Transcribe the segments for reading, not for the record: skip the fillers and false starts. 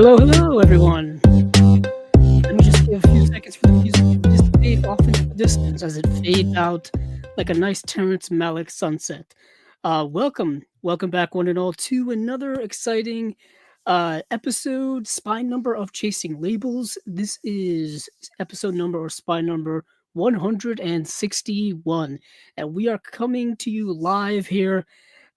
Hello, everyone. Let me just give a few seconds for the music to just fade off into the distance as it fades out like a nice Terrence Malick sunset. Welcome back, one and all, to another exciting episode, spine number of Chasing Labels. This is episode number or spine number 161, and we are coming to you live here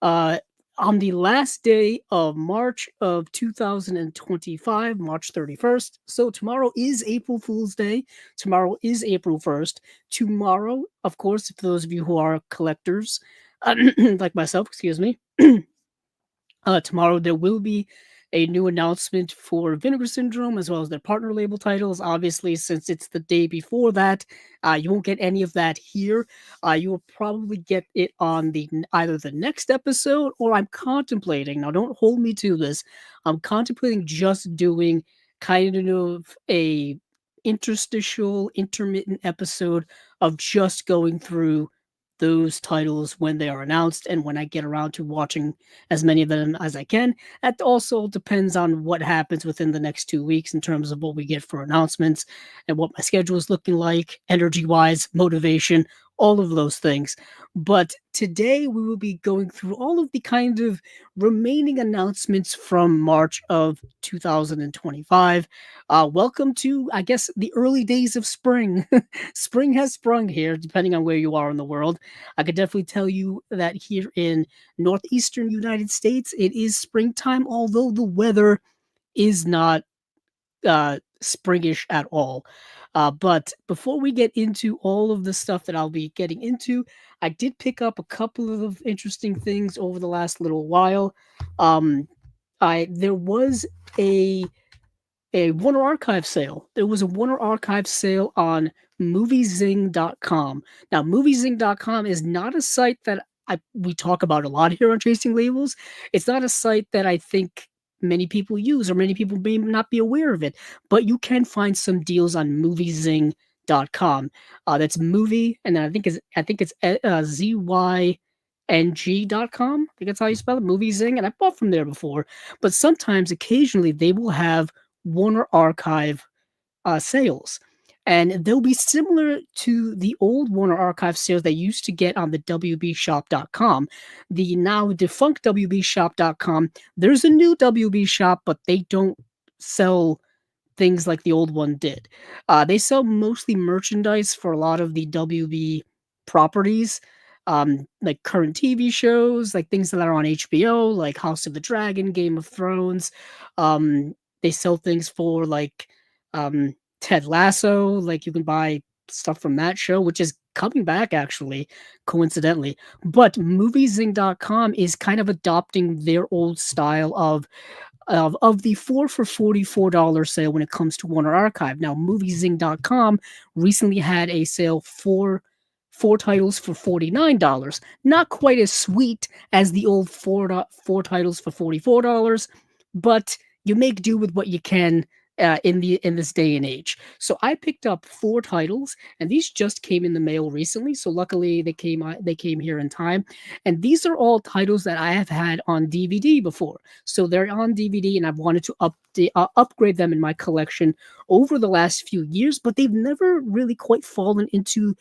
uh, on the last day of March of 2025, March 31st. So tomorrow is April Fool's Day. Tomorrow is April 1st. Tomorrow, of course, for those of you who are collectors, like myself, excuse me, tomorrow there will be a new announcement for Vinegar Syndrome as well as their partner label titles. Obviously, since it's the day before that, you won't get any of that here. You will probably get it on either the next episode, or I'm contemplating. Now, don't hold me to this. I'm contemplating just doing kind of a interstitial, intermittent episode of just going through those titles when they are announced and when I get around to watching as many of them as I can. That also depends on what happens within the next 2 weeks in terms of what we get for announcements and what my schedule is looking like, energy wise, motivation, all of those things. But today we will be going through all of the kind of remaining announcements from March of 2025. Welcome to, I guess, the early days of spring. Spring has sprung here, depending on where you are in the world. I could definitely tell you that here in northeastern United States, it is springtime, although the weather is not springish at all. But before we get into all of the stuff that I'll be getting into, I did pick up a couple of interesting things over the last little while. There was a Warner Archive sale. There was a Warner Archive sale on moviezing.com. Now, moviezing.com is not a site that we talk about a lot here on Chasing Labels. It's not a site that I think many people use, or many people may not be aware of it, but you can find some deals on moviezing.com. That's movie, and I think it's ZYNG.com. I think that's how you spell it, moviezing, and I bought from there before. But sometimes, occasionally, they will have Warner Archive sales. And they'll be similar to the old Warner Archive sales they used to get on the WBshop.com. The now defunct WBshop.com, there's a new WB shop, but they don't sell things like the old one did. They sell mostly merchandise for a lot of the WB properties, like current TV shows, like things that are on HBO, like House of the Dragon, Game of Thrones. They sell things for like Ted Lasso, like you can buy stuff from that show, which is coming back actually, coincidentally. But moviezing.com is kind of adopting their old style of the 4 for $44 sale when it comes to Warner Archive. Now, moviezing.com recently had a sale for 4 titles for $49. Not quite as sweet as the old four titles for $44, but you make do with what you can in this day and age. So I picked up 4 titles, and these just came in the mail recently. So luckily they came here in time. And these are all titles that I have had on DVD before. So they're on DVD, and I've wanted to upgrade them in my collection over the last few years, but they've never really quite fallen into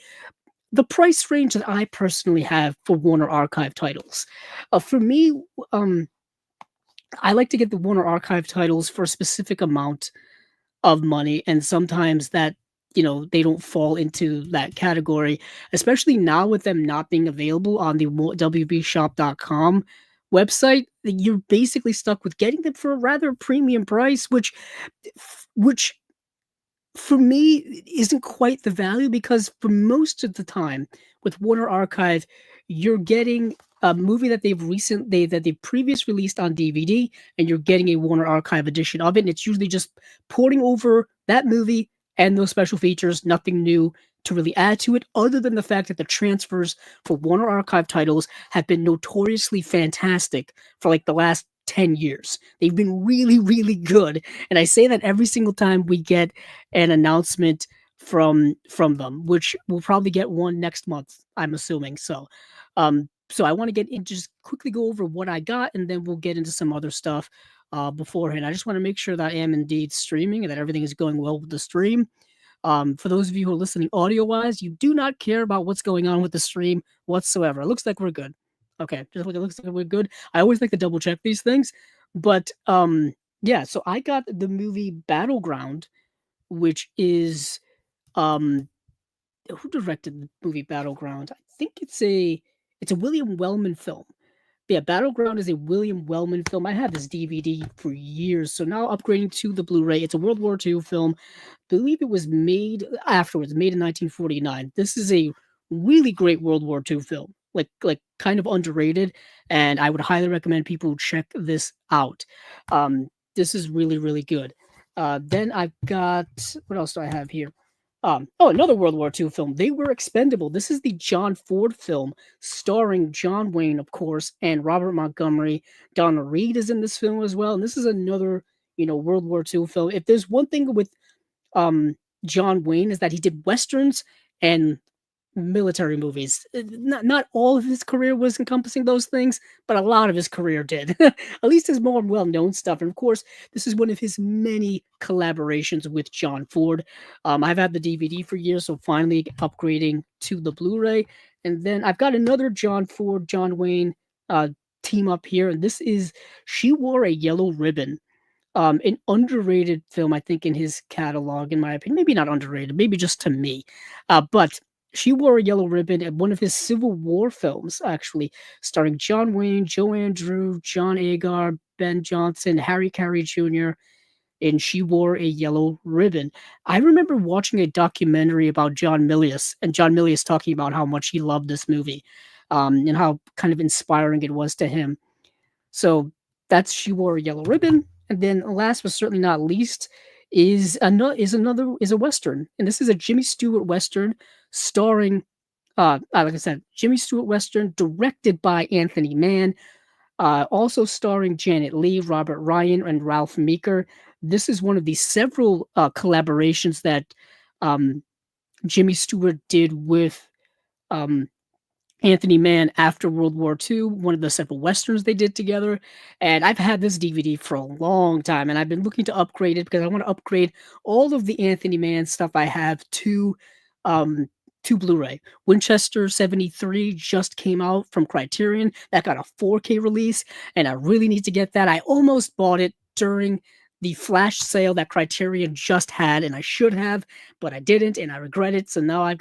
the price range that I personally have for Warner Archive titles. For me, I like to get the Warner Archive titles for a specific amount of money, and sometimes that, they don't fall into that category, especially now with them not being available on the WBshop.com website. You're basically stuck with getting them for a rather premium price, which for me isn't quite the value, because for most of the time with Warner Archive, you're getting a movie that they've previously released on DVD, and you're getting a Warner Archive edition of it. And it's usually just porting over that movie and those special features, nothing new to really add to it, other than the fact that the transfers for Warner Archive titles have been notoriously fantastic for like the last 10 years. They've been really, really good. And I say that every single time we get an announcement from them, which we'll probably get one next month, I'm assuming. So I want to get in, just quickly go over what I got, and then we'll get into some other stuff. beforehand. I just want to make sure that I am indeed streaming and that everything is going well with the stream. For those of you who are listening audio wise, you do not care about what's going on with the stream whatsoever. It looks like we're good. Okay, just like it looks like we're good. I always like to double check these things, but yeah. So I got the movie Battleground, which is um, who directed the movie Battleground? I think it's a William Wellman film. Yeah, Battleground is a William Wellman film. I had this DVD for years, so now upgrading to the Blu-ray. It's a World War II film. Believe it was made afterwards, made in 1949. This is a really great World War II film, like kind of underrated, and I would highly recommend people check this out. This is really really good. Then I've got what else do I have here? Oh, another World War II film. They Were Expendable. This is the John Ford film, starring John Wayne, of course, and Robert Montgomery. Donna Reed is in this film as well, and this is another World War II film. If there's one thing with um, John Wayne is that he did westerns and military movies. Not all of his career was encompassing those things, but a lot of his career did. At least his more well-known stuff. And of course, this is one of his many collaborations with John Ford. I've had the DVD for years, so finally upgrading to the Blu-ray. And then I've got another John Ford, John Wayne team up here, and this is She Wore a Yellow Ribbon. An underrated film, I think, in his catalog, in my opinion. Maybe not underrated, maybe just to me. But She Wore a Yellow Ribbon at one of his Civil War films, actually, starring John Wayne, Joanne Drew, John Agar, Ben Johnson, Harry Carey Jr., and She Wore a Yellow Ribbon. I remember watching a documentary about John Milius, and John Milius talking about how much he loved this movie, and how kind of inspiring it was to him. So that's She Wore a Yellow Ribbon. And then last but certainly not least is a western. And this is a Jimmy Stewart western starring like I said, Jimmy Stewart western directed by Anthony Mann, also starring Janet Leigh, Robert Ryan, and Ralph Meeker. This is one of the several collaborations that Jimmy Stewart did with um, Anthony Mann after World War II, one of the several westerns they did together. And I've had this DVD for a long time, and I've been looking to upgrade it because I want to upgrade all of the Anthony Mann stuff I have um to Blu-ray. Winchester 73 just came out from Criterion. That got a 4K release, and I really need to get that. I almost bought it during the flash sale that Criterion just had, and I should have, but I didn't, and I regret it. So now I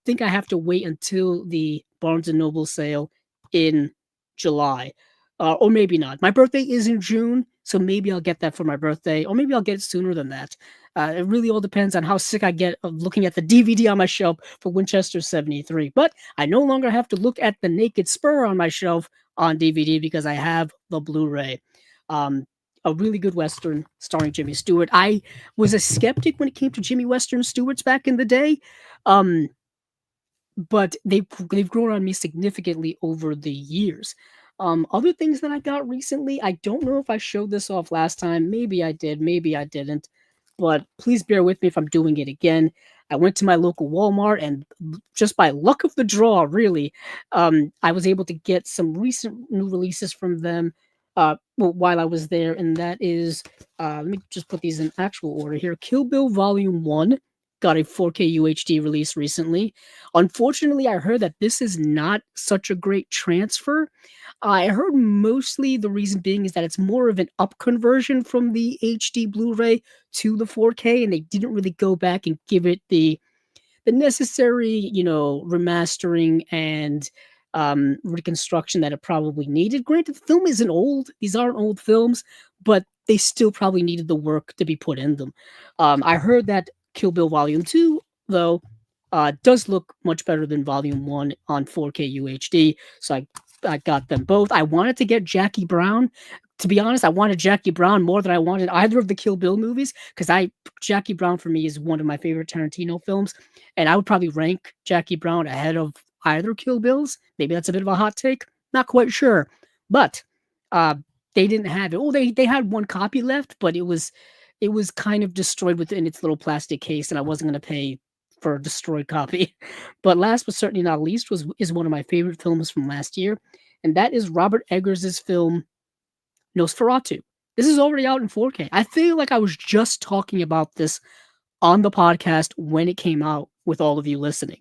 think I have to wait until the Barnes and Noble sale in July, or maybe not. My birthday is in June, so maybe I'll get that for my birthday, or maybe I'll get it sooner than that. It really all depends on how sick I get of looking at the DVD on my shelf for Winchester 73. But I no longer have to look at the Naked Spur on my shelf on DVD because I have the Blu-ray. A really good Western starring Jimmy Stewart. I was a skeptic when it came to Jimmy Western Stewart's back in the day. But they've grown on me significantly over the years. Other things that I got recently, I don't know if I showed this off last time. Maybe I did, maybe I didn't. But please bear with me if I'm doing it again. I went to my local Walmart, and just by luck of the draw, really, I was able to get some recent new releases from them while I was there, and that is, let me just put these in actual order here. Kill Bill Volume 1 got a 4K UHD release recently. Unfortunately, I heard that this is not such a great transfer. I heard mostly the reason being is that it's more of an up conversion from the HD Blu-ray to the 4K, and they didn't really go back and give it the necessary, remastering and reconstruction that it probably needed. Granted, the film isn't old; these aren't old films, but they still probably needed the work to be put in them. I heard that Kill Bill Volume 2, though, does look much better than Volume 1 on 4K UHD, so I got them both. I wanted to get Jackie Brown. To be honest, I wanted Jackie Brown more than I wanted either of the Kill Bill movies, because Jackie Brown for me is one of my favorite Tarantino films, and I would probably rank Jackie Brown ahead of either Kill Bills. Maybe that's a bit of a hot take. Not quite sure. But they didn't have it. Oh, they had one copy left, but it was kind of destroyed within its little plastic case, and I wasn't going to pay for a destroyed copy. But last but certainly not least is one of my favorite films from last year, and that is Robert Eggers' film Nosferatu. This is already out in 4K. I feel like I was just talking about this on the podcast when it came out with all of you listening.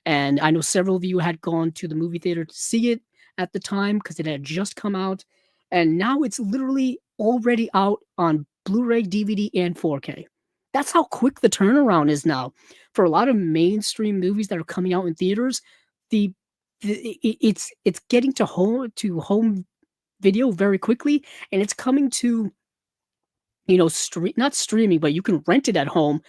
And I know several of you had gone to the movie theater to see it at the time because it had just come out. And now it's literally already out on Blu ray, DVD, and 4K. That's how quick the turnaround is now. For a lot of mainstream movies that are coming out in theaters, the, it's getting to home video very quickly, and it's coming to not streaming, but you can rent it at home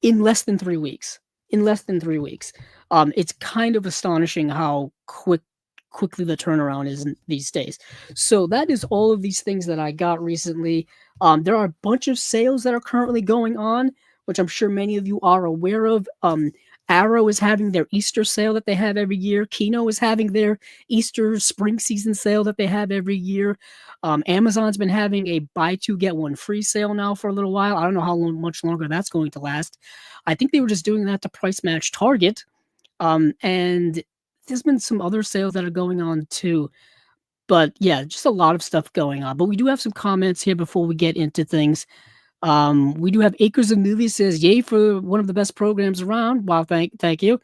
in less than 3 weeks. In less than 3 weeks. It's kind of astonishing how quickly the turnaround is these days. So that is all of these things that I got recently. There are a bunch of sales that are currently going on, which I'm sure many of you are aware of. Arrow is having their Easter sale that they have every year. Kino is having their Easter spring season sale that they have every year. Amazon's been having a buy two get one free sale now for a little while. I don't know how much longer that's going to last. I think they were just doing that to price match Target. And there's been some other sales that are going on too. But yeah, just a lot of stuff going on. But we do have some comments here before we get into things. We do have Acres of Movies says, "Yay for one of the best programs around." Wow, thank you.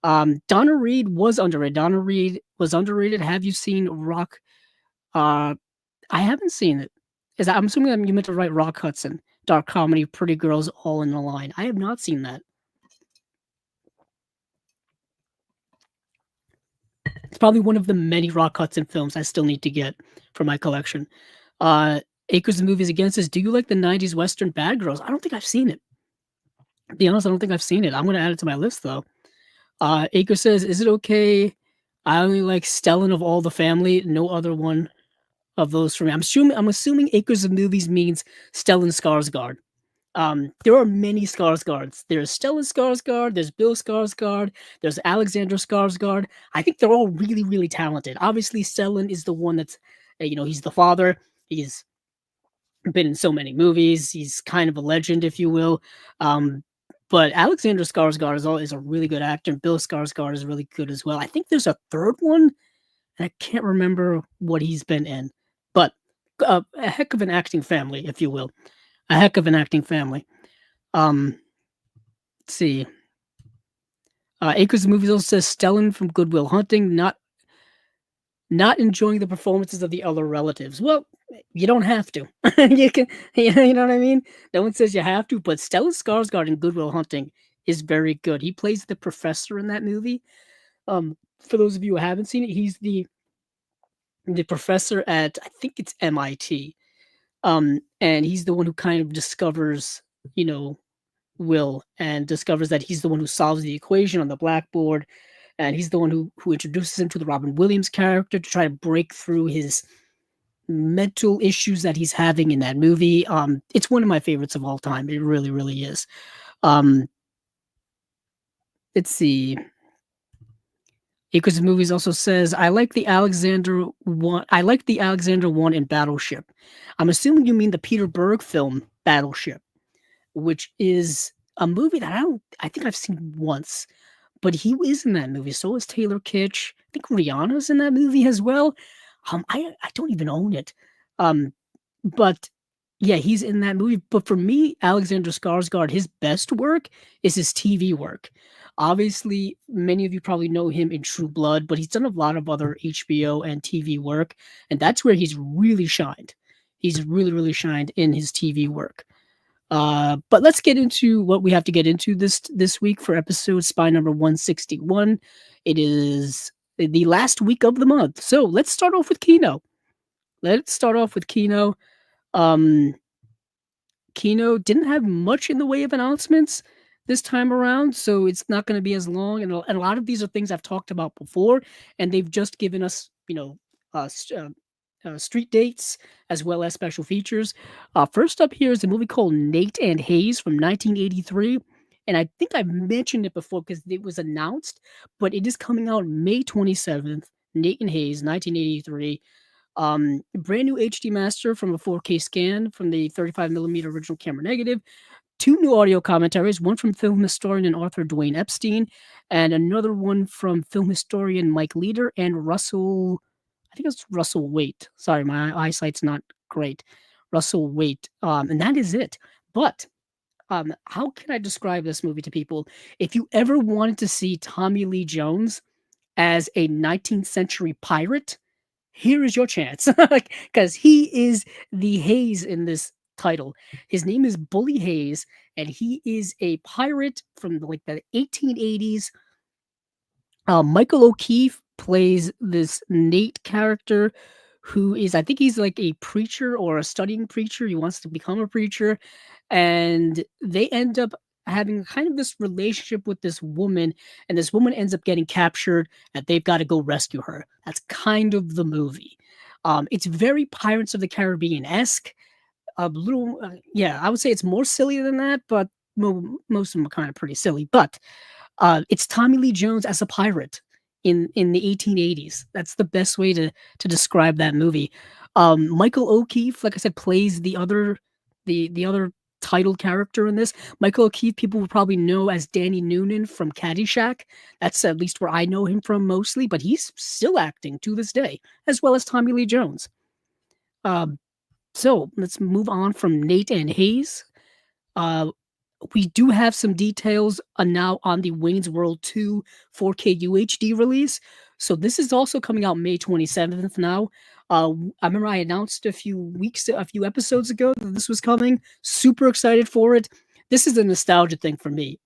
Donna Reed was underrated. Donna Reed was underrated. Have you seen Rock? Uh, I haven't seen it. I'm assuming you meant to write Rock Hudson, dark comedy, pretty girls all in the line. I have not seen that. It's probably one of the many Rock Hudson films I still need to get for my collection. Uh, Acres of Movies again says, "Do you like the '90s Western Bad Girls?" I don't think I've seen it. To be honest, I don't think I've seen it. I'm gonna add it to my list though. Acre says, "Is it okay? I only like Stellan of all the family. No other one of those for me." I'm assuming Acres of Movies means Stellan Skarsgård. There are many Skarsgårds. There's Stellan Skarsgård, there's Bill Skarsgård, there's Alexander Skarsgård. I think they're all really, really talented. Obviously, Stellan is the one that's, he's the father. He's been in so many movies. He's kind of a legend, if you will. But Alexander Skarsgård is a really good actor. And Bill Skarsgård is really good as well. I think there's a third one, and I can't remember what he's been in. But a heck of an acting family, if you will. A heck of an acting family. Let's see. Acres of Movies also says Stellan from Good Will Hunting, not enjoying the performances of the other relatives. Well, you don't have to. You can, you know what I mean? No one says you have to, but Stellan Skarsgård in Good Will Hunting is very good. He plays the professor in that movie. For those of you who haven't seen it, he's the professor at, I think it's MIT. And he's the one who kind of discovers, Will, and discovers that he's the one who solves the equation on the blackboard, and he's the one who introduces him to the Robin Williams character to try to break through his mental issues that he's having in that movie. It's one of my favorites of all time. It really, really is. Let's see. Acres of Movies also says, I like the Alexander one in Battleship. I'm assuming you mean the Peter Berg film Battleship, which is a movie that I think I've seen once, but he is in that movie. So is Taylor Kitsch. I think Rihanna's in that movie as well. I don't even own it. But yeah, he's in that movie. But for me, Alexander Skarsgård, his best work is his TV work. Obviously, many of you probably know him in True Blood, but he's done a lot of other HBO and TV work, and that's where he's really shined. He's really, really shined in his TV work. But let's get into what we have to get into this week for episode Spy number 161. It is the last week of the month. So let's start off with Kino. Kino didn't have much in the way of announcements this time around, so it's not going to be as long. And a lot of these are things I've talked about before, and they've just given us, street dates as well as special features. First up here is a movie called Nate and Hayes from 1983. And I think I've mentioned it before because it was announced, but it is coming out May 27th. Nate and Hayes, 1983. Brand new HD master from a 4K scan from the 35mm original camera negative. 2 new audio commentaries, one from film historian and author Dwayne Epstein, and another one from film historian Mike Leader and I think it's Russell Waite. Sorry, my eyesight's not great. Russell Waite, and that is it. But how can I describe this movie to people? If you ever wanted to see Tommy Lee Jones as a 19th century pirate, here is your chance. Like, because he is the Hayes in this title. His name is Bully Hayes, and he is a pirate from like the 1880s. Michael O'Keefe plays this Nate character who is, I think he's like a preacher or a studying preacher. He wants to become a preacher. And they end up having kind of this relationship with this woman, and this woman ends up getting captured, and they've got to go rescue her. That's kind of the movie. It's very Pirates of the Caribbean esque. A little, yeah, I would say it's more silly than that, but most of them are kind of pretty silly. But it's Tommy Lee Jones as a pirate in the 1880s. That's the best way to describe that movie. Michael O'Keefe, like I said, plays the other title character in this. Michael O'Keefe, people would probably know as Danny Noonan from Caddyshack. That's at least where I know him from mostly, but he's still acting to this day, as well as Tommy Lee Jones. Um, so let's move on from Nate and Hayes. Uh, we do have some details now on the Wayne's World 2 4K UHD release. So this is also coming out May 27th now. I remember I announced a few episodes ago that this was coming. Super excited for it. This is a nostalgia thing for me.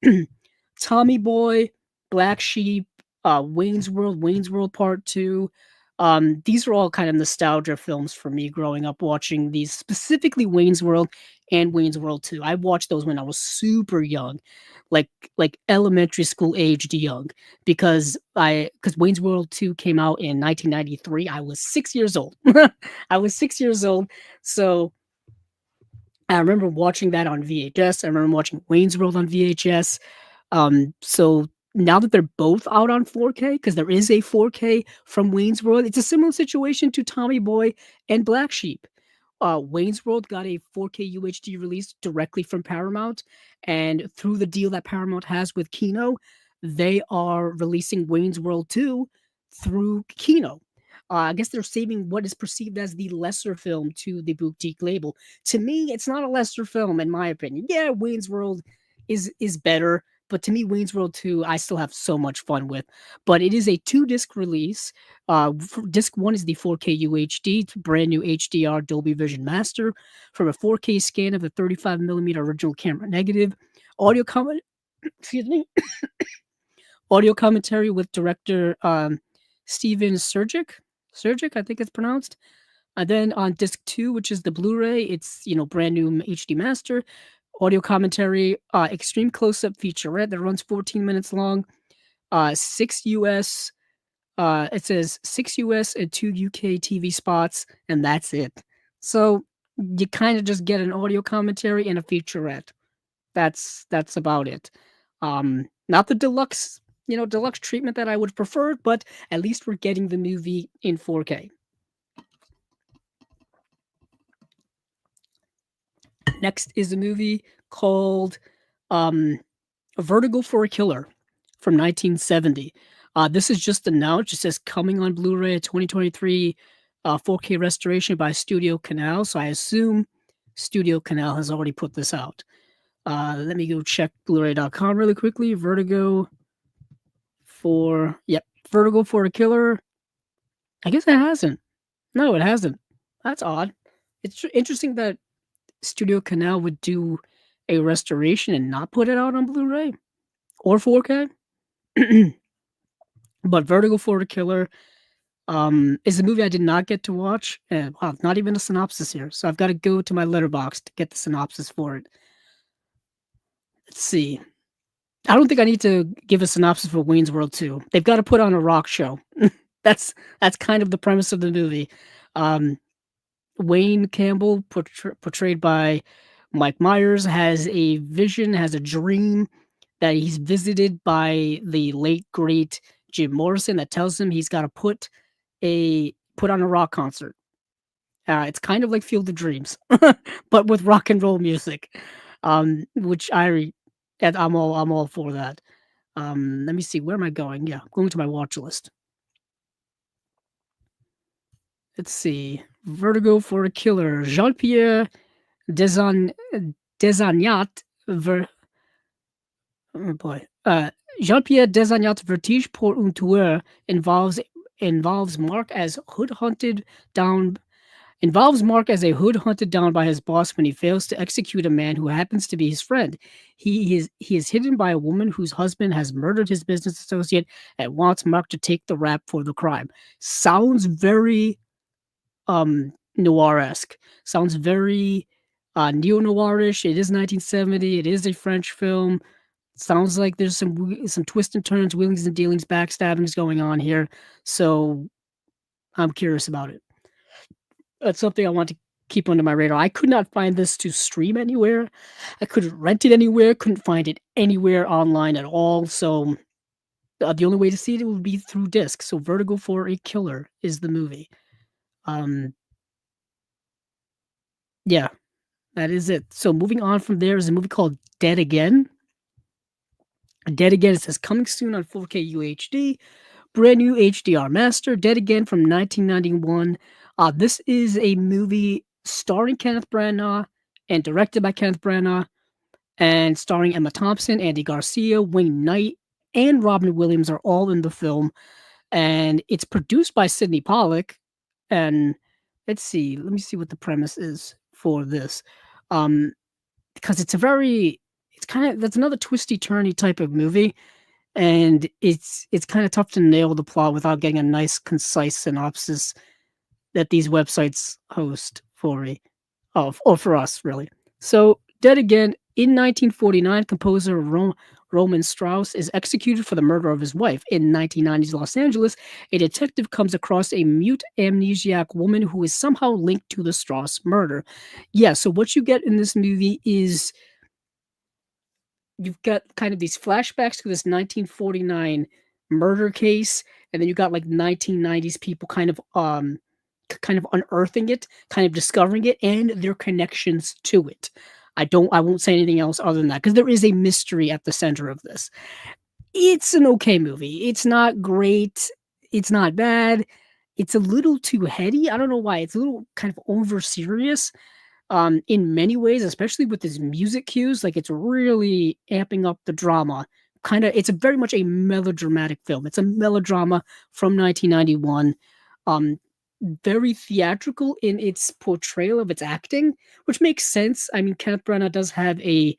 Tommy Boy, Black Sheep, Wayne's World Part 2. These are all kind of nostalgia films for me growing up watching these, specifically Wayne's World and Wayne's World 2. I watched those when I was super young, like elementary school aged young, because Wayne's World 2 came out in 1993. I was 6 years old. I was 6 years old. So I remember watching that on VHS. I remember watching Wayne's World on VHS. So now that they're both out on 4K, because there is a 4K from Wayne's World, it's a similar situation to Tommy Boy and Black Sheep. Wayne's World got a 4K UHD release directly from Paramount, and through the deal that Paramount has with Kino, they are releasing Wayne's World 2 through Kino. I guess they're saving what is perceived as the lesser film to the boutique label. To me, it's not a lesser film, in my opinion. Yeah, Wayne's World is better, but to me, Wayne's World 2, I still have so much fun with. But it is a 2-disc release. Disc 1 is the 4K UHD, brand new HDR Dolby Vision Master from a 4K scan of the 35mm original camera negative. Audio comment, excuse me, audio commentary with director Steven Surgic. Surgic, I think it's pronounced. And then on disc 2, which is the Blu-ray, it's brand new HD master. Audio commentary, extreme close-up featurette that runs 14 minutes long. 6 US. It says 6 US and 2 UK TV spots, and that's it. So you kind of just get an audio commentary and a featurette. That's about it. Not the deluxe, deluxe treatment that I would prefer, but at least we're getting the movie in 4K. Next is a movie called Vertigo for a Killer from 1970. This is just announced. It says coming on Blu-ray 2023 4K restoration by Studio Canal. So I assume Studio Canal has already put this out. Let me go check Blu-ray.com really quickly. Vertigo for a Killer. I guess it hasn't. No, it hasn't. That's odd. It's interesting that Studio Canal would do a restoration and not put it out on Blu-ray or 4K. But Vertigo for a Killer is a movie I did not get to watch. Wow, not even a synopsis here. So I've got to go to my letterbox to get the synopsis for it. Let's see. I don't think I need to give a synopsis for Wayne's World 2. They've got to put on a rock show. That's kind of the premise of the movie. Wayne Campbell, portrayed by Mike Myers, has a vision, has a dream that he's visited by the late great Jim Morrison that tells him he's got to put on a rock concert. It's kind of like Field of Dreams, but with rock and roll music, which I'm all for that. Let me see, where am I going? Yeah, going to my watch list. Let's see. Vertigo for a Killer. Jean-Pierre Desan Desagnat ver oh boy. Jean-Pierre Desagnat's Vertige pour un tueur involves Mark as hood hunted down involves Mark as a hood hunted down by his boss when he fails to execute a man who happens to be his friend. He is hidden by a woman whose husband has murdered his business associate and wants Mark to take the rap for the crime. Sounds very noir-esque. Sounds very neo-noirish. It is 1970. It is a French film. Sounds like there's some twists and turns, wheelings and dealings, backstabbings going on here. So I'm curious about it. That's something I want to keep under my radar. I could not find this to stream anywhere. I couldn't rent it anywhere. Couldn't find it anywhere online at all. So the only way to see it would be through disc. So Vertigo for a Killer is the movie. Um, yeah, that is it. So moving on from there is a movie called Dead Again. Dead Again, it says coming soon on 4K UHD, brand new HDR master. Dead Again from 1991. This is a movie starring Kenneth Branagh and directed by Kenneth Branagh and starring Emma Thompson, Andy Garcia, Wayne Knight, and Robin Williams are all in the film. And it's produced by Sidney Pollack. And let me see what the premise is for this. Because that's another twisty turny type of movie, and it's kind of tough to nail the plot without getting a nice concise synopsis that these websites host for me, or for us really. So Dead Again. In 1949, composer Roman Strauss is executed for the murder of his wife. In 1990s Los Angeles, a detective comes across a mute amnesiac woman who is somehow linked to the Strauss murder. Yeah, so what you get in this movie is you've got kind of these flashbacks to this 1949 murder case, and then you got like 1990s people kind of unearthing it, kind of discovering it, and their connections to it. I won't say anything else other than that because there is a mystery at the center of this. It's an okay movie. It's not great. It's not bad. It's a little too heady. I don't know why. It's a little kind of over serious in many ways, especially with his music cues. Like it's really amping up the drama. It's a very much a melodramatic film. It's a melodrama from 1991. Um, Very theatrical in its portrayal of its acting, which makes sense. I mean, Kenneth Branagh does have a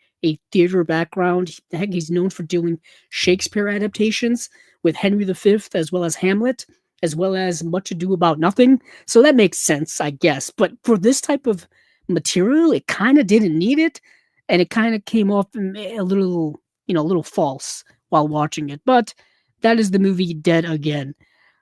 theater background. Heck, he's known for doing Shakespeare adaptations with Henry V, as well as Hamlet, as well as Much Ado About Nothing. So that makes sense, I guess. But for this type of material, it kind of didn't need it, and it kind of came off a little false while watching it. But that is the movie Dead Again.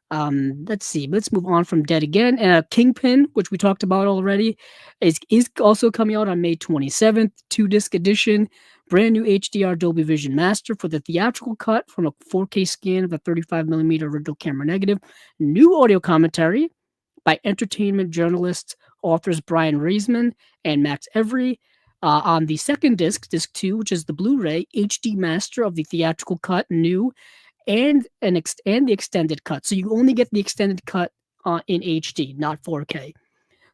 Let's see. Let's move on from Dead Again. Kingpin, which we talked about already, is also coming out on May 27th. 2-disc edition, brand new HDR Dolby Vision Master for the theatrical cut from a 4K scan of a 35mm original camera negative. New audio commentary by entertainment journalists, authors Brian Reisman and Max Every. On the second disc, disc 2, which is the Blu-ray HD master of the theatrical cut, new, and the extended cut. So you only get the extended cut in HD, not 4K.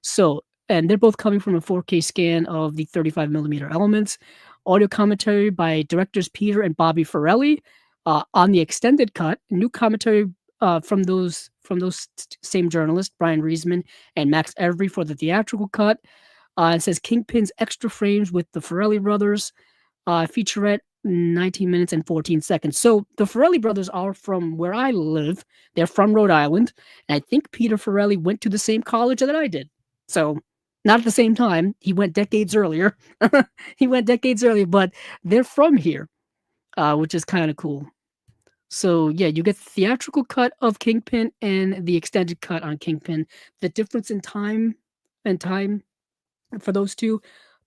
So, and they're both coming from a 4K scan of the 35mm elements. Audio commentary by directors Peter and Bobby Farrelly. On the extended cut, new commentary from those same journalists, Brian Reisman and Max Every, for the theatrical cut. It says Kingpin's extra frames with the Farrelly brothers. Featurette, 19 minutes and 14 seconds. So the Farrelly brothers are from where I live. They're from Rhode Island. And I think Peter Farrelly went to the same college that I did. So not at the same time. He went decades earlier. But they're from here, which is kind of cool. So yeah, you get the theatrical cut of Kingpin and the extended cut on Kingpin. The difference in time for those two,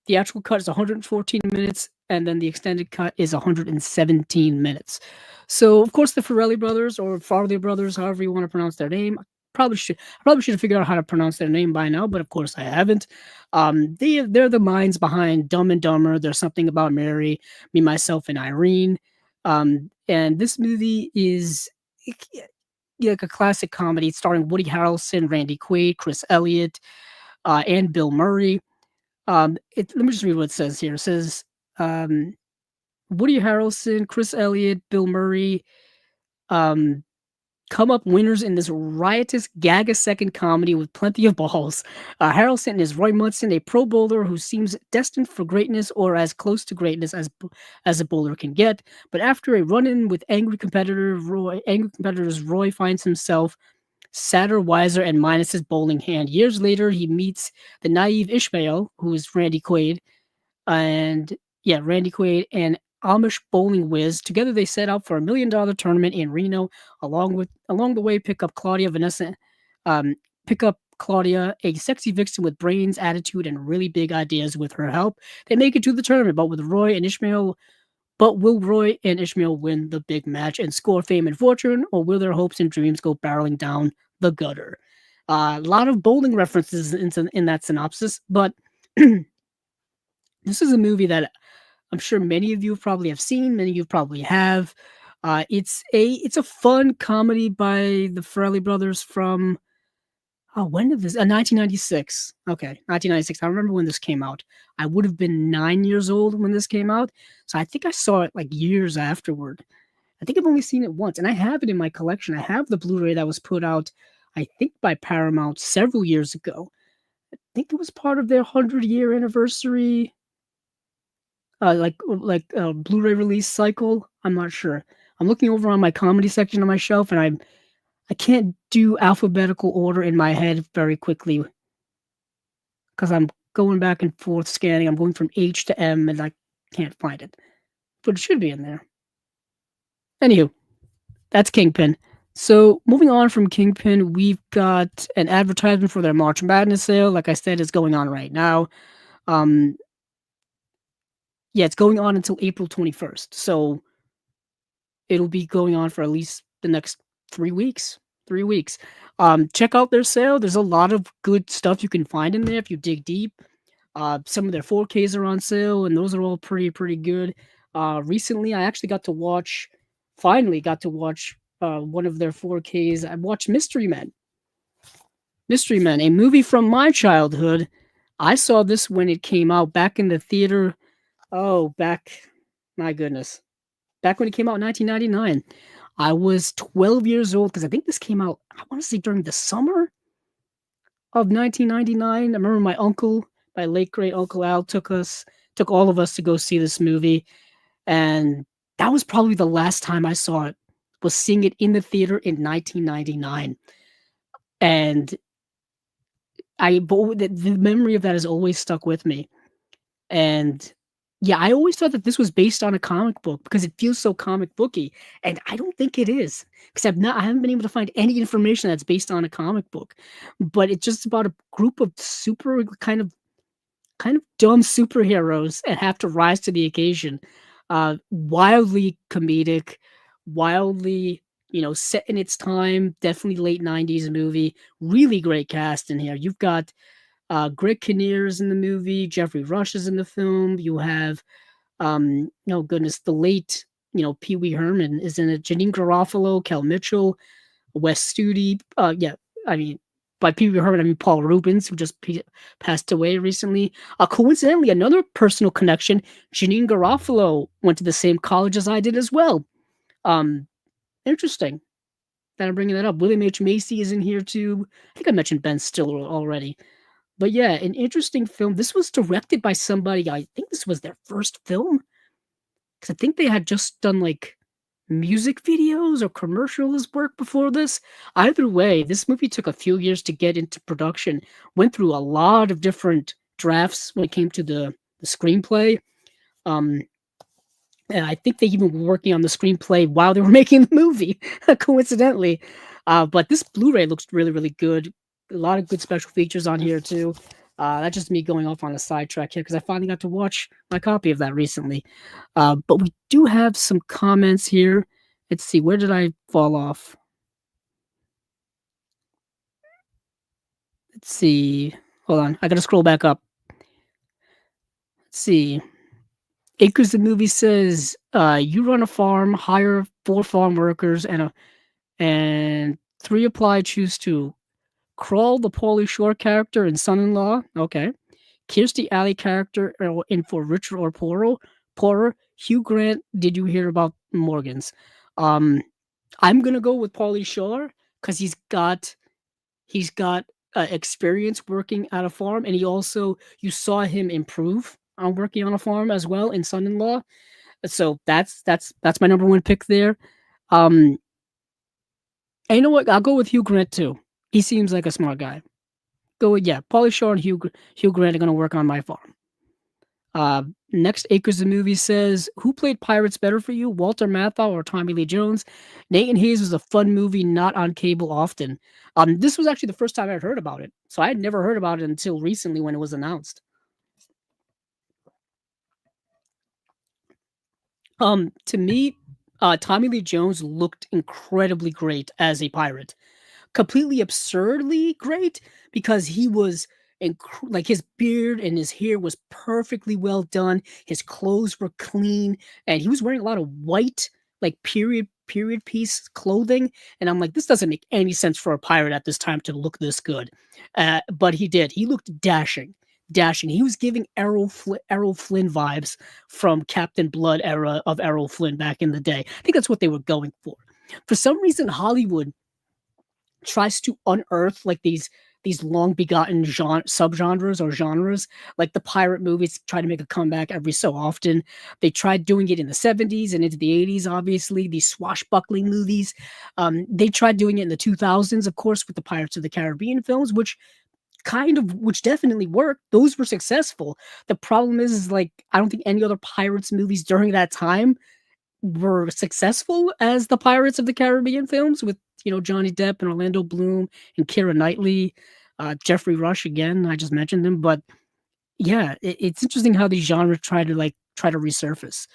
theatrical cut is 114 minutes, and then the extended cut is 117 minutes. So, of course, the Farrelly brothers, or Farley brothers, however you want to pronounce their name, I probably should have figured out how to pronounce their name by now, but of course I haven't. They're the minds behind Dumb and Dumber, There's Something About Mary, Me, Myself, and Irene. And this movie is like a classic comedy starring Woody Harrelson, Randy Quaid, Chris Elliott, and Bill Murray. Let me just read what it says here. It says um, Woody Harrelson, Chris Elliott, Bill Murray, um, come up winners in this riotous gag-a-second comedy with plenty of balls. Harrelson is Roy Munson, a pro bowler who seems destined for greatness or as close to greatness as a bowler can get. But after a run-in with angry competitors, Roy finds himself sadder, wiser, and minus his bowling hand. Years later, he meets the naive Ishmael, who is and Randy Quaid and Amish bowling whiz. Together, they set out for $1 million tournament in Reno. Along the way, um, pick up Claudia, a sexy vixen with brains, attitude, and really big ideas. With her help, they make it to the tournament. But will Roy and Ishmael win the big match and score fame and fortune, or will their hopes and dreams go barreling down the gutter? A lot of bowling references in that synopsis, but this is a movie that I'm sure many of you probably have seen, many of you probably have. It's a fun comedy by the Farrelly brothers from when did this? 1996. Okay, 1996. I remember when this came out. I would have been 9 years old when this came out, so I think I saw it like years afterward. I think I've only seen it once, and I have it in my collection. I have the Blu-ray that was put out, I think, by Paramount several years ago. I think it was part of their 100-year anniversary Blu-ray release cycle. I'm not sure. I'm looking over on my comedy section on my shelf, and I can't do alphabetical order in my head very quickly because I'm going back and forth scanning. I'm going from H to M, and I can't find it, but it should be in there. Anywho, that's Kingpin. So moving on from Kingpin, we've got an advertisement for their March Madness sale. Like I said, it's going on right now. Um, it's going on until April 21st. So it'll be going on for at least the next 3 weeks. 3 weeks. Check out their sale. There's a lot of good stuff you can find in there if you dig deep. Some of their 4Ks are on sale, and those are all pretty good. Recently, I actually finally got to watch one of their 4Ks. I watched Mystery Men. Mystery Men, a movie from my childhood. I saw this when it came out back in the theater. My goodness. Back when it came out in 1999. I was 12 years old because I think this came out, I want to say during the summer of 1999. I remember my late great Uncle Al took all of us to go see this movie. And that was probably the last time I saw it, was seeing it in the theater in 1999. And the memory of that has always stuck with me. And I always thought that this was based on a comic book because it feels so comic booky, and I don't think it is because I haven't been able to find any information that's based on a comic book. But it's just about a group of super kind of dumb superheroes and have to rise to the occasion. Wildly comedic, wildly set in its time. Definitely late '90s movie. Really great cast in here. You've got Greg Kinnear's in the movie. Jeffrey Rush is in the film. You have, no goodness, the late, Pee Wee Herman is in it. Janine Garofalo, Kel Mitchell, Wes Studi. By Pee Wee Herman, I mean Paul Rubens, who just passed away recently. Coincidentally, another personal connection. Janine Garofalo went to the same college as I did as well. Interesting that I'm bringing that up. William H. Macy is in here too. I think I mentioned Ben Stiller already. But an interesting film. This was directed by somebody, I think this was their first film. Because I think they had just done like music videos or commercials work before this. Either way, this movie took a few years to get into production. Went through a lot of different drafts when it came to the screenplay. And I think they even were working on the screenplay while they were making the movie, coincidentally. But this Blu-ray looks really good. A lot of good special features on here too. That's just me going off on a sidetrack here because I finally got to watch my copy of that recently. But we do have some comments here. Let's see, where did I fall off? Let's see. Hold on, I gotta scroll back up. Let's see. Acres the movie says, you run a farm, hire 4 farm workers, and 3 apply, choose 2. Crawl, the Pauly Shore character in Son-in-Law. Okay. Kirstie Alley character in for Richard or Poorer. Hugh Grant. Did you hear about Morgan's? Um, I'm gonna go with Pauly Shore because he's got experience working at a farm, and he also you saw him improve on working on a farm as well in Son-in-Law. So that's my number one pick there. Um, and you know what? I'll go with Hugh Grant too. He seems like a smart guy. Go with yeah, Pauly Shore and Hugh Grant are gonna work on my farm. Next, Acres of Movie says, "Who played pirates better for you, Walter Matthau or Tommy Lee Jones?" Nathan Hayes was a fun movie, not on cable often. This was actually the first time I'd heard about it, so I had never heard about it until recently when it was announced. To me, Tommy Lee Jones looked incredibly great as a pirate. Completely absurdly great because he was like his beard and his hair was perfectly well done. His clothes were clean, and he was wearing a lot of white, like period piece clothing. And I'm like, this doesn't make any sense for a pirate at this time to look this good. But he did. He looked dashing. Dashing. He was giving Errol Flynn vibes from Captain Blood era of Errol Flynn back in the day. I think that's what they were going for. For some reason, Hollywood tries to unearth like these long begotten subgenres or genres. Like the pirate movies try to make a comeback every so often. They tried doing it in the 70s and into the 80s, obviously, these swashbuckling movies. They tried doing it in the 2000s, of course, with the Pirates of the Caribbean films, which definitely worked. Those were successful. The problem is like I don't think any other pirates movies during that time were successful as the Pirates of the Caribbean films with, Johnny Depp and Orlando Bloom and Keira Knightley, Jeffrey Rush again. I just mentioned him, but yeah, it's interesting how these genres try to resurface.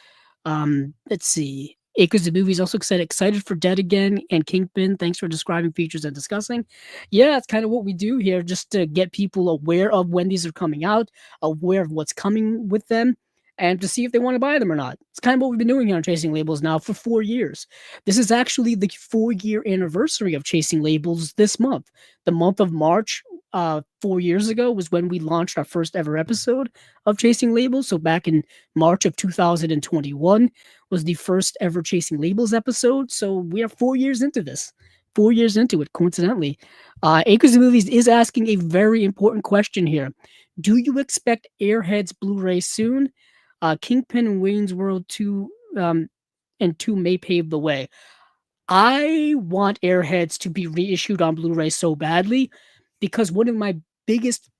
Let's see. Acres of Movies also said excited for Dead Again and Kingpin. Thanks for describing features and discussing. Yeah, that's kind of what we do here, just to get people aware of when these are coming out, aware of what's coming with them, and to see if they want to buy them or not. It's kind of what we've been doing here on Chasing Labels now for 4 years. This is actually the 4-year anniversary of Chasing Labels this month. The month of March, 4 years ago, was when we launched our first ever episode of Chasing Labels. So back in March of 2021 was the first ever Chasing Labels episode. So we are 4 years into this. 4 years into it, coincidentally. Acres of Movies is asking a very important question here. Do you expect Airheads Blu-ray soon? Kingpin and Wayne's World 2 and 2 may pave the way. I want Airheads to be reissued on Blu-ray so badly because one of my biggest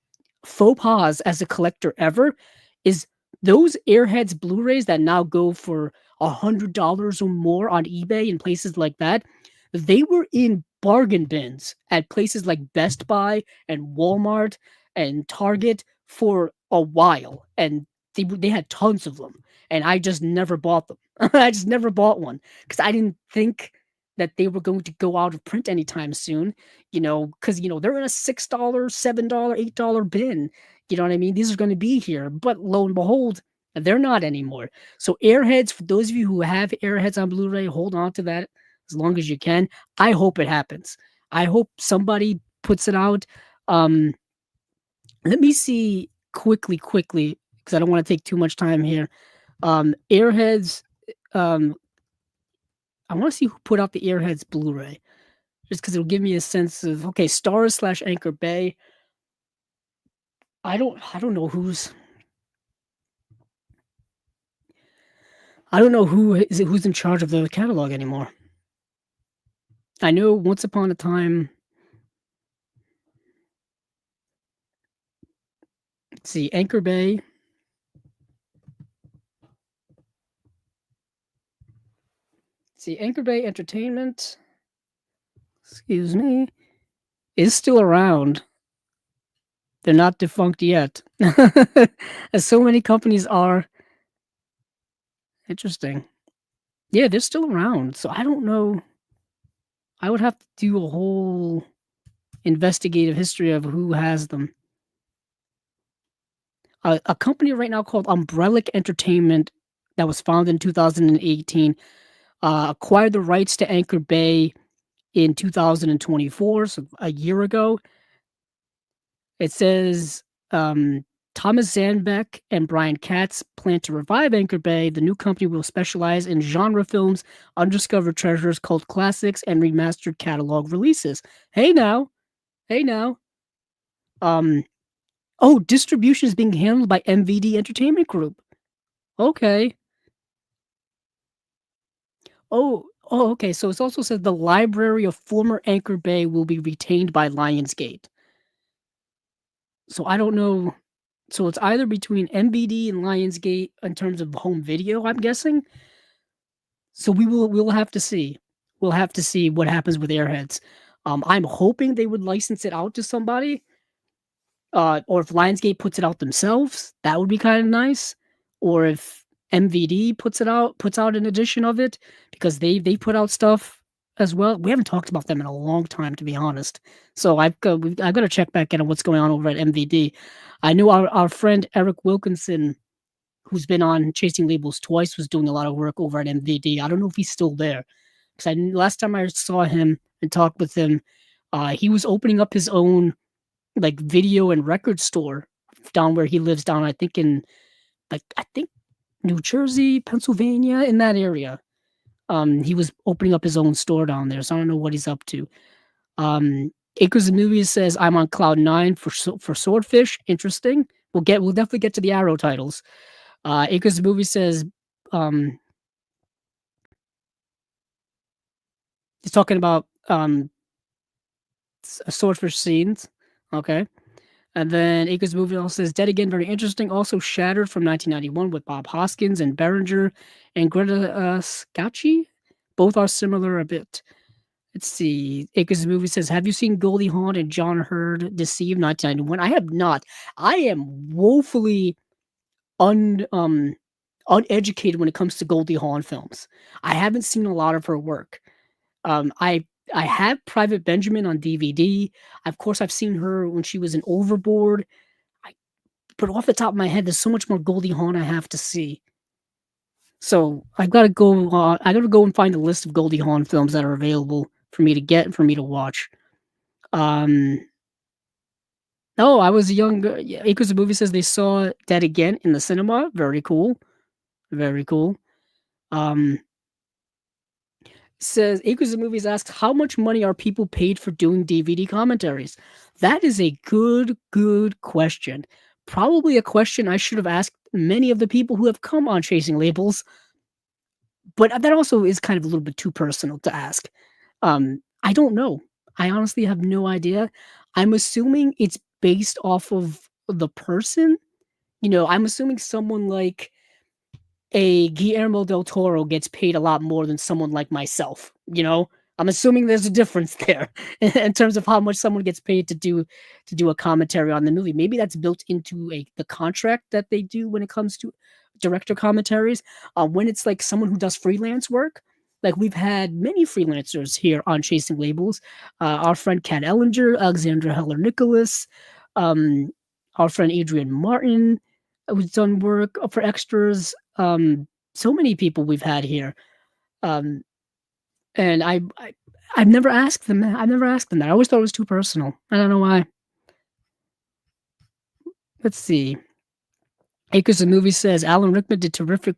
faux pas as a collector ever is those Airheads Blu-rays that now go for $100 or more on eBay and places like that. They were in bargain bins at places like Best Buy and Walmart and Target for a while, and they had tons of them, and I just never bought them. I just never bought one because I didn't think that they were going to go out of print anytime soon, because they're in a $6, $7, $8 bin. You know what I mean? These are going to be here, but lo and behold, they're not anymore. So Airheads, for those of you who have Airheads on Blu-ray, hold on to that as long as you can. I hope it happens. I hope somebody puts it out. Let me see quickly, because I don't want to take too much time here. Airheads, I want to see who put out the Airheads Blu-ray, just because it'll give me a sense of okay. Stars/Anchor Bay. I don't know who's. I don't know who's in charge of the catalog anymore. I know once upon a time. Let's see, Anchor Bay. See, Anchor Bay Entertainment. Excuse me, is still around. They're not defunct yet, as so many companies are. Interesting. Yeah, they're still around. So I don't know. I would have to do a whole investigative history of who has them. A company right now called Umbrella Entertainment that was founded in 2018 acquired the rights to Anchor Bay in 2024, so a year ago. It says, Thomas Zanbeck and Brian Katz plan to revive Anchor Bay. The new company will specialize in genre films, undiscovered treasures, cult classics, and remastered catalog releases. Hey now, hey now. Um, oh, distribution is being handled by MVD Entertainment Group. Okay. Okay. So it also says the library of former Anchor Bay will be retained by Lionsgate. So I don't know. So it's either between MVD and Lionsgate in terms of home video, I'm guessing. So we'll have to see. We'll have to see what happens with Airheads. I'm hoping they would license it out to somebody. Or if Lionsgate puts it out themselves, that would be kind of nice. Or if MVD puts out an edition of it, because they put out stuff as well. We haven't talked about them in a long time, to be honest. So I've got to check back in on what's going on over at MVD. I knew our friend Eric Wilkinson, who's been on Chasing Labels twice, was doing a lot of work over at MVD. I don't know if he's still there, because last time I saw him and talked with him, he was opening up his own like video and record store down where he lives, down I think in I think New Jersey, Pennsylvania, in that area. He was opening up his own store down there, so I don't know what he's up to. Acres of Movies says I'm on cloud 9 for Swordfish. Interesting. We'll definitely get to the Arrow titles. Acres of Movies says he's talking about Swordfish scenes. Okay. And then Acres Movie also says Dead Again, very interesting. Also Shattered from 1991 with Bob Hoskins and Berenger and Greta Scacchi. Both are similar a bit. Let's see. Acres Movie says, have you seen Goldie Hawn and John Hurd Deceived 1991? I have not. I am woefully uneducated when it comes to Goldie Hawn films. I haven't seen a lot of her work. I have Private Benjamin on DVD. Of course, I've seen her when she was in Overboard. But off the top of my head, there's so much more Goldie Hawn I have to see. So I've got to go. I got to go and find a list of Goldie Hawn films that are available for me to get and for me to watch. Oh, I was a young. Acres of Movie says they saw Dead Again in the cinema. Very cool. Very cool. Says Acres of Movies asks, how much money are people paid for doing DVD commentaries? That is a good question. Probably a question I should have asked many of the people who have come on Chasing Labels, but that also is kind of a little bit too personal to ask. I don't know. I honestly have no idea. I'm assuming it's based off of the person. I'm assuming someone like a Guillermo del Toro gets paid a lot more than someone like myself. I'm assuming there's a difference there in terms of how much someone gets paid to do a commentary on the movie. Maybe that's built into the contract that they do when it comes to director commentaries. When it's like someone who does freelance work, like we've had many freelancers here on Chasing Labels. Our friend Kat Ellinger, Alexandra Heller Nicholas, our friend Adrian Martin, who's done work for extras. So many people we've had here. And I've never asked them. I've never asked them that. I always thought it was too personal. I don't know why. Let's see. Acres of Movies says Alan Rickman did terrific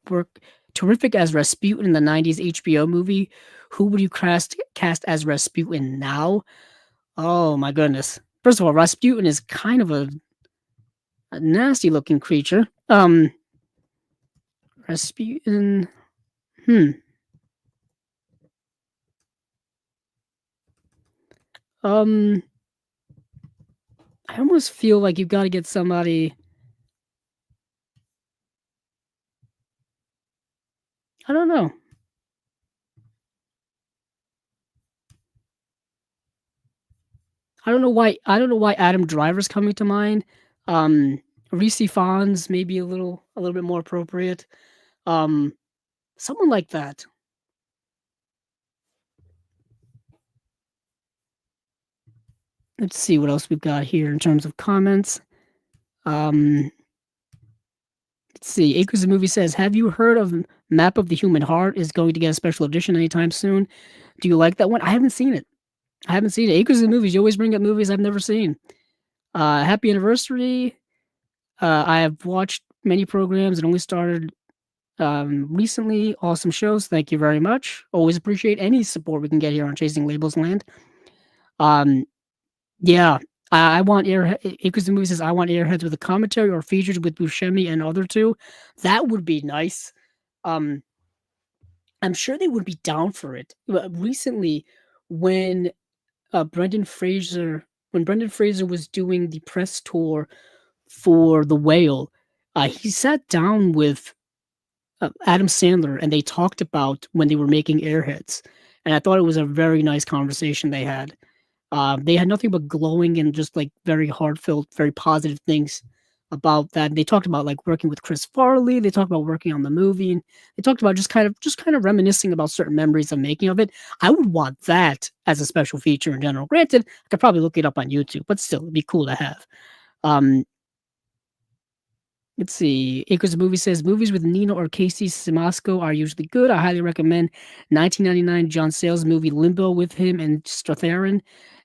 as Rasputin in the 90s HBO movie. Who would you cast as Rasputin now? Oh my goodness. First of all, Rasputin is kind of a nasty looking creature. Rasputin. I almost feel like you've got to get somebody. I don't know. I don't know why Adam Driver's coming to mind. Reese Fonz maybe a little bit more appropriate. Someone like that. Let's see what else we've got here in terms of comments. Let's see. Acres of Movie says, have you heard of Map of the Human Heart is going to get a special edition anytime soon? Do you like that one? I haven't seen it. Acres of Movies, you always bring up movies I've never seen. Happy anniversary. I have watched many programs and only started recently. Awesome shows. Thank you very much. Always appreciate any support we can get here on Chasing Labels Land. Um, yeah, I want Acres the movie says I want Airheads with a commentary or features with Buscemi and other two. That would be nice. Um, I'm sure they would be down for it. Recently, when Brendan Fraser when Brendan Fraser was doing the press tour for The Whale, he sat down with Adam Sandler and they talked about when they were making Airheads, and I thought it was a very nice conversation they had. They had nothing but glowing and just like very heartfelt, very positive things about that. They talked about like working with Chris Farley. They talked about working on the movie, and they talked about just kind of reminiscing about certain memories of making of it. I would want that as a special feature in general. Granted, I could probably look it up on YouTube, but still, it'd be cool to have. Um, Let's see. Acres of Movie says movies with Nina or Casey Simasco are usually good. I highly recommend 1999 John Sayles movie Limbo with him and Strathairn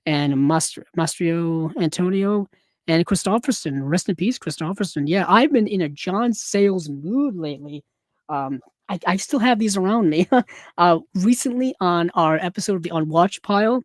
and Mastrio Antonio and Christopherson. Rest in peace, Christopherson. Yeah, I've been in a John Sayles mood lately. I still have these around me. Recently on our episode of the Unwatched Pile,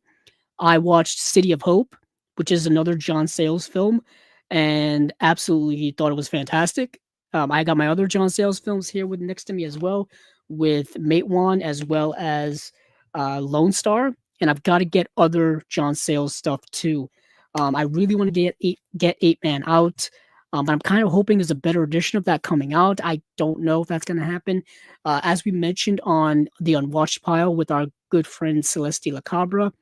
I watched City of Hope, which is another John Sayles film, and absolutely thought it was fantastic. I got my other John Sayles films here with next to me as well, with Matewan as well as Lone Star, and I've got to get other John Sayles stuff too. I really want to get Eight Man Out. But I'm kind of hoping there's a better edition of that coming out. I don't know if that's going to happen. As we mentioned on the Unwatched Pile with our good friend Celeste Lacabra,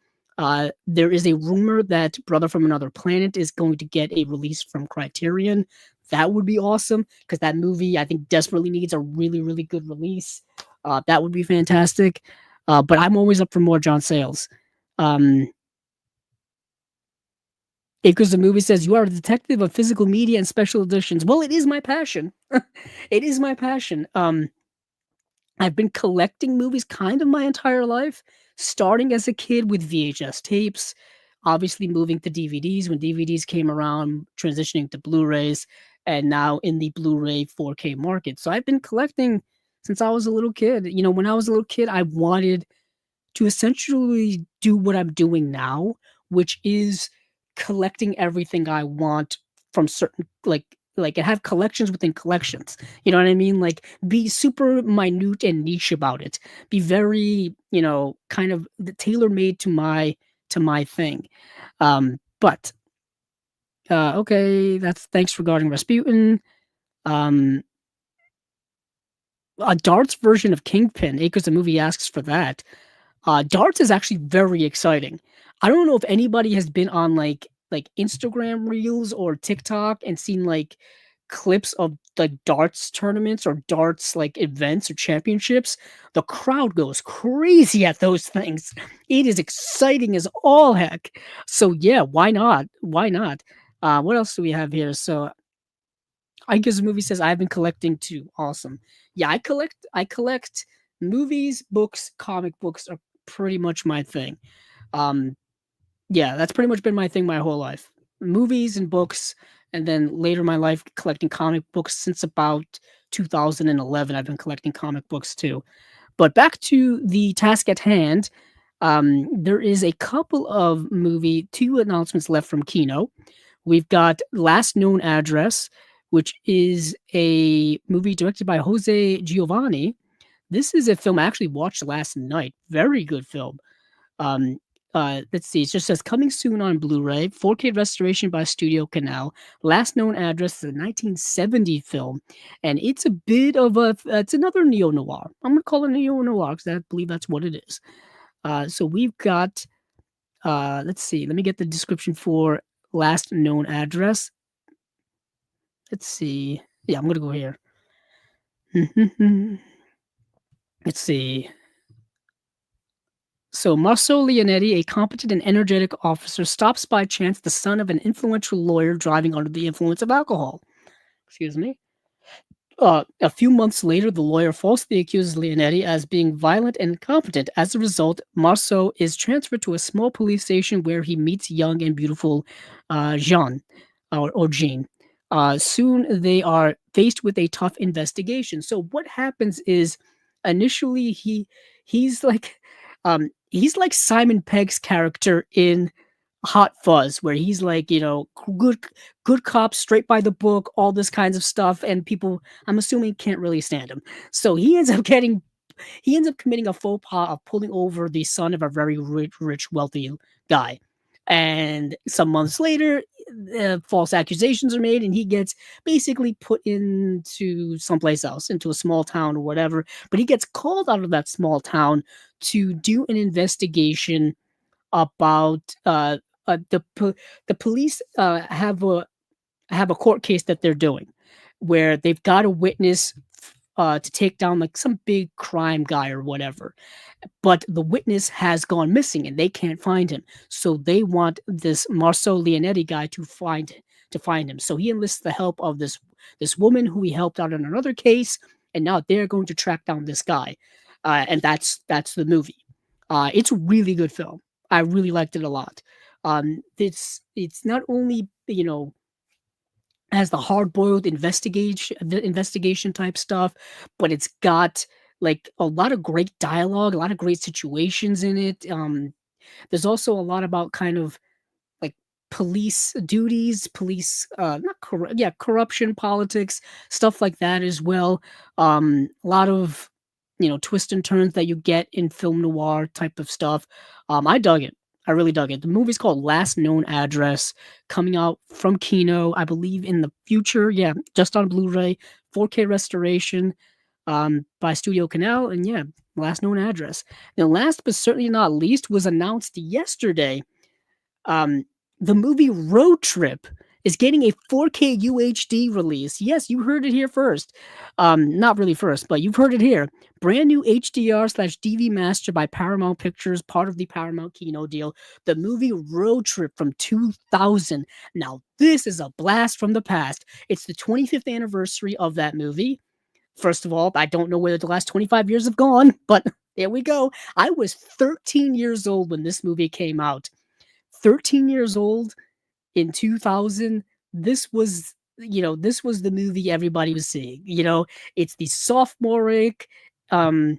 there is a rumor that Brother from Another Planet is going to get a release from Criterion. That would be awesome because that movie, I think, desperately needs a really, really good release. That would be fantastic. But I'm always up for more John Sayles. Um, Acres the movie says you are a detective of physical media and special editions. Well, it is my passion. It is my passion. I've been collecting movies kind of my entire life, starting as a kid with VHS tapes, obviously moving to DVDs when DVDs came around, transitioning to Blu-rays, and now in the Blu-ray 4K market. So I've been collecting since I was a little kid. You know, when I was a little kid, I wanted to essentially do what I'm doing now, which is collecting everything I want from certain like have collections within collections. You know what I mean? Like be super minute and niche about it. Be very, kind of tailor made to my thing. But okay, that's thanks regarding Rasputin. Um a darts version of Kingpin. Acres the movie asks for that. Darts is actually very exciting. I don't know if anybody has been on like Instagram Reels or TikTok and seen like clips of the darts tournaments or darts like events or championships. The crowd goes crazy at those things. It is exciting as all heck. So yeah, why not? Why not? What else do we have here? So I guess the movie says I've been collecting too. Awesome. Yeah, I collect movies, books, comic books are pretty much my thing. Um, yeah, that's pretty much been my thing my whole life. Movies and books, and then later in my life collecting comic books since about 2011. I've been collecting comic books too. But back to the task at hand. There is a couple of two announcements left from Kino. We've got Last Known Address, which is a movie directed by Jose Giovanni. This is a film I actually watched last night. Very good film. Um, let's see. It just says coming soon on Blu-ray, 4K restoration by Studio Canal. Last Known Address is a 1970 film, and it's a bit of it's another neo noir. I'm gonna call it neo noir because I believe that's what it is. So we've got. Let's see. Let me get the description for Last Known Address. Let's see. Yeah, I'm gonna go here. Let's see. So Marceau Leonetti, a competent and energetic officer, stops by chance the son of an influential lawyer driving under the influence of alcohol. Excuse me. A few months later, the lawyer falsely accuses Leonetti as being violent and incompetent. As a result, Marceau is transferred to a small police station where he meets young and beautiful Jean. or Jean. Soon they are faced with a tough investigation. So what happens is initially he's like he's like Simon Pegg's character in Hot Fuzz, where he's like, good cop, straight by the book, all this kinds of stuff, and people, I'm assuming, can't really stand him. So he ends up committing a faux pas of pulling over the son of a very rich, wealthy guy. And some months later, false accusations are made, and he gets basically put into someplace else, into a small town or whatever. But he gets called out of that small town to do an investigation about the police have a court case that they're doing where they've got a witness to take down like some big crime guy or whatever, but the witness has gone missing and they can't find him. So they want this Marceau Leonetti guy to find him. So he enlists the help of this woman who he helped out in another case, and now they're going to track down this guy, and that's the movie. It's a really good film. I really liked it a lot. It's not only has the hard boiled investigation type stuff, but it's got like a lot of great dialogue, a lot of great situations in it. There's also a lot about kind of like police duties, police not corrupt, yeah, corruption, politics, stuff like that as well. A lot of twists and turns that you get in film noir type of stuff. I dug it. I really dug it. The movie's called Last Known Address, coming out from Kino, I believe, in the future. Yeah, just on Blu-ray, 4K restoration by Studio Canal, and yeah, Last Known Address. Now, last but certainly not least, was announced yesterday. Um, the movie Road Trip is getting a 4K UHD release. Yes, you heard it here first. Not really first, but you've heard it here. Brand new HDR/DV master by Paramount Pictures, part of the Paramount Kino deal. The movie Road Trip from 2000. Now, this is a blast from the past. It's the 25th anniversary of that movie. First of all, I don't know where the last 25 years have gone, but there we go. I was 13 years old when this movie came out. 13 years old in 2000, this was the movie everybody was seeing. It's the sophomoric, um,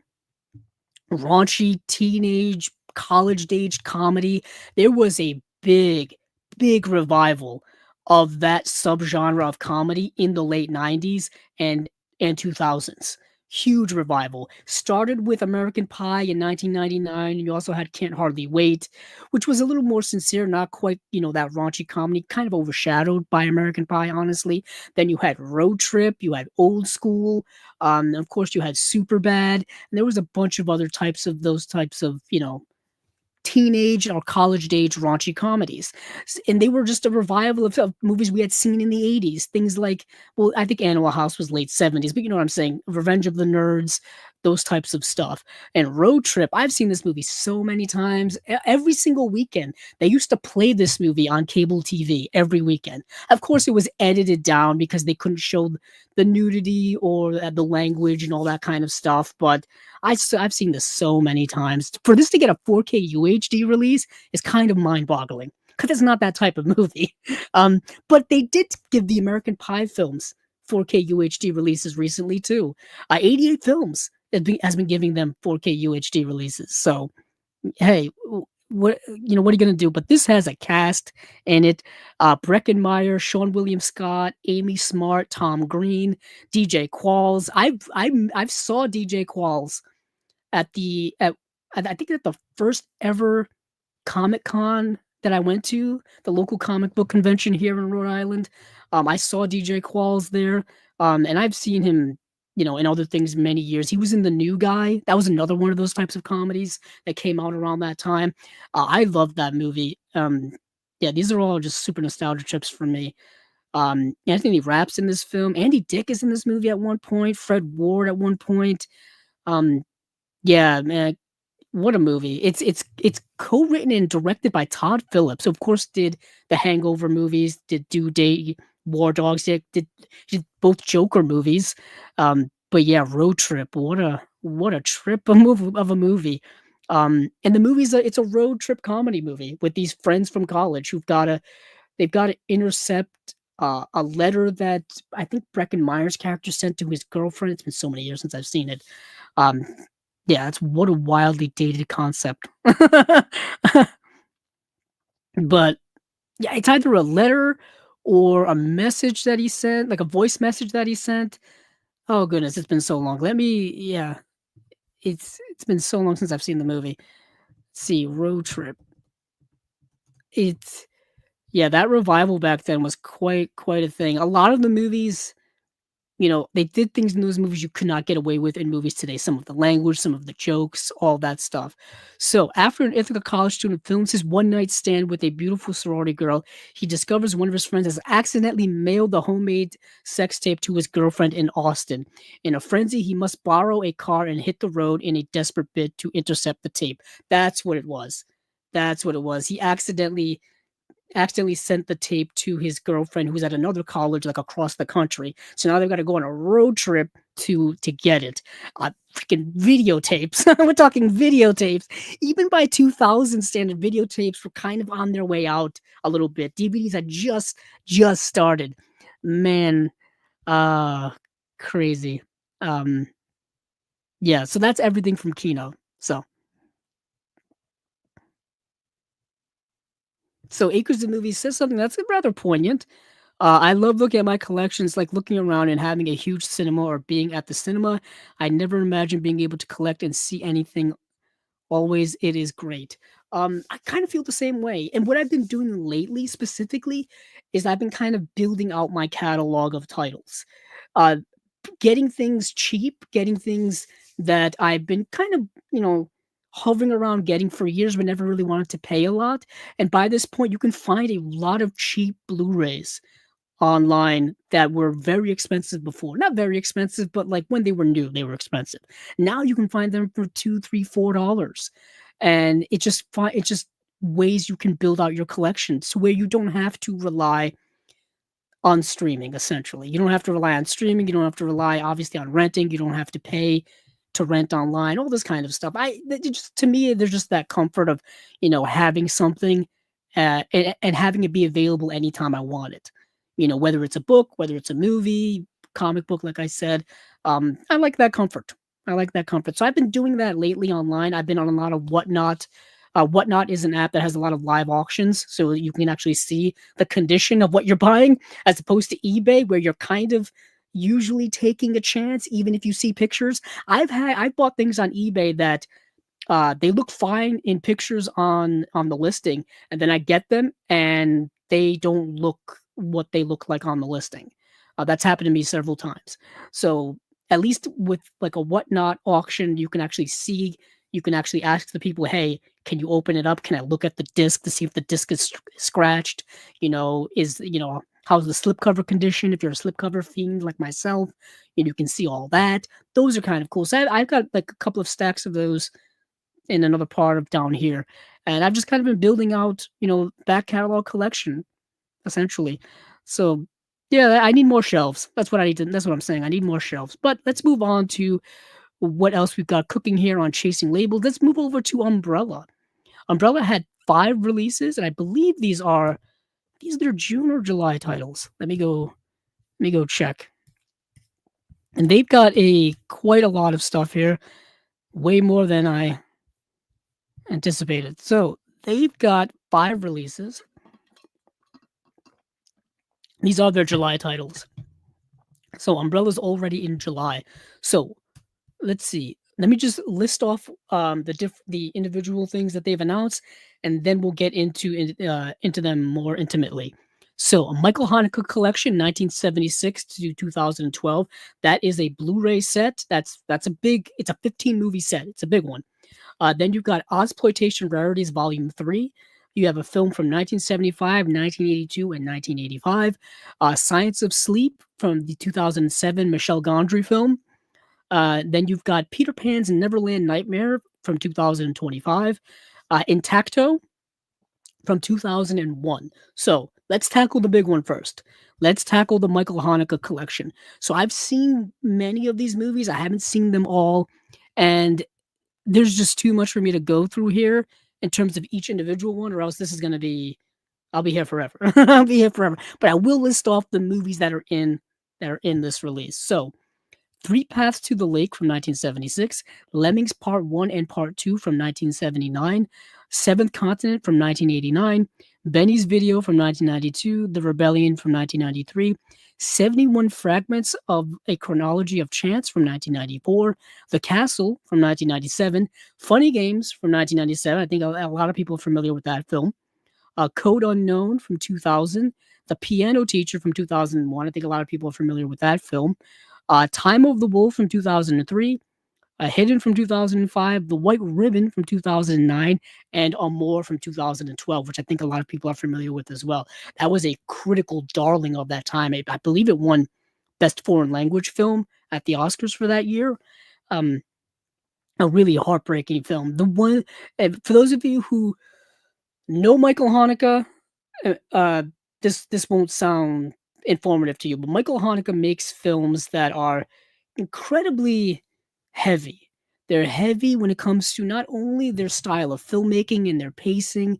raunchy teenage college age comedy. There was a big revival of that subgenre of comedy in the late 90s and 2000s. Huge revival. Started with American Pie in 1999. You also had Can't Hardly Wait, which was a little more sincere, not quite, that raunchy comedy, kind of overshadowed by American Pie, honestly. Then you had Road Trip, you had Old School, of course you had Superbad, and there was a bunch of other those types of, teenage or college age raunchy comedies. And they were just a revival of movies we had seen in the 80s. Things like, well, I think Animal House was late 70s, but you know what I'm saying? Revenge of the Nerds, those types of stuff. And Road Trip, I've seen this movie so many times. Every single weekend, they used to play this movie on cable TV every weekend. Of course, it was edited down because they couldn't show the nudity or the language and all that kind of stuff. But I've seen this so many times. For this to get a 4K UHD release is kind of mind-boggling because it's not that type of movie. But they did give the American Pie films 4K UHD releases recently too. 88 films has been giving them 4K UHD releases. So hey, what what are you gonna do? But this has a cast in it: Breckenmeyer, Sean William Scott, Amy Smart, Tom Green, DJ Qualls. I've saw DJ Qualls at I think at the first ever Comic Con that I went to, the local comic book convention here in Rhode Island. I saw DJ Qualls there, and I've seen him, in other things many years. He was in The New Guy. That was another one of those types of comedies that came out around that time. I loved that movie. Yeah, these are all just super nostalgia trips for me. Anthony Rapp's in this film. Andy Dick is in this movie at one point. Fred Ward at one point. Um, yeah, man, what a movie. It's co-written and directed by Todd Phillips. Of course, did the Hangover movies, did Due Date, War Dogs, did both Joker movies. But yeah, Road Trip, what a trip of a movie. And the movie's it's a road trip comedy movie with these friends from college they've got to intercept a letter that I think Breckin Meyer's character sent to his girlfriend. It's been so many years since I've seen it. Um, yeah, it's what a wildly dated concept. But yeah, it's either a letter or a message that he sent, like a voice message that he sent. Oh goodness, it's been so long. Yeah, it's been so long since I've seen the movie. Let's see, Road Trip. It's Yeah, that revival back then was quite a thing. A lot of the movies, they did things in those movies you could not get away with in movies today. Some of the language, some of the jokes, all that stuff. So, after an Ithaca college student films his one night stand with a beautiful sorority girl, he discovers one of his friends has accidentally mailed the homemade sex tape to his girlfriend in Austin. In a frenzy, he must borrow a car and hit the road in a desperate bid to intercept the tape. That's what it was. That's what it was. He accidentally sent the tape to his girlfriend who's at another college like across the country. So now they've got to go on a road trip to get it. Freaking videotapes. We're talking videotapes. Even by 2000 standard videotapes were kind of on their way out a little bit. DVDs had just started. Man, uh crazy. Um yeah, so that's everything from Kino. So Acres of Movies says something that's rather poignant. I love looking at my collections, like looking around and having a huge cinema or being at the cinema. I never imagined being able to collect and see anything. Always, it is great. I kind of feel the same way. And what I've been doing lately, specifically, is I've been kind of building out my catalog of titles. Uh, Getting things cheap, getting things that I've been kind of, hovering around getting for years, but never really wanted to pay a lot. And by this point, you can find a lot of cheap Blu-rays online that were very expensive before. Not very expensive, but like when they were new, they were expensive. Now you can find them for 2, 3, $4. And it's just ways you can build out your collection to where you don't have to rely on streaming, essentially. You don't have to rely on streaming, you don't have to rely, obviously, on renting, you don't have to pay to rent online, all this kind of stuff. Just to me, there's just that comfort of, having something, and having it be available anytime I want it. Whether it's a book, whether it's a movie, comic book, like I said, I like that comfort. I like that comfort. So I've been doing that lately online. I've been on a lot of Whatnot. Whatnot is an app that has a lot of live auctions, so you can actually see the condition of what you're buying, as opposed to eBay, where you're kind of usually taking a chance, even if you see pictures. I've bought things on eBay that they look fine in pictures on the listing, and then I get them and they don't look what they look like on the listing. That's happened to me several times. So at least with like a Whatnot auction, you can actually ask the people, hey, can you open it up? Can I look at the disc to see if the disc is scratched? How's the slipcover condition? If you're a slipcover fiend like myself, you can see all that. Those are kind of cool. So I've got like a couple of stacks of those in another part of down here. And I've just kind of been building out, back catalog collection, essentially. So yeah, I need more shelves. That's what I'm saying. I need more shelves. But let's move on to what else we've got cooking here on Chasing Labels. Let's move over to Umbrella. Umbrella had 5 releases, and I believe these are their June or July titles. Let me go check. And they've got quite a lot of stuff here, way more than I anticipated. So they've got 5 releases. These are their July titles. So Umbrella's already in July. So let's see. Let me just list off the individual things that they've announced, and then we'll get into them more intimately. So, a Michael Haneke collection, 1976 to 2012. That is a Blu-ray set. It's a 15 movie set. It's a big one. Then you've got Ozploitation Rarities Volume 3. You have a film from 1975, 1982, and 1985. Science of Sleep from the 2007 Michel Gondry film. Then you've got Peter Pan's Neverland Nightmare from 2025. Intacto from 2001. So let's tackle the big one first. Let's tackle the Michael Haneke collection. So I've seen many of these movies. I haven't seen them all. And there's just too much for me to go through here in terms of each individual one, or else this is going to be I'll be here forever. I'll be here forever. But I will list off the movies that are in this release. So, Three Paths to the Lake from 1976, Lemmings Part 1 and Part 2 from 1979, Seventh Continent from 1989, Benny's Video from 1992, The Rebellion from 1993, 71 Fragments of a Chronology of Chance from 1994, The Castle from 1997, Funny Games from 1997. I think a lot of people are familiar with that film. Code Unknown from 2000, The Piano Teacher from 2001. I think a lot of people are familiar with that film. Time of the Wolf from 2003, Hidden from 2005, The White Ribbon from 2009, and Amour from 2012, which I think a lot of people are familiar with as well. That was a critical darling of that time. I believe it won Best Foreign Language Film at the Oscars for that year. Um, a really heartbreaking film. The one, and for those of you who know Michael Haneke, uh, uh, this won't sound informative to you, but Michael Haneke makes films that are incredibly heavy. They're heavy when it comes to not only their style of filmmaking and their pacing,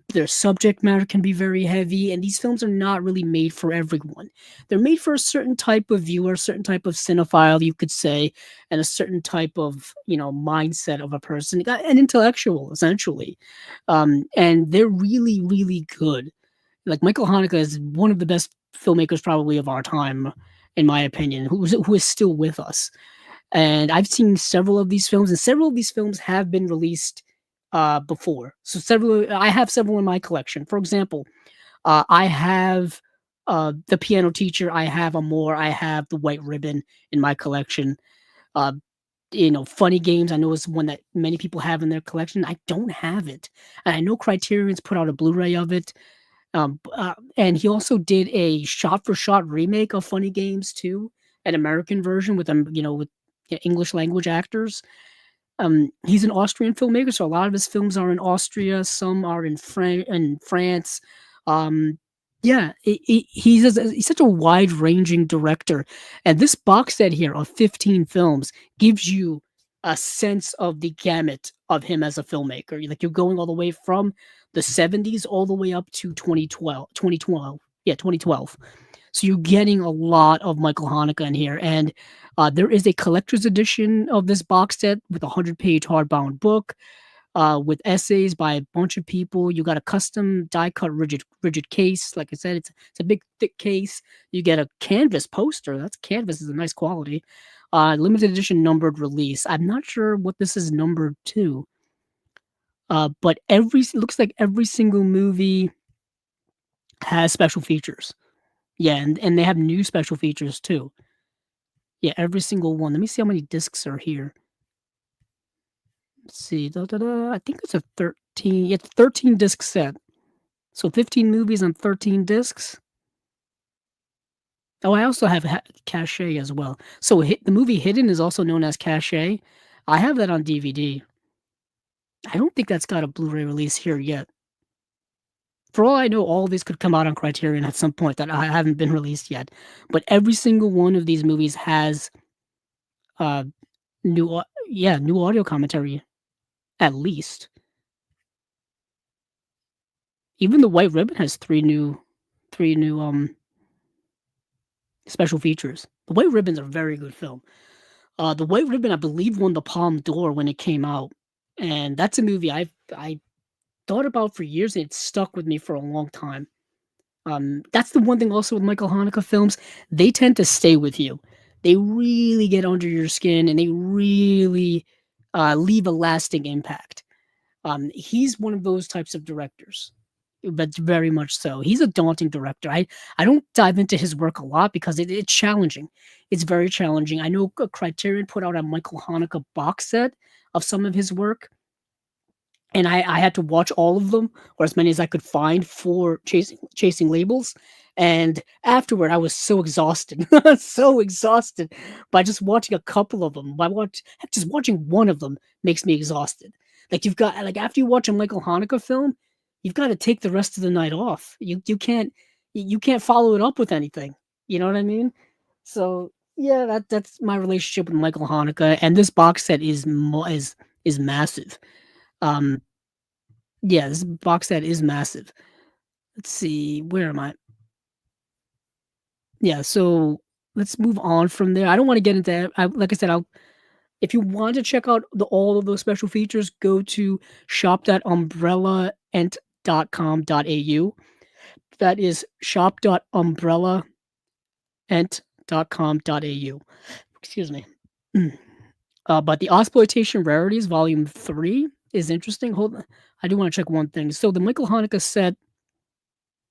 their subject matter can be very heavy, and these films are not really made for everyone. They're made for a certain type of viewer, a certain type of cinephile, you could say, and a certain type of, mindset of a person, an intellectual, essentially. And they're really, really good. Like Michael Haneke is one of the best filmmakers probably of our time, in my opinion, who is still with us. And I've seen several of these films, and several of these films have been released before. So I have several in my collection. For example, I have The Piano Teacher, I have Amour, I have The White Ribbon in my collection. Uh, Funny Games, I know is one that many people have in their collection. I don't have it, and I know Criterion's put out a Blu-ray of it. And he also did a shot-for-shot remake of Funny Games too, an American version with English language actors. He's an Austrian filmmaker, so a lot of his films are in Austria, some are in France. Um, yeah, he's such a wide-ranging director, and this box set here of 15 films gives you a sense of the gamut of him as a filmmaker. Like, you're going all the way from the 70s all the way up to 2012. Yeah, 2012. So you're getting a lot of Michael Haneke in here, and there is a collector's edition of this box set with a 100-page hardbound book, with essays by a bunch of people. You got a custom die-cut rigid case. Like I said, it's a big, thick case. You get a canvas poster. That's canvas is a nice quality. Limited edition numbered release. I'm not sure what this is numbered to, but it looks like every single movie has special features. Yeah, and they have new special features too. Yeah, every single one. Let me see how many discs are here. Let's see. I think it's a 13. It's 13 disc set. So 15 movies on 13 discs. Oh, I also have Cache as well. So the movie Hidden is also known as Cache. I have that on DVD. I don't think that's got a Blu-ray release here yet. For all I know, all of these could come out on Criterion at some point that I haven't been released yet. But every single one of these movies has uh new audio commentary at least. Even The White Ribbon has three new special features. The White Ribbon's a very good film. The White Ribbon, I believe, won the Palme d'Or when it came out, and that's a movie I thought about for years, and it stuck with me for a long time. That's the one thing also with Michael Haneke films, they tend to stay with you. They really get under your skin, and they really leave a lasting impact. He's one of those types of directors, but very much so. He's a daunting director. I don't dive into his work a lot because it's challenging. It's very challenging. I know Criterion put out a Michael Haneke box set of some of his work, and I had to watch all of them, or as many as I could find for chasing labels. And afterward, I was so exhausted, so exhausted by just watching a couple of them. Just watching one of them makes me exhausted. Like, after you watch a Michael Haneke film, you've got to take the rest of the night off. You can't follow it up with anything. You know what I mean? So yeah, that's my relationship with Michael Haneke, and this box set is massive. Um, yeah, this box set is massive. Let's see, where am I? Yeah, so let's move on from there. I don't wanna get into like I said, I'll if you want to check out all of those special features, go to shop.umbrellaent.com.au. That is shop.umbrellaent.com.au. Excuse me. But the Ozploitation Rarities Volume 3 is interesting. Hold on. I do wanna check one thing. So the Michael Haneke set,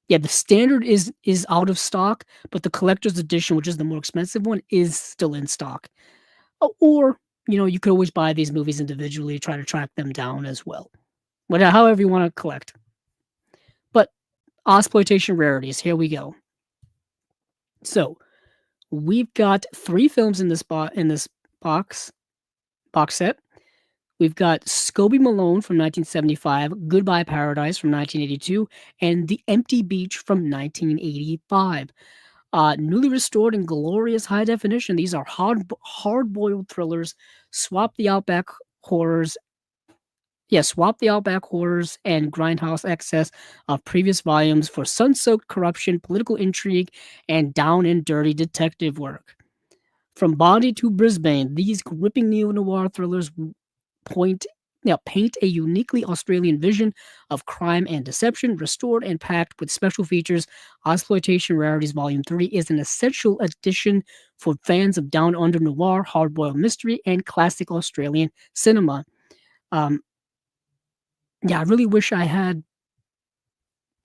yeah, the standard is out of stock, but the collector's edition, which is the more expensive one, is still in stock. Or, you could always buy these movies individually, try to track them down as well. However you wanna collect. But Ozploitation Rarities, here we go. So, we've got 3 films in this box box set. We've got Scobie Malone from 1975, Goodbye Paradise from 1982, and The Empty Beach from 1985. Newly restored in glorious high definition, these are hard-boiled thrillers. Swap the Outback horrors swap the Outback horrors and grindhouse excess of previous volumes for sun-soaked corruption, political intrigue, and down and dirty detective work. From Bondi to Brisbane, these gripping neo-noir thrillers paint a uniquely Australian vision of crime and deception, restored and packed with special features. Exploitation Rarities Volume 3 is an essential addition for fans of down under noir, hard-boiled mystery, and classic Australian cinema. Um, yeah, I really wish I had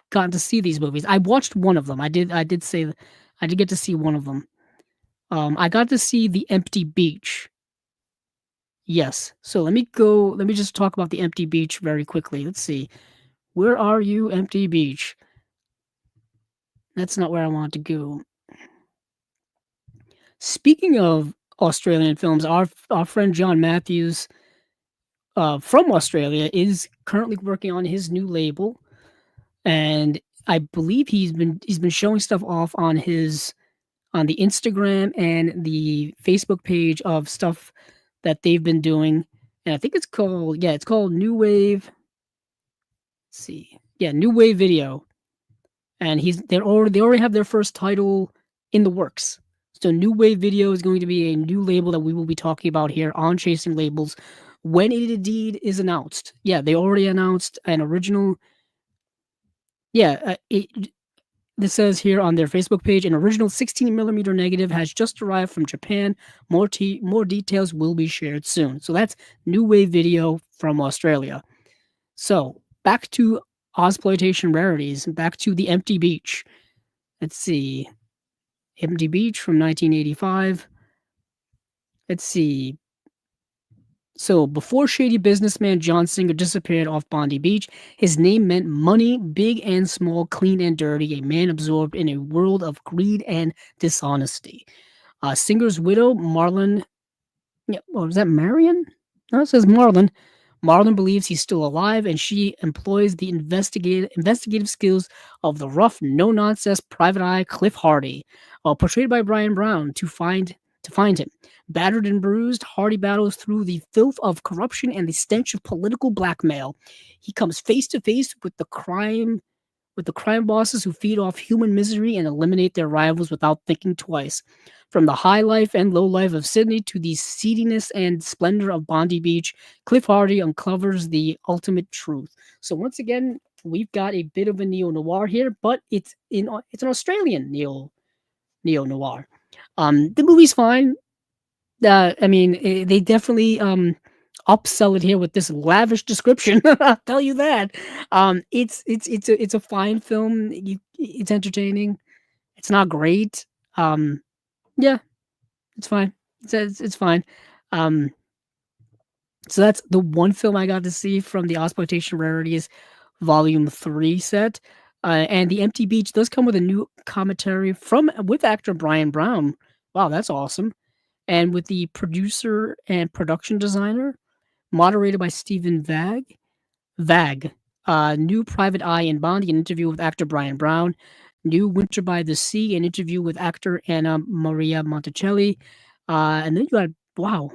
gotten to see these movies. I watched one of them. I did get to see one of them. I got to see The Empty Beach. Yes. So let me just talk about The Empty Beach very quickly. Let's see. Where are you, Empty Beach? That's not where I want to go. Speaking of Australian films, our friend John Matthews, from Australia, is currently working on his new label, and I believe he's been showing stuff off on the Instagram and the Facebook page of stuff that they've been doing, and I think it's called New Wave. Let's see, yeah, New Wave Video, and they already have their first title in the works. So New Wave Video is going to be a new label that we will be talking about here on Chasing Labels when it indeed is announced. Yeah, they already announced an original. Yeah, this says here on their Facebook page, an original 16mm negative has just arrived from Japan. More details will be shared soon. So that's New Wave Video from Australia. So back to Ozploitation Rarities, back to The Empty Beach. Let's see. Empty Beach from 1985. Let's see. So, before shady businessman John Singer disappeared off Bondi Beach, his name meant money, big and small, clean and dirty, a man absorbed in a world of greed and dishonesty. Singer's widow, Marlon, yeah, was that Marion? No, it says Marlon. Marlon believes he's still alive, and she employs the investigative skills of the rough, no-nonsense private eye Cliff Hardy, portrayed by Brian Brown, to find him. Battered and bruised, Hardy battles through the filth of corruption and the stench of political blackmail. He comes face to face with the crime bosses who feed off human misery and eliminate their rivals without thinking twice. From the high life and low life of Sydney to the seediness and splendor of Bondi Beach, Cliff Hardy uncovers the ultimate truth. So once again, we've got a bit of a neo noir here, but it's an Australian neo noir. The movie's fine. I mean, they definitely upsell it here with this lavish description. I'll tell you that. It's a fine film. It's entertaining. It's not great. Yeah, it's fine. It's fine. Um, so that's the one film I got to see from the Exploitation Rarities Volume 3 set. And The Empty Beach does come with a new commentary with actor Brian Brown. Wow, that's awesome. And with the producer and production designer, moderated by Stephen Vag. New Private Eye in Bondi, an interview with actor Brian Brown. New Winter by the Sea, an interview with actor Anna Maria Monticelli. And then you got, wow,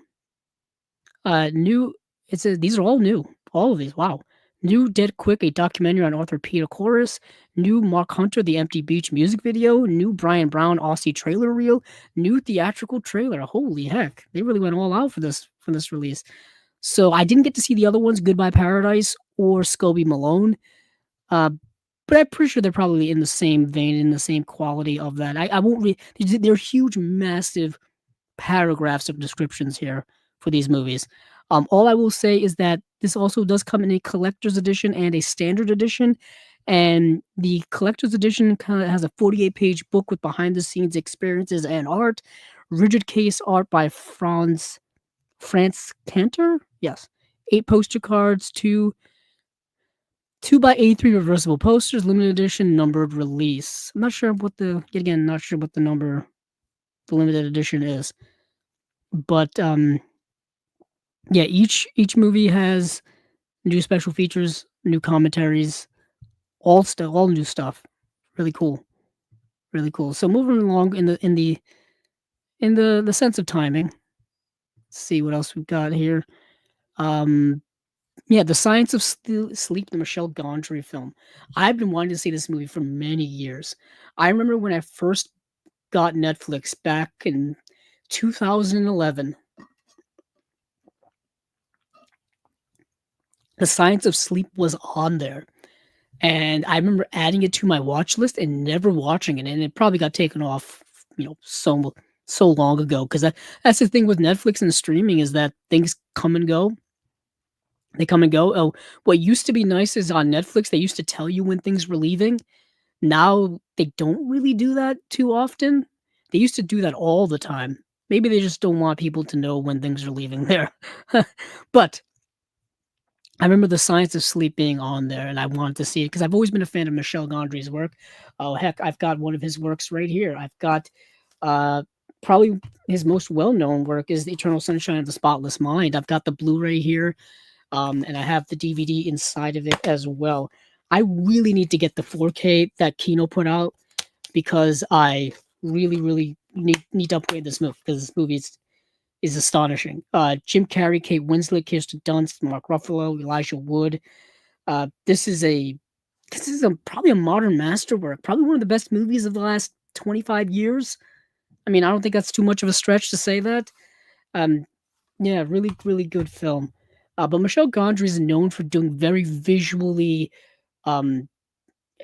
new, it says these are all new. All of these, wow. New Dead Quick, a documentary on Arthur Peter Chorus. New Mark Hunter, The Empty Beach music video. New Brian Brown Aussie trailer reel. New theatrical trailer. Holy heck, they really went all out for this release. So I didn't get to see the other ones, Goodbye Paradise or Scobie Malone. Uh, but I'm pretty sure they're probably in the same vein, in the same quality of that. I won't read. They're huge, massive paragraphs of descriptions here for these movies. All I will say is that this also does come in a collector's edition and a standard edition. And the collector's edition kind of has a 48-page book with behind the scenes experiences and art, rigid case art by France Cantor. Yes, 8 poster cards, two by A3 reversible posters, limited edition, numbered release. I'm not sure what the yet again not sure what the number the limited edition is, but yeah, each movie has new special features, new commentaries, all new stuff. Really cool, really cool. So moving along in the sense of timing, let's see what else we've got here. Um, yeah, The Science of Sleep, the Michelle Gondry film. I've been wanting to see this movie for many years. I remember when I first got Netflix back in 2011. The Science of Sleep was on there. And I remember adding it to my watch list and never watching it, and it probably got taken off, so long ago. Because that's the thing with Netflix and streaming is that things come and go. They come and go. Oh, what used to be nice is on Netflix, they used to tell you when things were leaving. Now they don't really do that too often. They used to do that all the time. Maybe they just don't want people to know when things are leaving there. But I remember The Science of Sleep being on there, and I wanted to see it because I've always been a fan of Michel Gondry's work. Oh, heck, I've got one of his works right here. I've got uh, probably his most well-known work is The Eternal Sunshine of the Spotless Mind. I've got the Blu-ray here, and I have the DVD inside of it as well. I really need to get the 4K that Kino put out because I really, really need to upgrade this movie because this movie is astonishing. Jim Carrey, Kate Winslet, Kirsten Dunst, Mark Ruffalo, Elijah Wood. This is probably a modern masterwork. Probably one of the best movies of the last 25 years. I mean, I don't think that's too much of a stretch to say that. Um, yeah, really, really good film. But Michel Gondry is known for doing very visually um,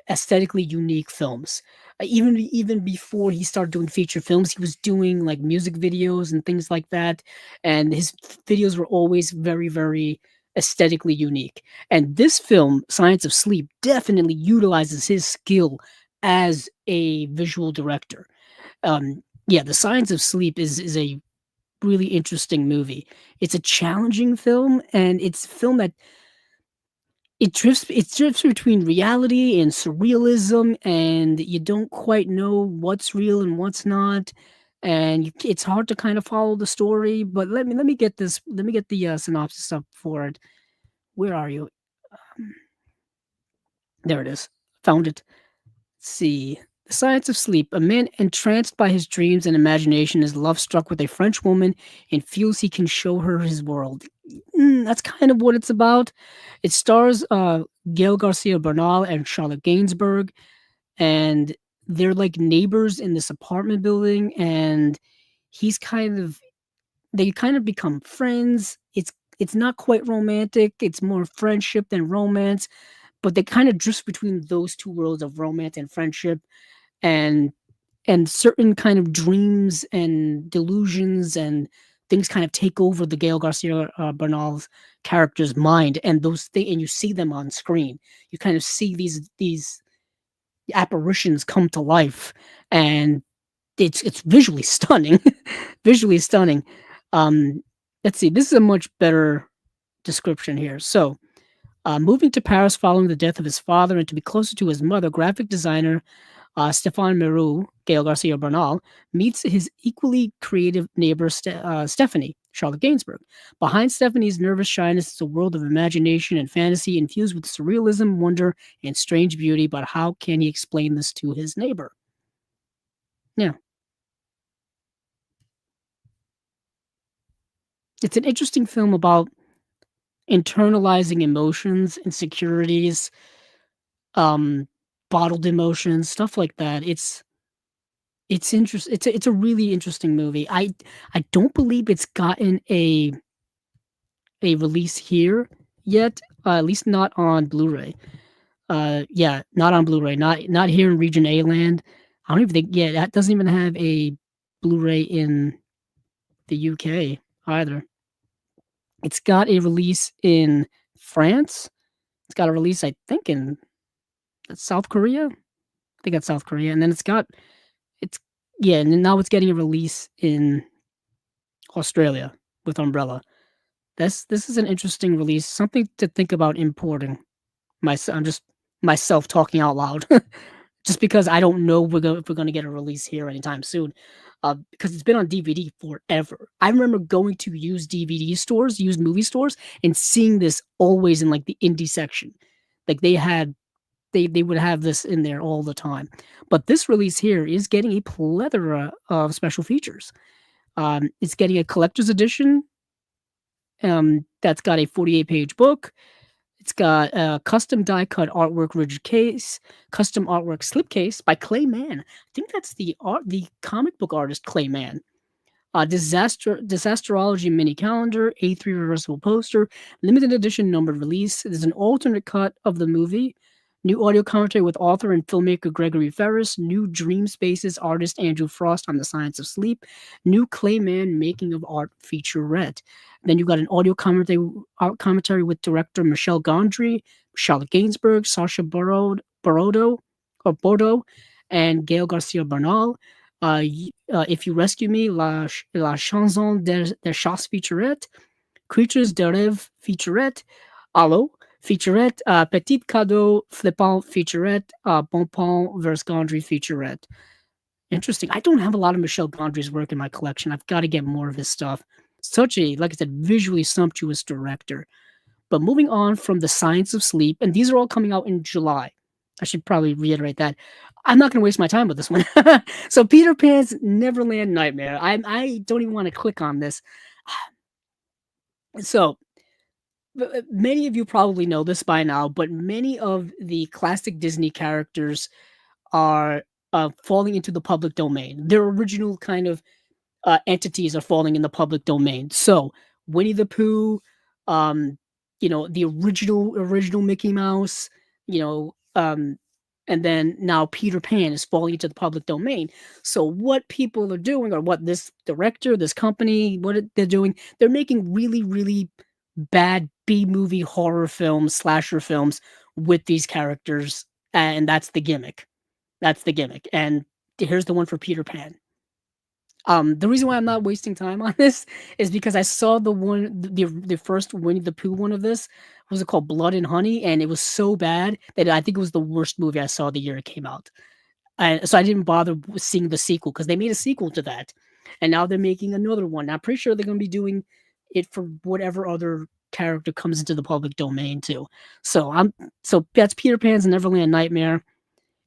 aesthetically unique films. Even before he started doing feature films, he was doing like music videos and things like that, and his videos were always very, very aesthetically unique. And this film, Science of Sleep, definitely utilizes his skill as a visual director. Yeah, The Science of Sleep is a really interesting movie. It's a challenging film, and it's a film that it drifts between reality and surrealism, and you don't quite know what's real and what's not, and it's hard to kind of follow the story. But let me get the synopsis up for it. Where are you? Um, there it is. Found it. Let's see. The Science of Sleep. A man entranced by his dreams and imagination is love struck with a French woman and feels he can show her his world. That's kind of what it's about. It stars Gail Garcia Bernal and Charlotte Gainsbourg, and they're like neighbors in this apartment building, and he's kind of they kind of become friends. It's not quite romantic. It's more friendship than romance, but they kind of drift between those two worlds of romance and friendship, and certain kind of dreams and delusions and things kind of take over the Gail Garcia Bernal's character's mind, and and you see them on screen. You kind of see these apparitions come to life, and it's visually stunning, visually stunning. Um, let's see. This is a much better description here. So, moving to Paris following the death of his father and to be closer to his mother, graphic designer Stéphane Meroux, Gael Garcia Bernal, meets his equally creative neighbor Stephanie, Charlotte Gainsbourg. Behind Stephanie's nervous shyness is a world of imagination and fantasy infused with surrealism, wonder, and strange beauty. But how can he explain this to his neighbor? Yeah, it's an interesting film about internalizing emotions, insecurities, um, bottled emotions, stuff like that. It's a really interesting movie. I don't believe it's gotten a release here yet, at least not on Blu-ray. Yeah, not on Blu-ray, not here in Region A land. I don't even think yeah, that doesn't even have a Blu-ray in the UK either. It's got a release in France. It's got a release, I think, in South Korea. I think that's South Korea, and then it's yeah, and then now it's getting a release in Australia with Umbrella. This is an interesting release, something to think about importing. I'm just myself talking out loud, just because I don't know if we're gonna get a release here anytime soon, because it's been on DVD forever. I remember going to used DVD stores, used movie stores, and seeing this always in like the indie section. Like they would have this in there all the time. But this release here is getting a plethora of special features. It's getting a collector's edition that's got a 48-page book. It's got a custom die cut artwork rigid case, custom artwork slipcase by Clay Mann. I think that's the comic book artist Clay Mann. Disasterology mini calendar, A3 reversible poster, limited edition numbered release. There's an alternate cut of the movie. New audio commentary with author and filmmaker Gregory Ferris. New Dream Spaces artist Andrew Frost on the science of sleep. New Clayman making of art featurette. Then you've got an audio commentary with director Michelle Gondry, Charlotte Gainsbourg, Sasha Bordeaux, and Gail Garcia Bernal. If You Rescue Me, La Chanson des Chats featurette, Creatures de Rêve featurette, Allo featurette, Petit Cadeau Flippant featurette, Bonpon vs. Gondry featurette. Interesting. I don't have a lot of Michel Gondry's work in my collection. I've got to get more of his stuff. Such a, like I said, visually sumptuous director. But moving on from The Science of Sleep, and these are all coming out in July. I should probably reiterate that. I'm not going to waste my time with this one. So Peter Pan's Neverland Nightmare. I don't even want to click on this. So many of you probably know this by now, but many of the classic Disney characters are falling into the public domain. Their original kind of entities are falling in the public domain. So Winnie the Pooh, the original Mickey Mouse, and then now Peter Pan is falling into the public domain. So what people are doing, or what this director, this company, they're doing, they're making really, really bad B-movie horror films, slasher films with these characters, and that's the gimmick. That's the gimmick. And here's the one for Peter Pan. The reason why I'm not wasting time on this is because I saw the first Winnie the Pooh one of this. Was it called Blood and Honey? And it was so bad that I think it was the worst movie I saw the year it came out. And so I didn't bother seeing the sequel, because they made a sequel to that, and now they're making another one. Now, I'm pretty sure they're going to be doing it for whatever other character comes into the public domain too. So that's Peter Pan's Neverland Nightmare.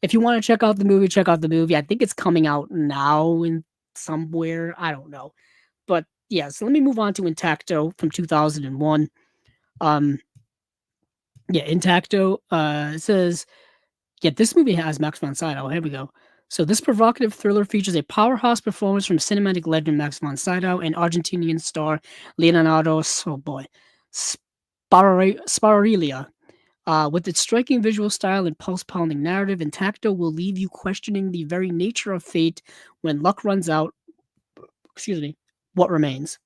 If you want to check out the movie, check out the movie. I think it's coming out now in somewhere. I don't know. But yeah, so let me move on to Intacto from 2001. Intacto says, this movie has Max von Sydow. Here we go. So this provocative thriller features a powerhouse performance from cinematic legend Max von Sydow and Argentinian star Leonardo Sparaglia. With its striking visual style and pulse-pounding narrative, Intacto will leave you questioning the very nature of fate. When luck runs out, what remains?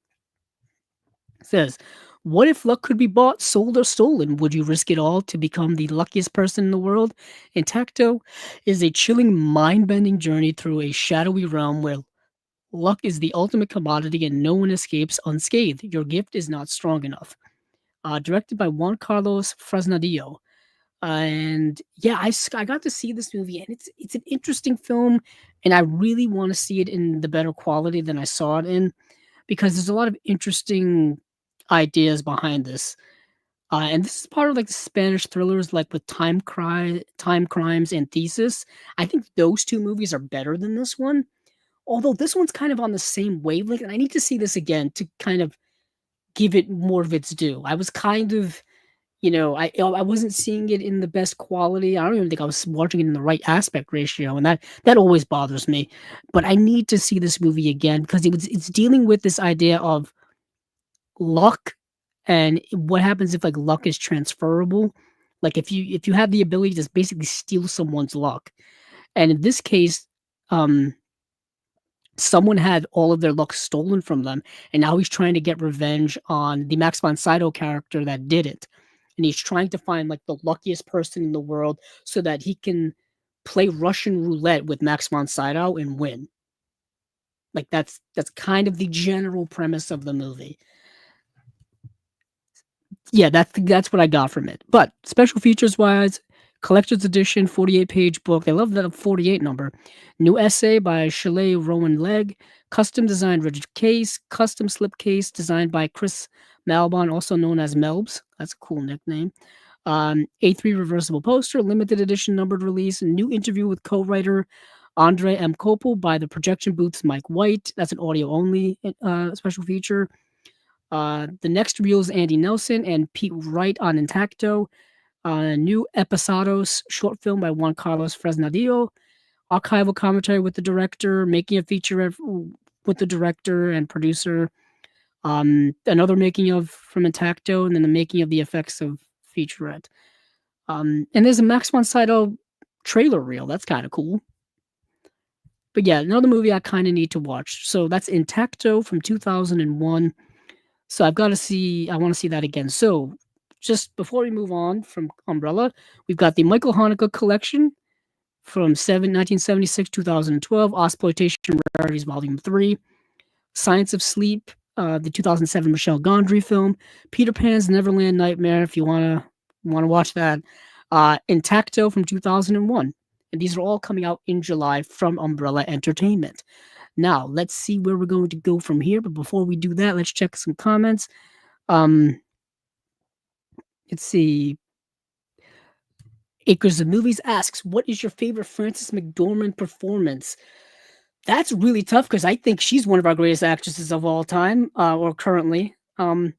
It says, what if luck could be bought, sold, or stolen? Would you risk it all to become the luckiest person in the world? Intacto is a chilling, mind-bending journey through a shadowy realm where luck is the ultimate commodity and no one escapes unscathed. Your gift is not strong enough. Directed by Juan Carlos Fresnadillo. And yeah, I got to see this movie, and it's an interesting film, and I really want to see it in the better quality than I saw it in, because there's a lot of interesting ideas behind this. And this is part of like the Spanish thrillers, like with Time Crimes and Thesis. I think those two movies are better than this one, although this one's kind of on the same wavelength, and I need to see this again to kind of give it more of its due. I was kind of, I wasn't seeing it in the best quality. I don't even think I was watching it in the right aspect ratio, and that always bothers me. But I need to see this movie again because it's dealing with this idea of luck and what happens if like luck is transferable. Like if you have the ability to basically steal someone's luck, and in this case, um, someone had all of their luck stolen from them, and now he's trying to get revenge on the Max von Sydow character that did it. And he's trying to find like the luckiest person in the world so that he can play Russian roulette with Max von Sydow and win. Like that's kind of the general premise of the movie. Yeah, that's what I got from it. But special features wise, collector's edition, 48-page book. They love that 48 number. New essay by Shelley Rowan Legg. Custom designed rigid case. Custom slip case designed by Chris Malbon, also known as Melbs. That's a cool nickname. A3 reversible poster, limited edition numbered release. New interview with co-writer Andre M. Kopel by the Projection Booth's Mike White. That's an audio only special feature. The next reel is Andy Nelson and Pete Wright on Intacto. New Episodos short film by Juan Carlos Fresnadillo. Archival commentary with the director, making a feature with the director and producer. Another making of from Intacto, and then the making of the effects of featurette. And there's a Max von Sydow trailer reel. That's kind of cool. But yeah, another movie I kind of need to watch. So that's Intacto from 2001. So I want to see that again. So just before we move on from Umbrella, we've got the Michael Haneke collection from 1976, 2012, Ozploitation Rarities Volume 3, Science of Sleep, the 2007 Michel Gondry film, Peter Pan's Neverland Nightmare, if you want to watch that, Intacto from 2001. And these are all coming out in July from Umbrella Entertainment. Now, let's see where we're going to go from here. But before we do that, let's check some comments. Let's see. Acres of Movies asks, what is your favorite Frances McDormand performance? That's really tough because I think she's one of our greatest actresses of all time, or currently. Let's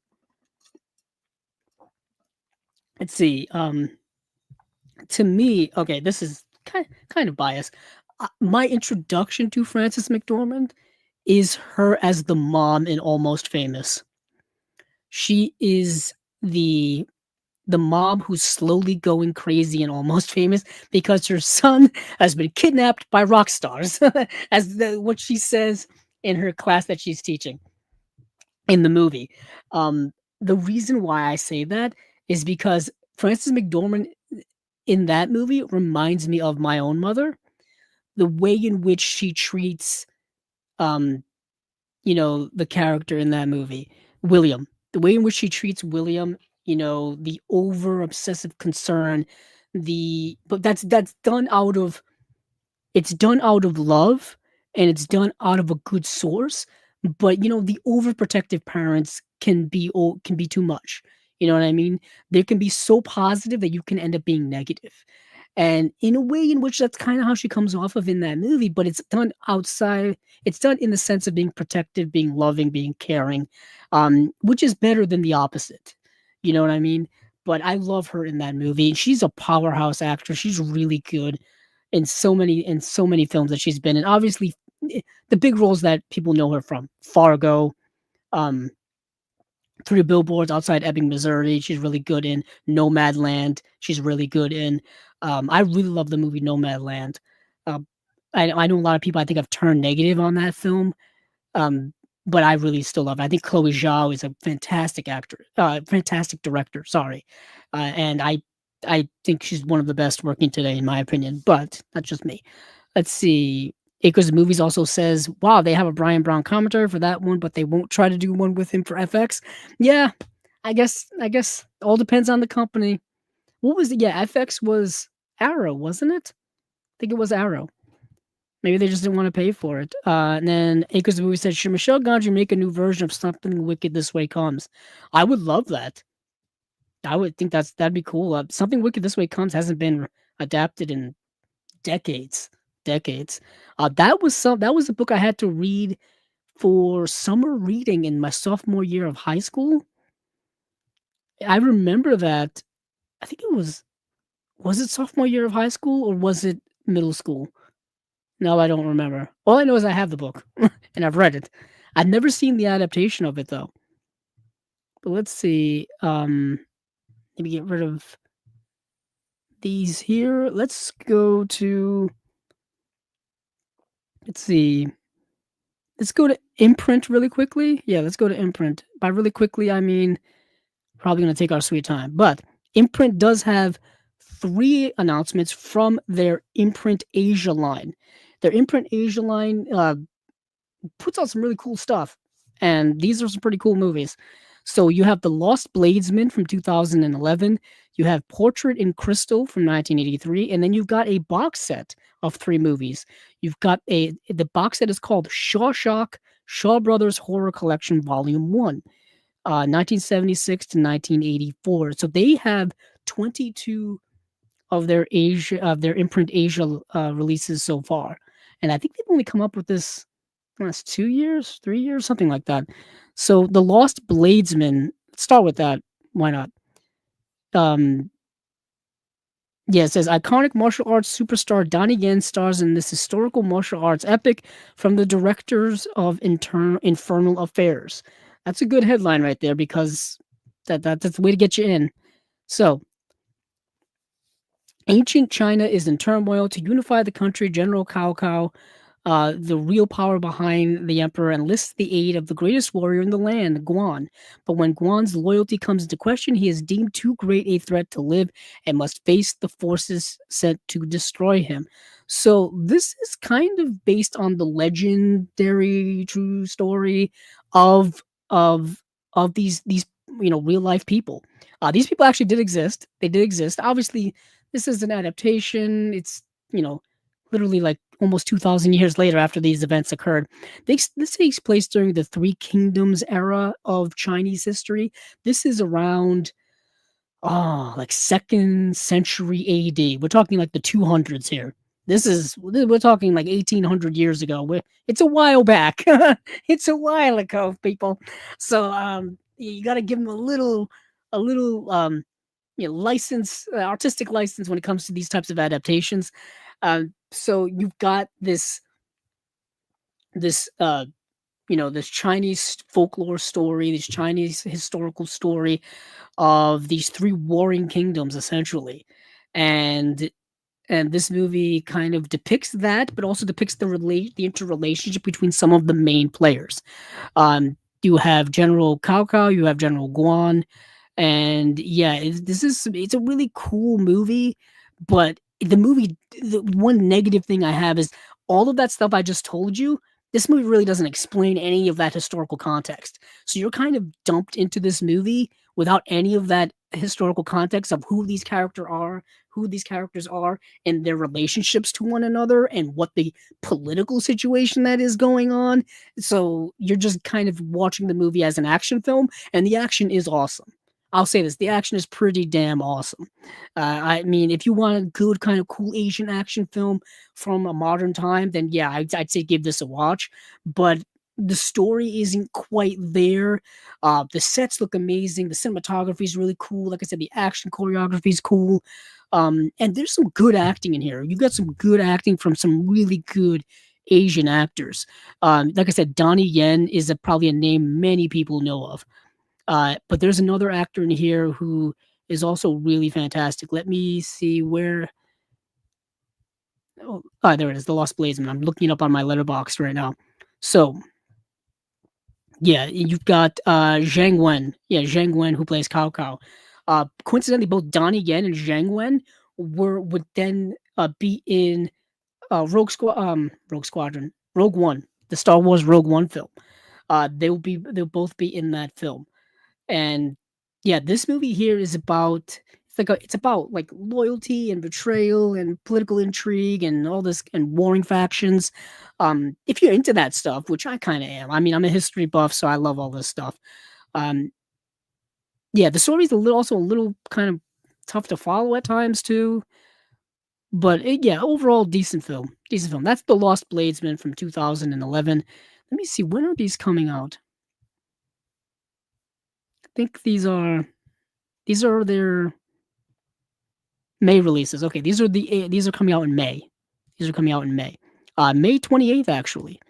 see. To me, okay, this is kind of biased. My introduction to Frances McDormand is her as the mom in Almost Famous. She is the mom who's slowly going crazy and Almost Famous because her son has been kidnapped by rock stars, as what she says in her class that she's teaching in the movie. The reason why I say that is because Frances McDormand in that movie reminds me of my own mother. The way in which she treats, the character in that movie, William. The way in which she treats William, the over obsessive concern, but that's done out of love, and it's done out of a good source. But the overprotective parents can be too much. You know what I mean? They can be so positive that you can end up being negative. And in a way in which that's kind of how she comes off of in that movie, but it's done outside. It's done in the sense of being protective, being loving, being caring, which is better than the opposite. You know what I mean? But I love her in that movie. She's a powerhouse actress. She's really good in so many films that she's been in. Obviously, the big roles that people know her from: Fargo, um, Three Billboards Outside Ebbing, Missouri. She's really good in Nomadland. She's really good in. I really love the movie Nomadland. I know a lot of people I think have turned negative on that film, but I really still love it. I think Chloe Zhao is a fantastic actor, fantastic director. Sorry, and I think she's one of the best working today, in my opinion. But that's just me. Let's see. Acres of Movies also says, wow, they have a Brian Brown commentary for that one, but they won't try to do one with him for FX. Yeah, I guess all depends on the company. What was it? Yeah, FX was Arrow, wasn't it? I think it was Arrow. Maybe they just didn't want to pay for it. And then Acres of Movies said, should Michelle Gondry make a new version of Something Wicked This Way Comes? I would love that. I would think that'd be cool. Something Wicked This Way Comes hasn't been adapted in decades. That was a book I had to read for summer reading in my sophomore year of high school. I remember that I think it was it sophomore year of high school or was it middle school? No, I don't remember. All I know is I have the book and I've read it. I've never seen the adaptation of it though. But let's see. Let me get rid of these here. Let's go to let's see. Let's go to Imprint really quickly. Yeah, let's go to Imprint. By really quickly, I mean probably gonna take our sweet time. But Imprint does have 3 announcements from their Imprint Asia line. Their Imprint Asia line, puts out some really cool stuff, and these are some pretty cool movies. So you have The Lost Bladesman from 2011, you have Portrait in Crystal from 1983, and then you've got a box set of 3 movies. You've got the box set is called Shawshock Shaw Brothers Horror Collection Volume 1, 1976 to 1984. So they have 22 of their Imprint Asia releases so far, and I think they've only come up with this last 2 years, 3 years, something like that. So, The Lost Bladesman, let's start with that, why not? Um, yeah, it says, "Iconic martial arts superstar Donnie Yen stars in this historical martial arts epic from the directors of Infernal Affairs." That's a good headline right there because that's the way to get you in. So, ancient China is in turmoil. To unify the country, General Cao Cao, the real power behind the emperor, enlists the aid of the greatest warrior in the land, Guan. But when Guan's loyalty comes into question, he is deemed too great a threat to live and must face the forces sent to destroy him. So this is kind of based on the legendary true story of of these real life people. These people actually did exist. They did exist. Obviously, this is an adaptation. It's literally like almost 2,000 years later after these events occurred. This takes place during the Three Kingdoms era of Chinese history. This is around, like 2nd century AD. We're talking like the 200s here. We're talking like 1800 years ago. It's a while back. It's a while ago, people. So you got to give them a little license, artistic license when it comes to these types of adaptations. So you've got this Chinese folklore story, this Chinese historical story of these 3 warring kingdoms, essentially, and this movie kind of depicts that, but also depicts the interrelationship between some of the main players. You have General Cao Cao, you have General Guan, and yeah, it's a really cool movie, but the one negative thing I have is all of that stuff I just told you. This movie really doesn't explain any of that historical context. So you're kind of dumped into this movie without any of that historical context of who these characters are, and their relationships to one another, and what the political situation that is going on. So you're just kind of watching the movie as an action film, and the action is awesome. I'll say this, the action is pretty damn awesome. I mean, if you want a good kind of cool Asian action film from a modern time, then yeah, I'd say give this a watch. But the story isn't quite there. The sets look amazing. The cinematography is really cool. Like I said, the action choreography is cool. And there's some good acting in here. You got some good acting from some really good Asian actors. Like I said, Donnie Yen is probably a name many people know of. But there's another actor in here who is also really fantastic. Let me see where. There it is, The Lost Bladesman. I'm looking it up on my letterbox right now. So, yeah, you've got Zhang Wen. Yeah, Zhang Wen, who plays Cao Cao. Coincidentally, both Donnie Yen and Zhang Wen would then be in Rogue Squadron, Rogue One, the Star Wars Rogue One film. They'll both be in that film. And yeah, this movie here is about it's about like loyalty and betrayal and political intrigue and all this and warring factions. If you're into that stuff, which I kind of am. I mean, I'm a history buff, so I love all this stuff. Um, yeah, the story's also a little kind of tough to follow at times too. But yeah, overall decent film. Decent film. That's The Lost Bladesman from 2011. Let me see, when are these coming out? I think these are their May releases. Okay, these are coming out in May. These are coming out in May. May 28th, actually.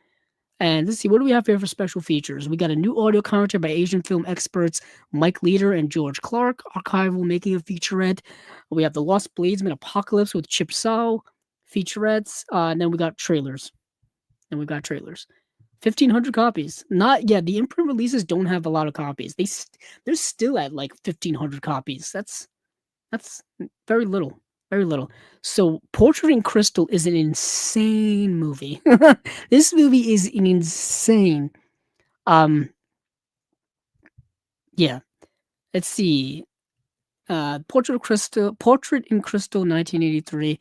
And let's see, what do we have here for special features? We got a new audio commentary by Asian film experts Mike Leader and George Clark, archival making of featurette. We have the Lost Bladesman Apocalypse with Chip Sow, featurettes, and then we got trailers. 1,500 copies. Not yeah. The imprint releases don't have a lot of copies. They're still at like 1,500 copies. That's very little. Very little. So, Portrait in Crystal is an insane movie. This movie is an insane. Um, yeah. Let's see. Portrait in Crystal, 1983.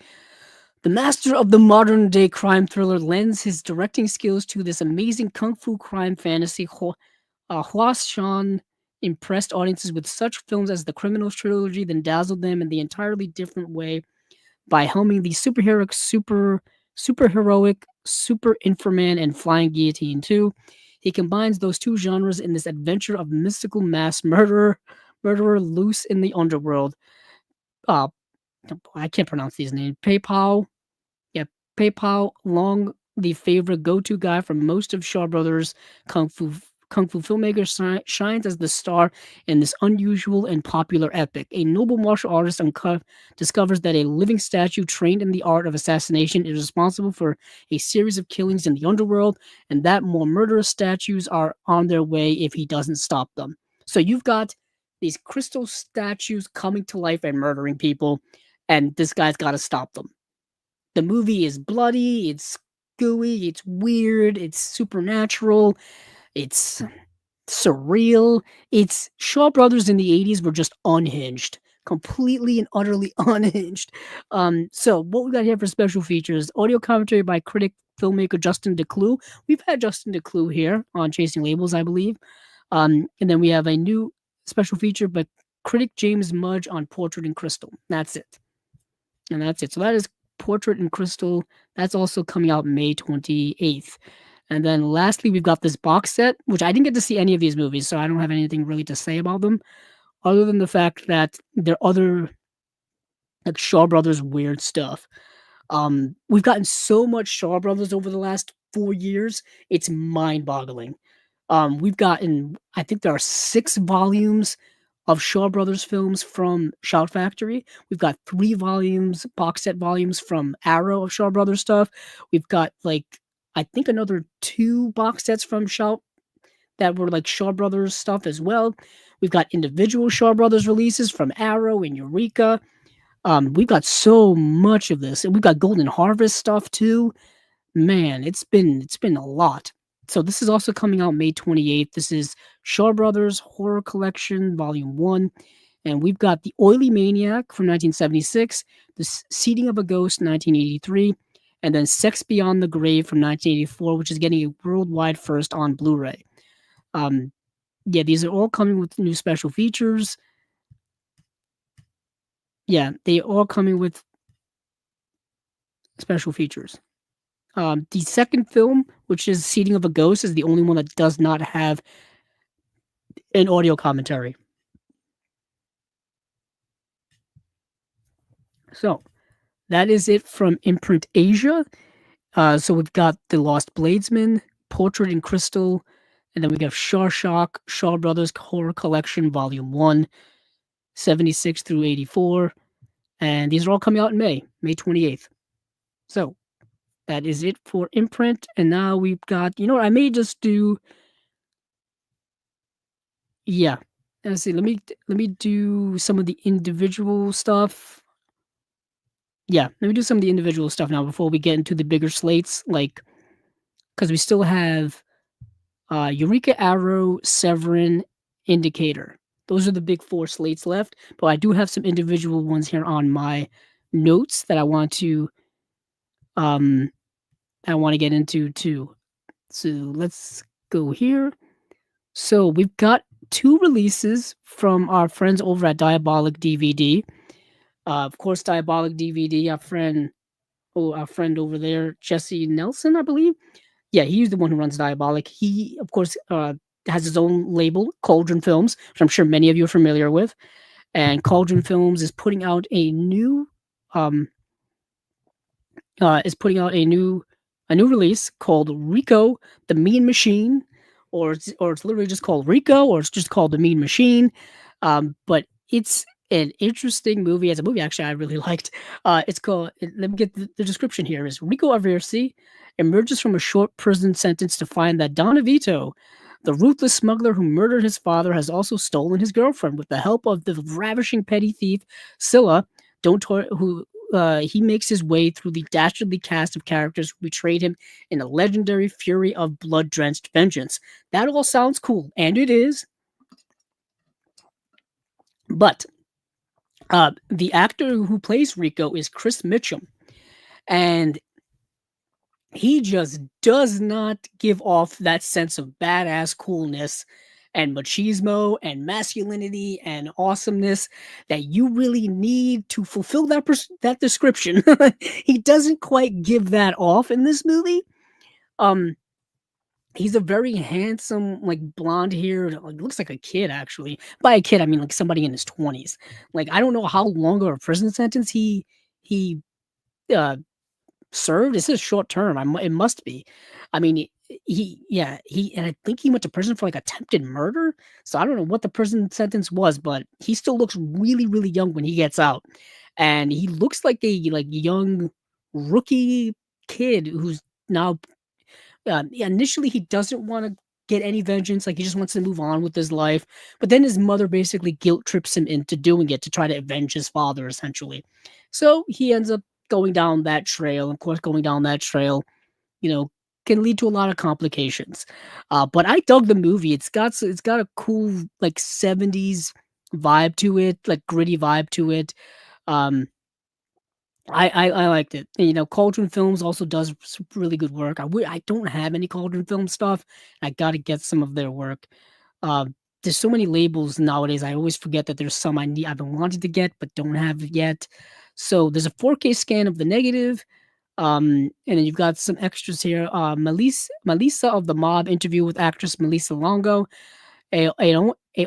The master of the modern day crime thriller lends his directing skills to this amazing kung fu crime fantasy. Hua Shan impressed audiences with such films as the Criminals trilogy, then dazzled them in the entirely different way by helming the superheroic Super Inframan and Flying Guillotine 2. He combines those two genres in this adventure of mystical mass murderer loose in the underworld. Uh, I can't pronounce these names. Yeah, PayPal, long the favorite go-to guy for most of Shaw Brothers kung fu filmmaker, shines as the star in this unusual and popular epic. A noble martial artist discovers that a living statue trained in the art of assassination is responsible for a series of killings in the underworld, and that more murderous statues are on their way if he doesn't stop them. So you've got these crystal statues coming to life and murdering people, and this guy's got to stop them. The movie is bloody, it's gooey, it's weird, it's supernatural, it's surreal. It's Shaw Brothers in the 80s were just unhinged, completely and utterly unhinged. So what we got here for special features: audio commentary by critic filmmaker Justin Decloux. We've had Justin Decloux here on Chasing Labels, I believe. And then we have a new special feature by critic James Mudge on Portrait in Crystal. That's it. And that's it. So that is Portrait in Crystal. That's also coming out May 28th. And then lastly, we've got this box set, which I didn't get to see any of these movies, so I don't have anything really to say about them, other than the fact that there are other like Shaw Brothers weird stuff. We've gotten so much Shaw Brothers over the last 4 years, it's mind-boggling. We've gotten, I think there are 6 volumes of Shaw Brothers films from Shout Factory. We've got 3 volumes, box set volumes from Arrow of Shaw Brothers stuff. We've got like I think another 2 box sets from Shout that were like Shaw Brothers stuff as well. We've got individual Shaw Brothers releases from Arrow and Eureka. We've got so much of this, and we've got Golden Harvest stuff too. Man, it's been a lot. So this is also coming out May 28th. This is Shaw Brothers Horror Collection Volume 1. And we've got The Oily Maniac from 1976, The Seeding of a Ghost 1983, and then Sex Beyond the Grave from 1984, which is getting a worldwide first on Blu-ray. Yeah, these are all coming with new special features. Yeah, they are all coming with special features. The second film, which is Seeding of a Ghost, is the only one that does not have an audio commentary. So, that is it from Imprint Asia. So we've got The Lost Bladesman, Portrait in Crystal, and then we got Shaw Brothers Horror Collection Volume 1, 76 through 84. And these are all coming out in May 28th. So that is it for Imprint. And now we've got, you know what, I may just do, yeah. Let's see, let me do some of the individual stuff. Yeah, let me do some of the individual stuff now before we get into the bigger slates, like, because we still have Eureka, Arrow, Severin, Indicator. Those are the big 4 slates left, but I do have some individual ones here on my notes that I want to get into too. So let's go here. So we've got 2 releases from our friends over at Diabolic DVD. Of course, Diabolic DVD, our friend over there, Jesse Nelson, I believe. Yeah, he's the one who runs Diabolic. He, of course, has his own label, Cauldron Films, which I'm sure many of you are familiar with. And Cauldron Films is putting out um, a new release called Rico: The Mean Machine, or it's literally just called Rico, or it's just called The Mean Machine. But it's an interesting movie. As a movie, actually, I really liked. It's called. Let me get the description here. Is Rico Aversi emerges from a short prison sentence to find that Don Vito, the ruthless smuggler who murdered his father, has also stolen his girlfriend. With the help of the ravishing petty thief Scylla, who he makes his way through the dastardly cast of characters who betrayed him in a legendary fury of blood-drenched vengeance. That all sounds cool, and it is. But the actor who plays Rico is Chris Mitchum, and he just does not give off that sense of badass coolness and machismo and masculinity and awesomeness that you really need to fulfill that description. He doesn't quite give that off in this movie. Um, he's a very handsome, like blonde haired, like looks like a kid actually. By a kid, I mean like somebody in his 20s. Like I don't know how long of a prison sentence he uh served. This is short term. It must be. I mean, and I think he went to prison for like attempted murder. So I don't know what the prison sentence was, but he still looks really, really young when he gets out, and he looks like a young rookie kid who's now. Initially, he doesn't want to get any vengeance. Like he just wants to move on with his life. But then his mother basically guilt trips him into doing it to try to avenge his father, essentially. So he ends up going down that trail. Of course, going down that trail, you know, can lead to a lot of complications. But I dug the movie. It's got a cool like 70s vibe to it, like gritty vibe to it. Um, I liked it. You know, Cauldron Films also does really good work. I don't have any Cauldron Film stuff. I got to get some of their work. Uh, there's so many labels nowadays. I always forget that there's some I've been wanting to get but don't have yet. So there's a 4K scan of the negative. And then you've got some extras here. Melissa of the Mob interview with actress Melissa Longo, a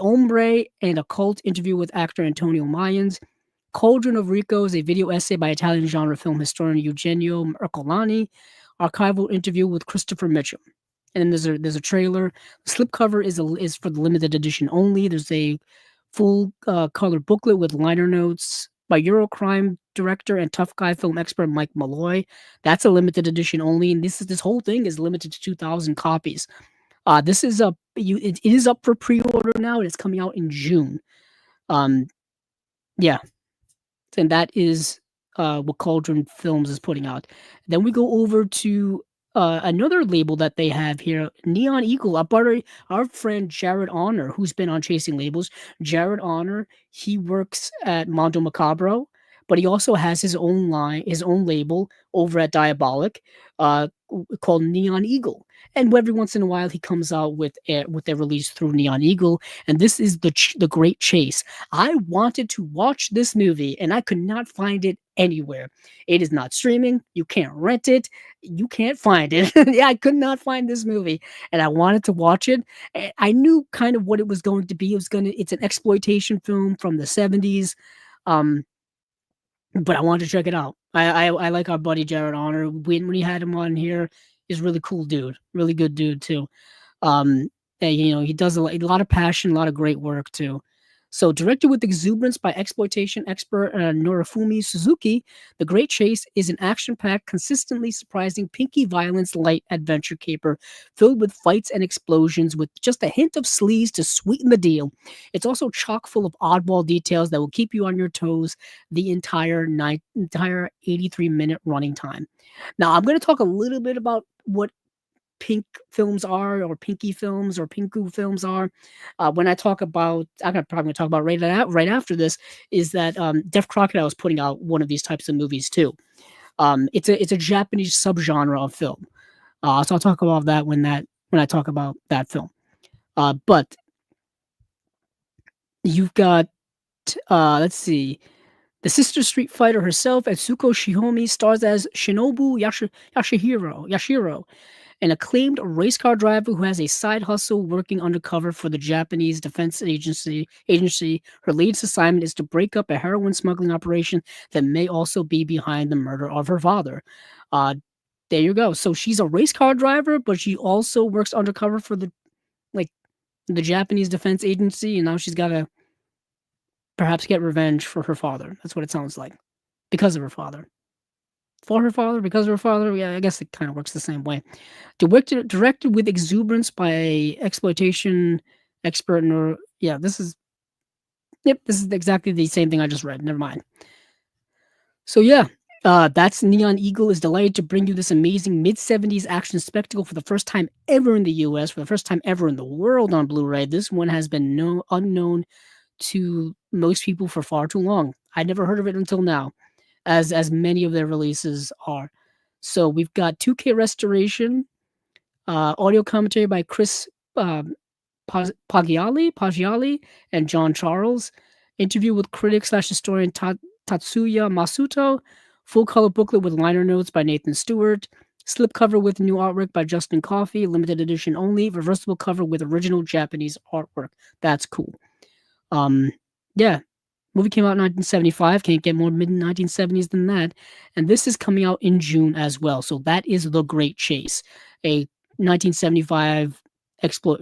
Ombre and a Cult interview with actor Antonio Mayans. Cauldron of Rico is a video essay by Italian genre film historian Eugenio Mercolani. Archival interview with Christopher Mitchum. And then there's a trailer. The slipcover is for the limited edition only. There's a full color booklet with liner notes by Eurocrime director and tough guy film expert Mike Malloy. That's a limited edition only, and this whole thing is limited to 2,000 copies. This is it is up for pre-order now. It's coming out in June. Yeah, and that is what Cauldron Films is putting out. Then we go over to another label that they have here, Neon Eagle. Our friend Jared Honor, who's been on Chasing Labels. Jared Honor, he works at Mondo Macabro, but he also has his own line, his own label over at Diabolic, called Neon Eagle. And every once in a while, he comes out with their release through Neon Eagle. And this is the Great Chase. I wanted to watch this movie, and I could not find it anywhere. It is not streaming. You can't rent it. You can't find it. Yeah, I could not find this movie, and I wanted to watch it. I knew kind of what it was going to be. It's an exploitation film from the 70s. But I wanted to check it out. I like our buddy Jared Honor. When we had him on here, he's a really cool dude, really good dude too. And, you know, he does a lot of passion, a lot of great work too. So, directed with exuberance by exploitation expert Norifumi Suzuki, The Great Chase is an action-packed, consistently surprising, pinky violence light adventure caper filled with fights and explosions with just a hint of sleaze to sweeten the deal. It's also chock full of oddball details that will keep you on your toes the entire 83-minute running time. Now, I'm going to talk a little bit about what pink films are, or pinky films, or pinku films are. When I talk about, I'm probably going to talk about right after this, is that Deaf Crocodile is putting out one of these types of movies too. It's a Japanese subgenre of film. So I'll talk about that when I talk about that film. But you've got let's see. The Sister Street Fighter herself, Atsuko Shihomi, stars as Shinobu Yashiro. An acclaimed race car driver who has a side hustle working undercover for the Japanese Defense Agency. Her latest assignment is to break up a heroin smuggling operation that may also be behind the murder of her father. Uh, there you go. So she's a race car driver, but she also works undercover for like the Japanese Defense Agency, and now she's got to perhaps get revenge for her father. That's what it sounds like, because of her father. For her father, because of her father. Yeah, I guess it kind of works the same way. Directed with exuberance by exploitation expert. Yeah, this is exactly the same thing I just read. Never mind. So yeah, that's Neon Eagle is delighted to bring you this amazing mid-70s action spectacle for the first time ever in the US, for the first time ever in the world on Blu-ray. This one has been unknown to most people for far too long. I never heard of it until now, as many of their releases are. So we've got 2K restoration, audio commentary by Chris Paggiali and John Charles, interview with critic slash historian Tatsuya Masuto, full color booklet with liner notes by Nathan Stewart, slipcover with new artwork by Justin Coffey, limited edition only, reversible cover with original Japanese artwork. That's cool. Yeah, movie came out in 1975. Can't get more mid 1970s than that. And this is coming out in June as well. So that is The Great Chase, a 1975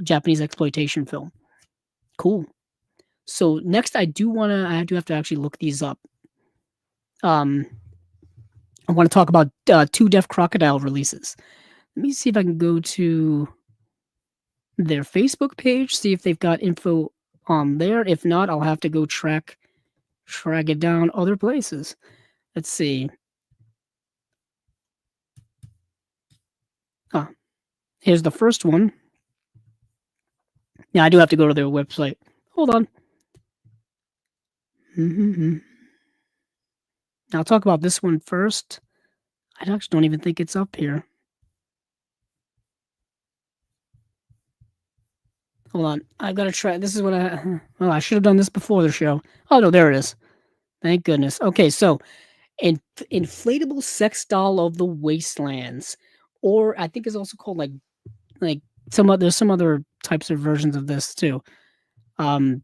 Japanese exploitation film. Cool. So next, I do have to actually look these up. I want to talk about two Deaf Crocodile releases. Let me see if I can go to their Facebook page, see if they've got info on there. If not, I'll have to go track it down other places. Let's see. Here's the first one. Yeah, I do have to go to their website. Hold on. I'll talk about this one first. I actually don't even think it's up here. Hold on. I've got to try. This is what I should have done this before the show. Oh, no, there it is. Thank goodness. Okay, so Inflatable Sex Doll of the Wastelands. Or I think it's also called like there's some other types of versions of this too. Let's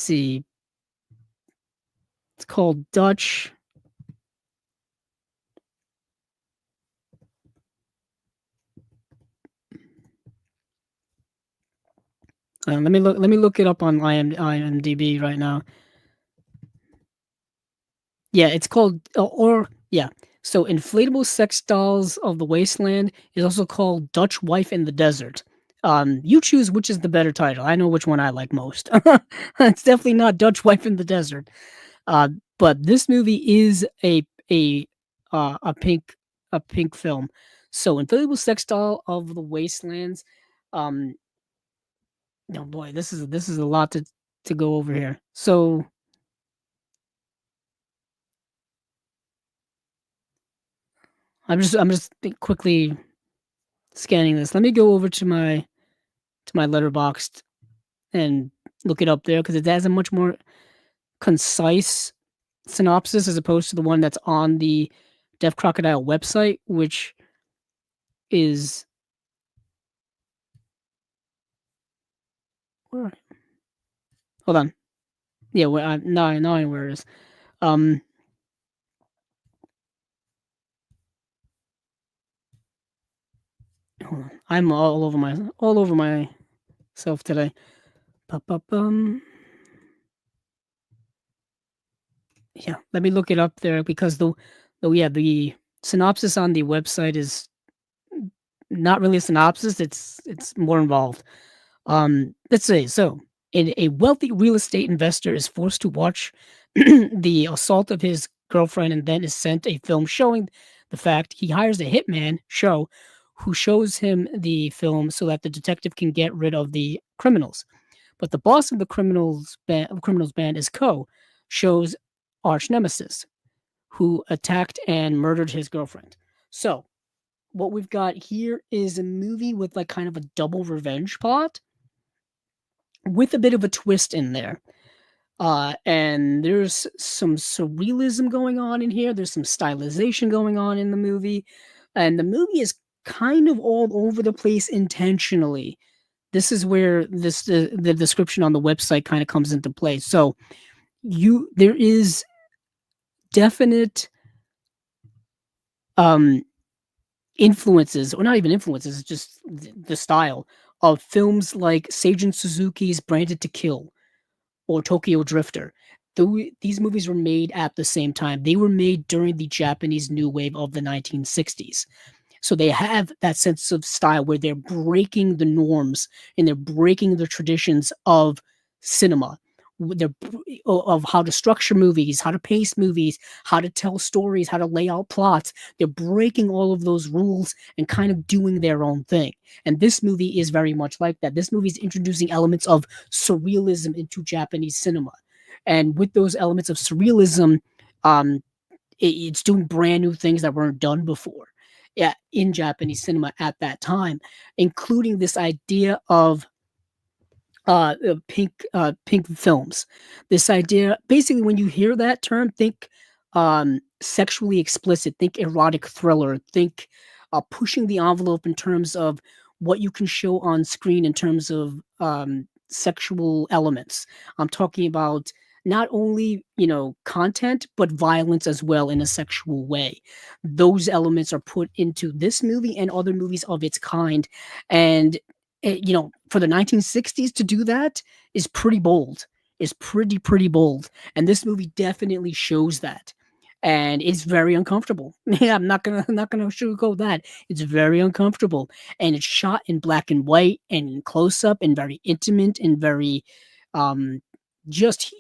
see. It's called Dutch. Let me look it up on IMDb right now. Yeah, it's called So Inflatable Sex Dolls of the Wasteland is also called Dutch Wife in the Desert. You choose which is the better title. I know which one I like most. It's definitely not Dutch Wife in the Desert. But this movie is a pink film. So Inflatable Sex Doll of the Wastelands. Oh boy, this is a lot to go over here. So I'm just quickly scanning this. Let me go over to my Letterboxd and look it up there because it has a much more concise synopsis as opposed to the one that's on the Deaf Crocodile website, which is where? Hold on. Yeah, now I know where it is. Hold on. I'm all over myself today. Yeah, let me look it up there because the synopsis on the website is not really a synopsis. It's more involved. Let's say so. A wealthy real estate investor is forced to watch the assault of his girlfriend and then is sent a film showing the fact. He hires a hitman who shows him the film so that the detective can get rid of the criminals. But the boss of the criminals band is Show's arch nemesis, who attacked and murdered his girlfriend. So what we've got here is a movie with like kind of a double revenge plot with a bit of a twist in there. And there's some surrealism going on in here. There's some stylization going on in the movie. And the movie is kind of all over the place intentionally. This is where the description on the website kind of comes into play. So there is definite um influences, or not even influences, it's just the style of films like Seijun Suzuki's Branded to Kill or Tokyo Drifter. These movies were made at the same time. They were made during the Japanese New Wave of the 1960s. So they have that sense of style where they're breaking the norms and they're breaking the traditions of cinema. Of how to structure movies, how to pace movies, how to tell stories, how to lay out plots. They're breaking all of those rules and kind of doing their own thing. And this movie is very much like that. This movie is introducing elements of surrealism into Japanese cinema. And with those elements of surrealism, um, it's doing brand new things that weren't done before, yeah, in Japanese cinema at that time, including this idea of pink films. This idea, basically, when you hear that term, think sexually explicit, think erotic thriller, think pushing the envelope in terms of what you can show on screen in terms of sexual elements. I'm talking about not only, content, but violence as well in a sexual way. Those elements are put into this movie and other movies of its kind. And for the 1960s to do that is pretty bold. Is pretty bold, and this movie definitely shows that, and it's very uncomfortable. Yeah, I'm not gonna sugarcoat that. It's very uncomfortable, and it's shot in black and white and in close up and very intimate and very, um, just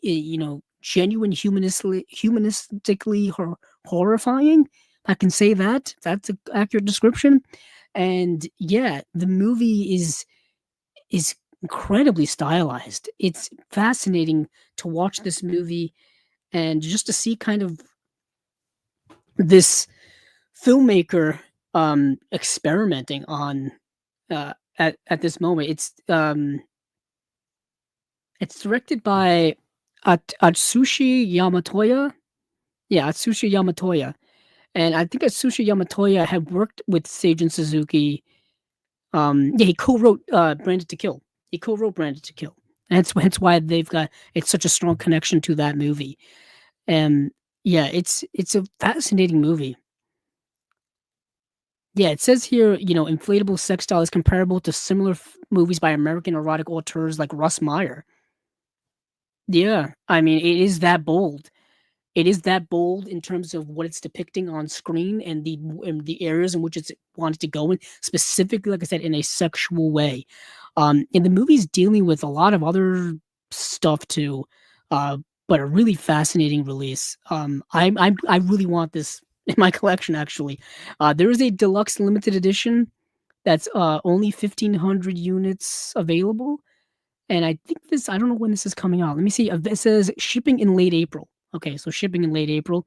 genuine humanistically horrifying. I can say that. That's an accurate description. And yeah, the movie is incredibly stylized. It's fascinating to watch this movie and just to see kind of this filmmaker experimenting on at this moment. It's directed by Atsushi Yamatoya. Yeah, Atsushi Yamatoya. And I think Atsushi Yamatoya had worked with Seijun Suzuki. Yeah, he co-wrote Branded to Kill. He co-wrote Branded to Kill. And hence why they've got it's such a strong connection to that movie. And yeah, it's a fascinating movie. Yeah, it says here, inflatable sex doll is comparable to similar movies by American erotic auteurs like Russ Meyer. Yeah, I mean, it is that bold. It is that bold in terms of what it's depicting on screen and the areas in which it's wanted to go in, specifically, like I said, in a sexual way. And the movie's dealing with a lot of other stuff too, uh, but a really fascinating release. I really want this in my collection. Actually, there is a deluxe limited edition that's only 1,500 units available, and I think I don't know when this is coming out. Let me see. It says shipping in late April. Okay, so shipping in late April.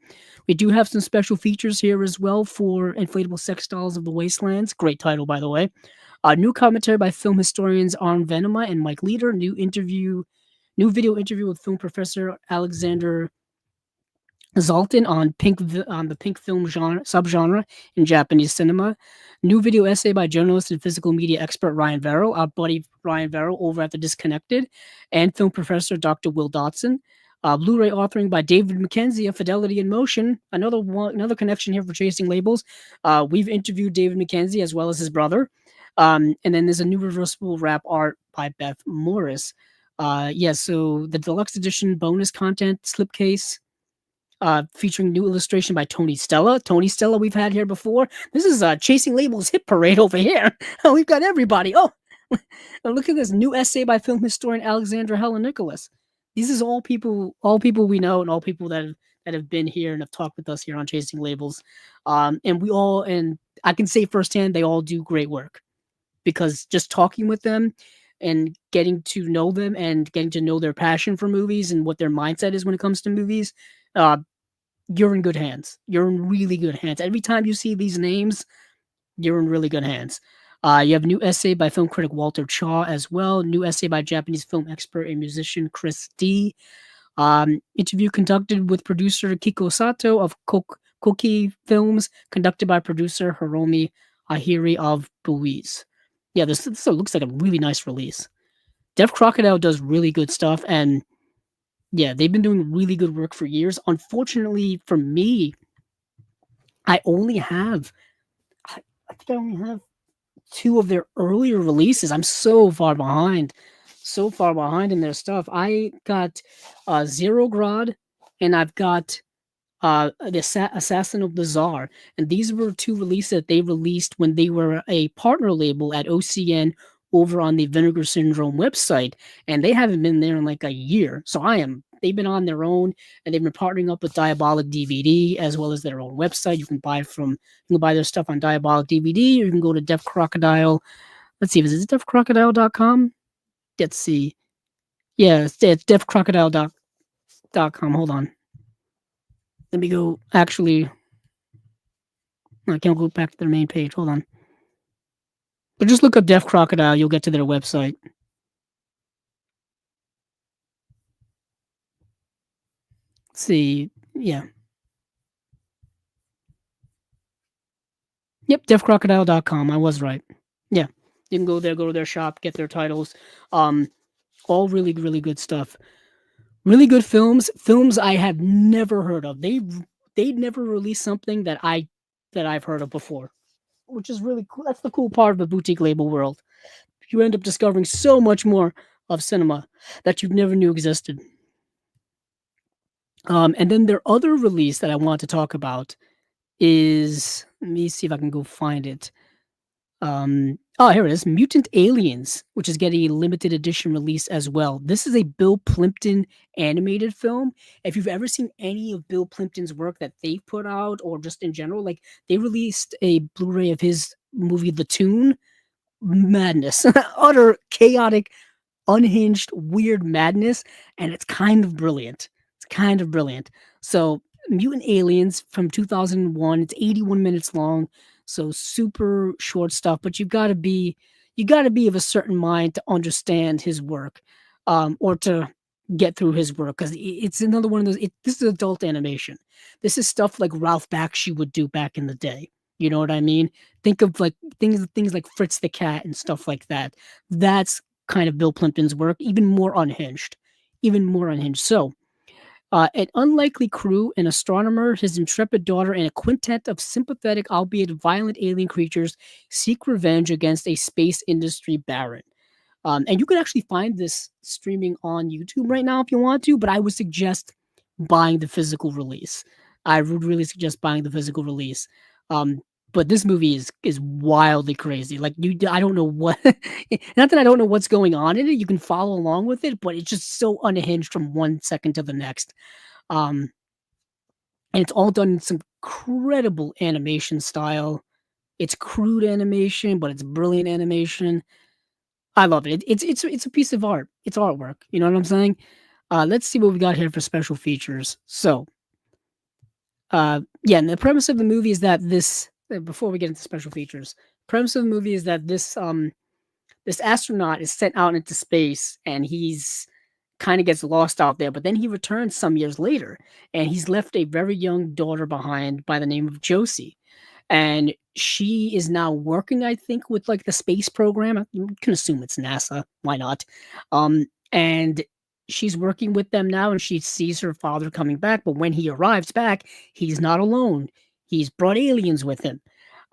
We do have some special features here as well for Inflatable Sex Dolls of the Wastelands. Great title, by the way. New commentary by film historians Arn Venema and Mike Leader. New video interview with film professor Alexander Zoltan on on the pink film subgenre in Japanese cinema. New video essay by journalist and physical media expert Ryan Verrill, our buddy Ryan Verrill over at the Disconnected, and film professor Dr. Will Dotson. Blu-ray authoring by David McKenzie of Fidelity in Motion. Another connection here for Chasing Labels. We've interviewed David McKenzie as well as his brother. And then there's a new reversible wrap art by Beth Morris. Yeah, so the deluxe edition bonus content slipcase featuring new illustration by Tony Stella. Tony Stella, we've had here before. This is Chasing Labels hit parade over here. We've got everybody. Oh, look at this new essay by film historian Alexandra Helen Nicholas. These is all people we know and all people that have been here and have talked with us here on Chasing Labels. And I can say firsthand, they all do great work because just talking with them and getting to know them and getting to know their passion for movies and what their mindset is when it comes to movies, you're in good hands. You're in really good hands. Every time you see these names, you're in really good hands. You have a new essay by film critic Walter Chaw as well. New essay by Japanese film expert and musician Chris D. Interview conducted with producer Kiko Sato of Koki Films, conducted by producer Hiromi Ahiri of Belize. Yeah, this looks like a really nice release. Deaf Crocodile does really good stuff, and yeah, they've been doing really good work for years. Unfortunately for me, I only have I, I think I only have two of their earlier releases. I'm so far behind in their stuff. I got Zero Grad, and I've got the Assassin of the Czar, and these were two releases that they released when they were a partner label at OCN over on the Vinegar Syndrome website, and they haven't been there in like a year. So I am. They've been on their own, and they've been partnering up with Diabolic DVD as well as their own website. You can buy their stuff on Diabolic DVD, or you can go to Deaf Crocodile. Let's see, is it deafcrocodile.com? Let's see. Yeah, it's deafcrocodile.com. Hold on. Let me go. Actually, I can't go back to their main page. Hold on. But just look up Deaf Crocodile. You'll get to their website. Let's see. Yeah. Yep, deafcrocodile.com. I was right. Yeah. You can go there, go to their shop, get their titles. Um, all really, really good stuff. Really good films I have never heard of. They never released something that I've heard of before, which is really cool. That's the cool part of the boutique label world. You end up discovering so much more of cinema that you never knew existed. And then their other release that I want to talk about is, let me see if I can go find it. Oh, here it is, Mutant Aliens, which is getting a limited edition release as well. This is a Bill Plimpton animated film. If you've ever seen any of Bill Plimpton's work that they've put out, or just in general, like they released a Blu-ray of his movie The Toon. Madness, utter chaotic, unhinged, weird madness, and it's kind of brilliant. It's kind of brilliant. So, Mutant Aliens from 2001. It's 81 minutes long, so super short stuff. But you got to be of a certain mind to understand his work, or to get through his work, because it's another one of those. This is adult animation. This is stuff like Ralph Bakshi would do back in the day. You know what I mean? Think of like things like Fritz the Cat and stuff like that. That's kind of Bill Plimpton's work, even more unhinged. Even more unhinged. So, an unlikely crew, an astronomer, his intrepid daughter, and a quintet of sympathetic, albeit violent alien creatures seek revenge against a space industry baron. And you can actually find this streaming on YouTube right now if you want to, but I would suggest buying the physical release. I would really suggest buying the physical release. Um, but this movie is wildly crazy. Like I don't know what, not that I don't know what's going on in it. You can follow along with it, but it's just so unhinged from one second to the next. Um, and it's all done in some incredible animation style. It's crude animation, but it's brilliant animation. I love it. It's a piece of art. It's artwork. You know what I'm saying? Let's see what we got here for special features. So, yeah, and the premise of the movie is that before we get into special features, premise of the movie is that this astronaut is sent out into space, and he's kind of gets lost out there, but then he returns some years later, and he's left a very young daughter behind by the name of Josie, and she is now working, I think, with like the space program. You can assume it's NASA. Why not? And she's working with them now, and she sees her father coming back. But when he arrives back, he's not alone. He's brought aliens with him,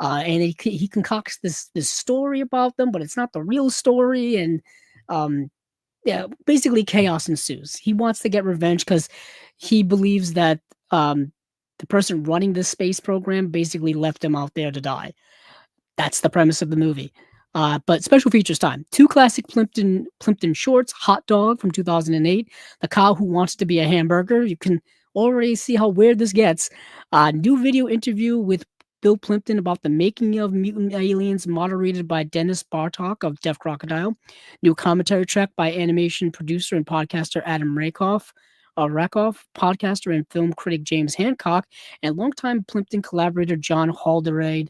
and he concocts this story about them, but it's not the real story. And yeah, basically chaos ensues. He wants to get revenge because he believes that the person running this space program basically left him out there to die. That's the premise of the movie. But special features time. Two classic Plimpton shorts, Hot Dog from 2008, The Cow Who Wants to Be a Hamburger. You can already see how weird this gets. New video interview with Bill Plimpton about the making of Mutant Aliens, moderated by Dennis Bartok of Deaf Crocodile. New commentary track by animation producer and podcaster Adam Rakoff, podcaster and film critic James Hancock, and longtime Plimpton collaborator John Halderade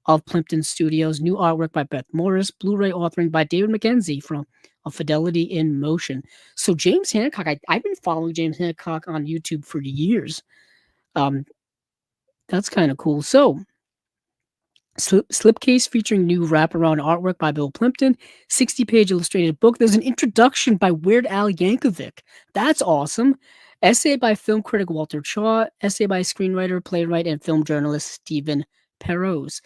of Plimpton Studios. New artwork by Beth Morris. Blu-ray authoring by David Mackenzie from Fidelity in Motion. So James Hancock, I've been following James Hancock on YouTube for years. That's kind of cool. So Slipcase featuring new wraparound artwork by Bill Plimpton, 60-page illustrated book. There's an introduction by Weird Al Yankovic. That's awesome. Essay by film critic Walter Chaw, essay by screenwriter, playwright, and film journalist Stephen Perrose.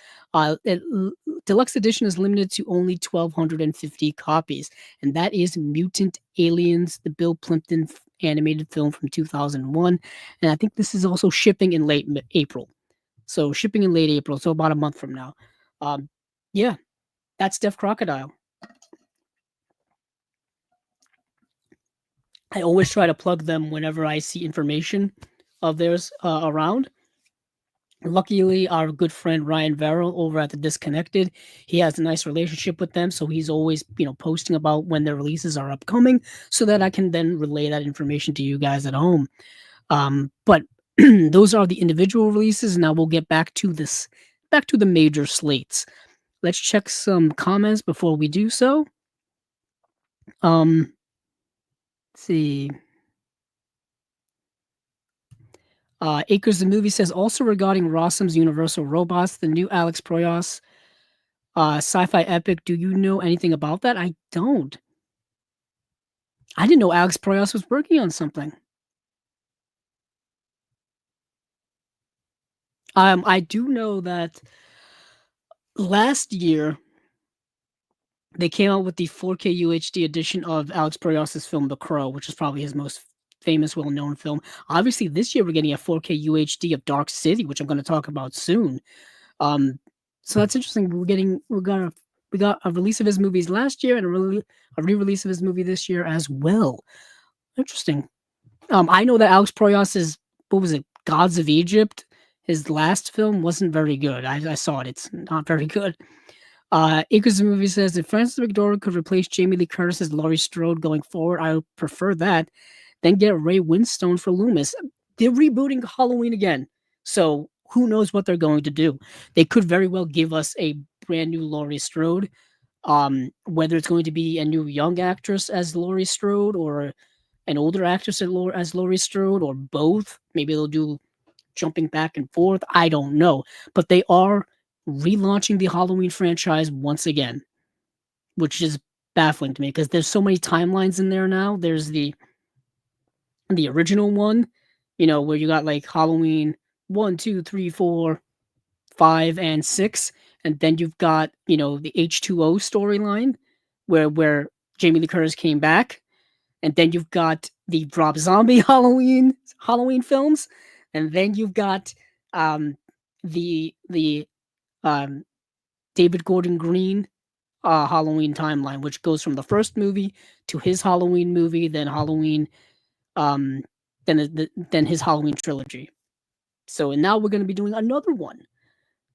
Deluxe edition is limited to only 1,250 copies, and that is Mutant Aliens, the Bill Plimpton animated film from 2001. And I think this is also shipping in late April. So shipping in late April, so about a month from now. Um, yeah, that's Deaf Crocodile. I always try to plug them whenever I see information of theirs around. Luckily, our good friend Ryan Verrill over at the Disconnected, he has a nice relationship with them, so he's always posting about when their releases are upcoming, so that I can then relay that information to you guys at home. But those are the individual releases. Now we'll get back to the major slates. Let's check some comments before we do so. Let's see. Acres the Movie says, also regarding Rossum's Universal Robots, the new Alex Proyas sci-fi epic. Do you know anything about that? I don't. I didn't know Alex Proyas was working on something. I do know that last year they came out with the 4K UHD edition of Alex Proyas' film The Crow, which is probably his most famous, well-known film. Obviously, this year we're getting a 4K UHD of Dark City, which I'm going to talk about soon. So that's interesting. We got a release of his movies last year and a re-release of his movie this year as well. Interesting. I know that Alex Proyas' what was it, Gods of Egypt? His last film wasn't very good. I saw it. It's not very good. Acres the Movie says, if Frances McDormand could replace Jamie Lee Curtis as Laurie Strode going forward, I would prefer that. Then get Ray Winstone for Loomis. They're rebooting Halloween again, so who knows what they're going to do? They could very well give us a brand new Laurie Strode. Whether it's going to be a new young actress as Laurie Strode or an older actress as Laurie Strode or both. Maybe they'll do jumping back and forth. I don't know. But they are relaunching the Halloween franchise once again, which is baffling to me because there's so many timelines in there now. There's the original one, where you got like Halloween 1, 2, 3, 4, 5, and 6. And then you've got, the H2O storyline where Jamie Lee Curtis came back. And then you've got the Rob Zombie Halloween films. And then you've got the David Gordon Green Halloween timeline, which goes from the first movie to his Halloween movie, then Halloween, then his Halloween trilogy. So, and now we're going to be doing another one.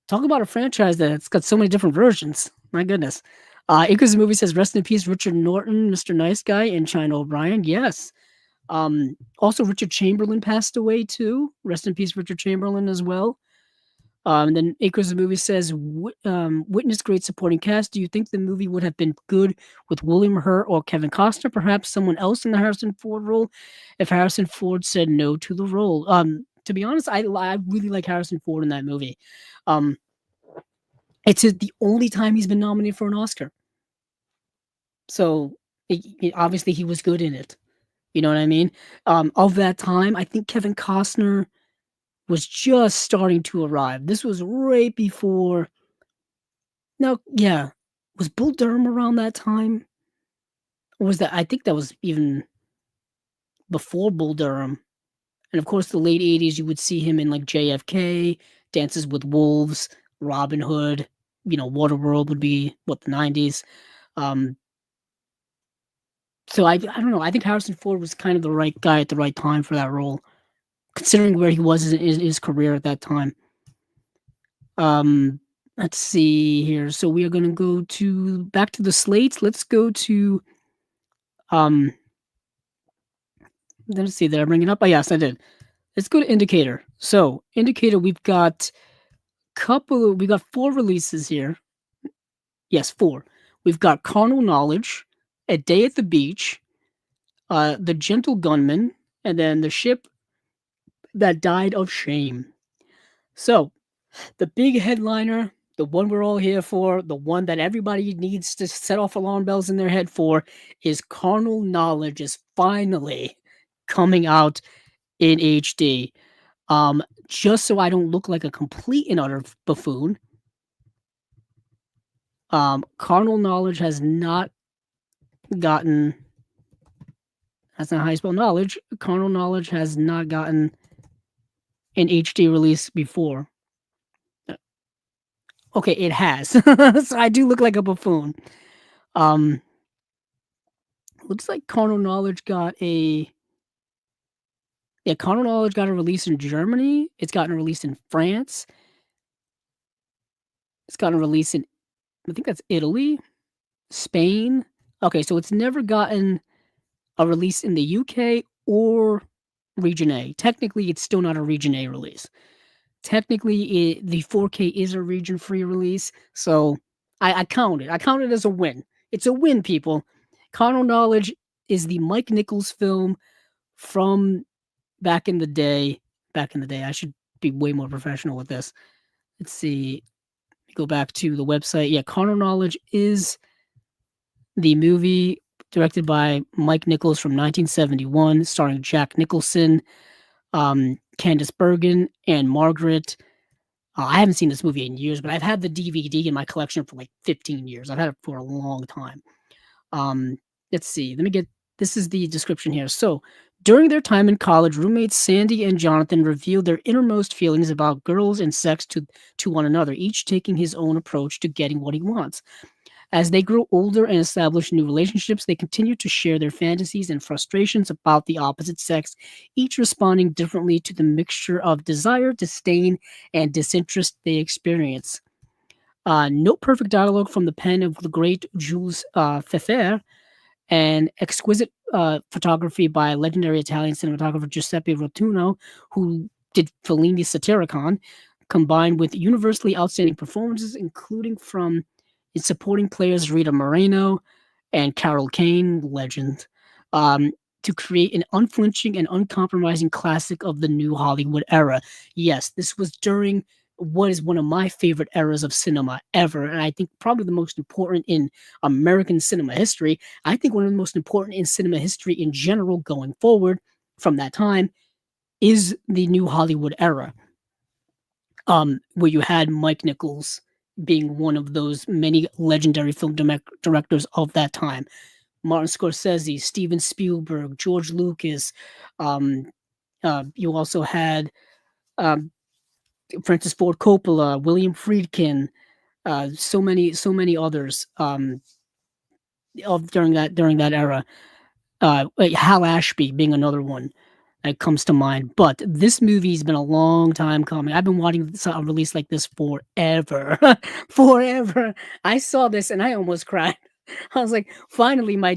Talk about a franchise that's got so many different versions. My goodness. Acres the Movie says, rest in peace, Richard Norton, Mr. Nice Guy, and China O'Brien. Yes. Also, Richard Chamberlain passed away too. Rest in peace, Richard Chamberlain as well. And then Acres the Movie says, witness great supporting cast. Do you think the movie would have been good with William Hurt or Kevin Costner, perhaps someone else in the Harrison Ford role, if Harrison Ford said no to the role? To be honest, I really like Harrison Ford in that movie. It's the only time he's been nominated for an Oscar. So obviously he was good in it. You know what I mean? Of that time, I think Kevin Costner was just starting to arrive. This was right before. Now, yeah, was Bull Durham around that time? Or was that? I think that was even before Bull Durham. And of course, the late 80s, you would see him in like JFK, Dances with Wolves, Robin Hood. Waterworld would be the 90s. So I don't know. I think Harrison Ford was kind of the right guy at the right time for that role, considering where he was in his career at that time. Let's see here. So we are going to go back to the slates. Let's go to let's see. Did I bring it up? Oh, yes, I did. Let's go to Indicator. So Indicator, we've got 4 releases here. Yes, 4. We've got Carnal Knowledge, A Day at the Beach, The Gentle Gunman, and then The Ship That Died of Shame. So, the big headliner the one we're all here for, the one that everybody needs to set off alarm bells in their head for, is Carnal Knowledge is finally coming out in HD. Just so I don't look like a complete and utter buffoon, Carnal Knowledge gotten that's not how you spell knowledge. Carnal Knowledge has not gotten an HD release before. Okay, it has. So I do look like a buffoon. Um, looks like Carnal Knowledge got a Carnal Knowledge got a release in Germany. It's gotten a release in France. It's gotten a release in, I think that's Italy, Spain. Okay, so it's never gotten a release in the UK or Region A. Technically, it's still not a Region A release. Technically, the 4K is a region-free release, so I count it. I count it as a win. It's a win, people. Carnal Knowledge is the Mike Nichols film from back in the day. Back in the day, I should be way more professional with this. Let's see. Go back to the website. Yeah, Carnal Knowledge is the movie directed by Mike Nichols from 1971, starring Jack Nicholson, Candice Bergen, and Margaret. I haven't seen this movie in years, but I've had the DVD in my collection for like 15 years. I've had it for a long time. Let's see. This is the description here. So, during their time in college, roommates Sandy and Jonathan revealed their innermost feelings about girls and sex to one another, each taking his own approach to getting what he wants. As they grow older and establish new relationships, they continue to share their fantasies and frustrations about the opposite sex, each responding differently to the mixture of desire, disdain, and disinterest they experience. No perfect dialogue from the pen of the great Jules Fefer, and exquisite photography by legendary Italian cinematographer Giuseppe Rotuno, who did Fellini's Satyricon, combined with universally outstanding performances, including from its supporting players Rita Moreno and Carol Kane, legend, to create an unflinching and uncompromising classic of the new Hollywood era. Yes, this was during what is one of my favorite eras of cinema ever, and I think probably the most important in American cinema history. I think one of the most important in cinema history in general going forward from that time is the new Hollywood era, where you had Mike Nichols being one of those many legendary film directors of that time. Martin Scorsese, Steven Spielberg, George Lucas. You also had Francis Ford Coppola, William Friedkin, so many others of during that era. Like Hal Ashby being another one that comes to mind. But this movie's been a long time coming. I've been wanting a release like this forever, forever. I saw this and I almost cried. I was like, finally, my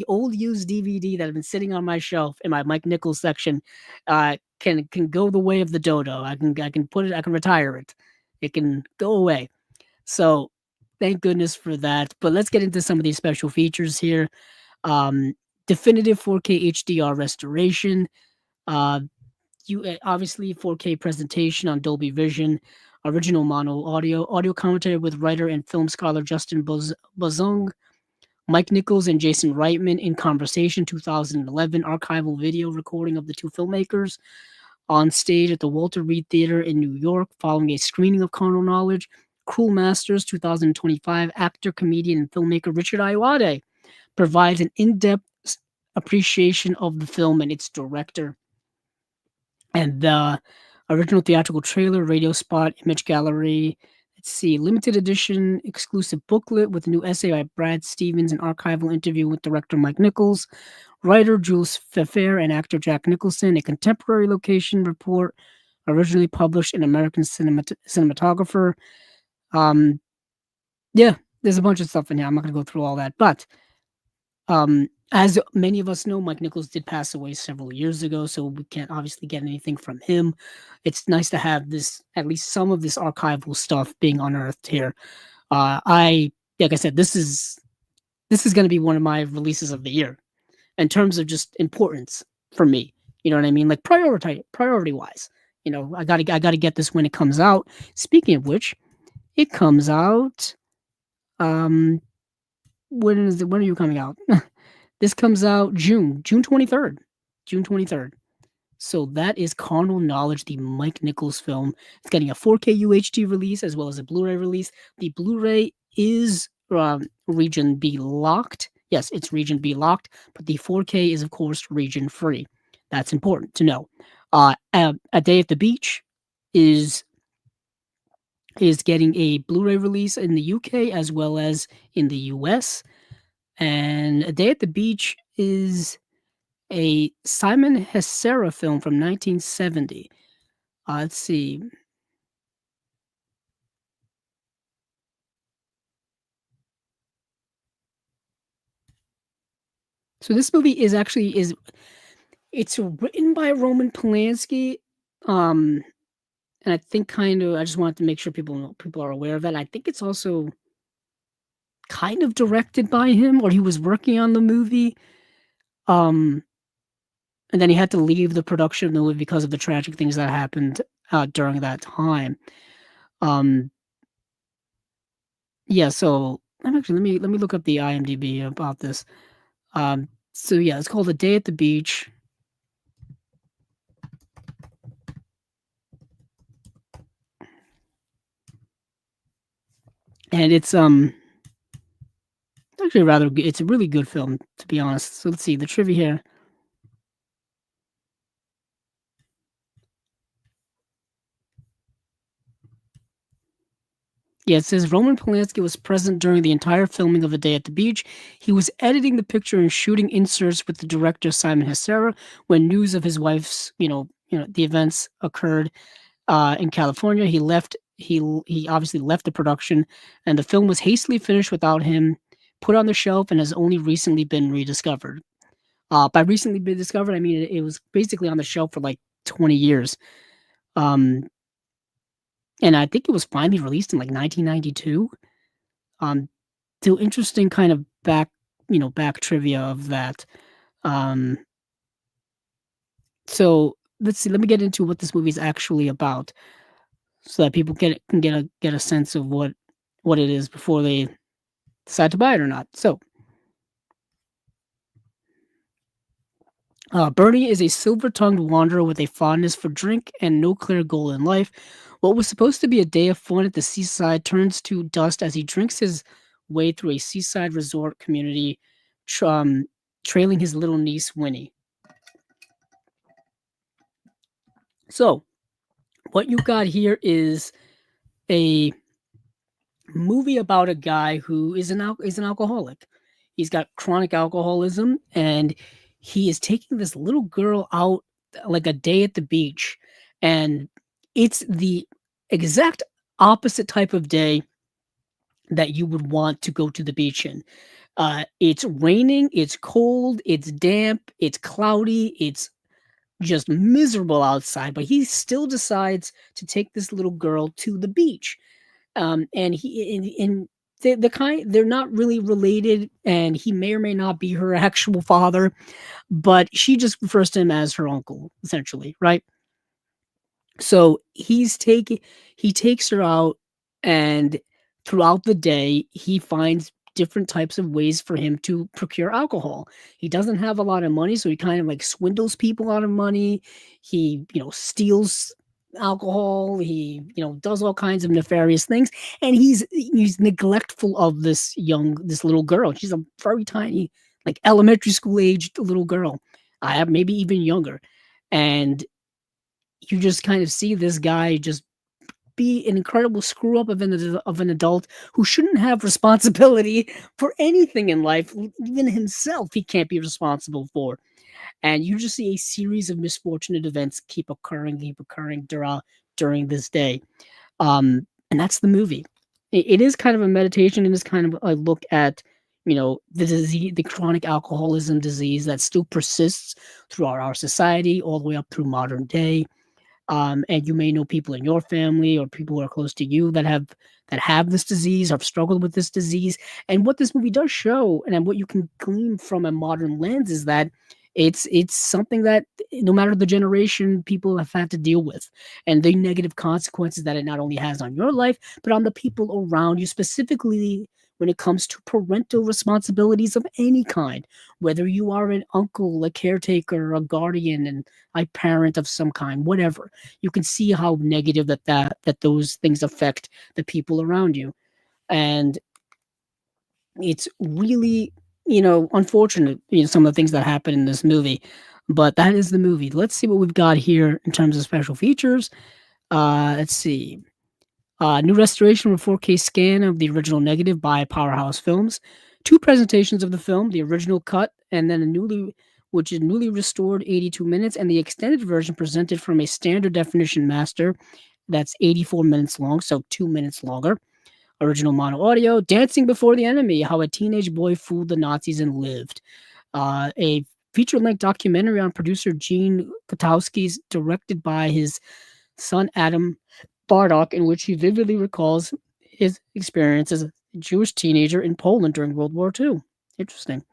old used DVD that had been sitting on my shelf in my Mike Nichols section, can go the way of the dodo. I can put it. I can retire it. It can go away. So, thank goodness for that. But let's get into some of these special features here. Definitive 4K HDR restoration. Obviously 4K presentation on Dolby Vision. Original mono audio commentary with writer and film scholar Justin Bozung. Mike Nichols and Jason Reitman in conversation, 2011 archival video recording of the two filmmakers on stage at the Walter Reed Theater in New York following a screening of Carnal Knowledge. Cruel Masters, 2025 actor, comedian, and filmmaker Richard Ayoade provides an in-depth appreciation of the film and its director. And the original theatrical trailer, radio spot, image gallery. Let's see, limited edition exclusive booklet with a new essay by Brad Stevens, an archival interview with director Mike Nichols, writer Jules Fefer, and actor Jack Nicholson, a contemporary location report originally published in American Cinematographer. Yeah, there's a bunch of stuff in here. I'm not going to go through all that, but as many of us know, Mike Nichols did pass away several years ago, so we can't obviously get anything from him. It's nice to have this, at least some of this archival stuff being unearthed here. Like I said, this is going to be one of my releases of the year in terms of just importance for me. You know what I mean? Like priority wise. I gotta get this when it comes out. Speaking of which, It comes out, um, when are you coming out? This comes out June 23rd. June 23rd. So that is Carnal Knowledge, the Mike Nichols film. It's getting a 4K UHD release as well as a Blu-ray release. The Blu-ray is region B locked. Yes, it's region B locked, but the 4K is of course region free. That's important to know. A Day at the Beach is getting a Blu-ray release in the UK as well as in the US. And A Day at the Beach is a Simon Hesera film from 1970. Let's see. So this movie is actually is it's written by Roman Polanski, um, and I think kind of I just wanted to make sure people are aware of that. I think it's also kind of directed by him, or he was working on the movie, um, and then he had to leave the production of the movie because of the tragic things that happened during that time. Um, yeah, so I'm actually let me look up the IMDb about this. So yeah, it's called A Day at the Beach. And it's actually rather good. It's a really good film, to be honest. So let's see the trivia here. Yeah, it says Roman Polanski was present during the entire filming of A Day at the Beach. He was editing the picture and shooting inserts with the director Simon Hesera when news of his wife's, the events occurred in California. He left. He obviously left the production, and the film was hastily finished without him, put on the shelf, and has only recently been rediscovered. By recently been discovered, I mean it was basically on the shelf for like 20 years. Um, and I think it was finally released in like 1992. Um, so interesting kind of back trivia of that. Um, so let's see. Let me get into what this movie is actually about, so that people can get a sense of what it is before they decide to buy it or not. So, Bernie is a silver-tongued wanderer with a fondness for drink and no clear goal in life. What was supposed to be a day of fun at the seaside turns to dust as he drinks his way through a seaside resort community, tr- um, trailing his little niece Winnie. So, what you got here is a movie about a guy who is an alcoholic. He's got chronic alcoholism, and he is taking this little girl out like a day at the beach, and it's the exact opposite type of day that you would want to go to the beach in. It's raining, it's cold, it's damp, it's cloudy, it's just miserable outside, but he still decides to take this little girl to the beach. And the kind they're not really related, and he may or may not be her actual father, but she just refers to him as her uncle, essentially, right? So he takes her out, and throughout the day, he finds different types of ways for him to procure alcohol. He doesn't have a lot of money, so he kind of like swindles people out of money. He, steals alcohol. He, does all kinds of nefarious things, and he's neglectful of this little girl. She's a very tiny, like elementary school aged little girl. I have maybe even younger, and you just kind of see this guy just be an incredible screw up of an adult who shouldn't have responsibility for anything in life, even himself. He can't be responsible for, and you just see a series of misfortunate events keep occurring during this day. And that's the movie. It is kind of a meditation. It is kind of a look at the disease, the chronic alcoholism disease that still persists throughout our society, all the way up through modern day. And you may know people in your family or people who are close to you that have this disease or have struggled with this disease. And what this movie does show, and what you can glean from a modern lens, is that It's something that no matter the generation, people have had to deal with, and the negative consequences that it not only has on your life, but on the people around you, specifically when it comes to parental responsibilities of any kind, whether you are an uncle, a caretaker, a guardian, and a parent of some kind, whatever. You can see how negative that those things affect the people around you. And it's really, unfortunate, some of the things that happen in this movie, but that is the movie. Let's see what we've got here in terms of special features. Let's see. New restoration with 4K scan of the original negative by Powerhouse Films. Two presentations of the film, the original cut and then which is newly restored 82 minutes, and the extended version presented from a standard definition master that's 84 minutes long, so 2 minutes longer. Original mono audio, Dancing Before the Enemy, How a Teenage Boy Fooled the Nazis and Lived. A feature-length documentary on producer Gene Kotowski's, directed by his son Adam Bardock, in which he vividly recalls his experience as a Jewish teenager in Poland during World War II. Interesting.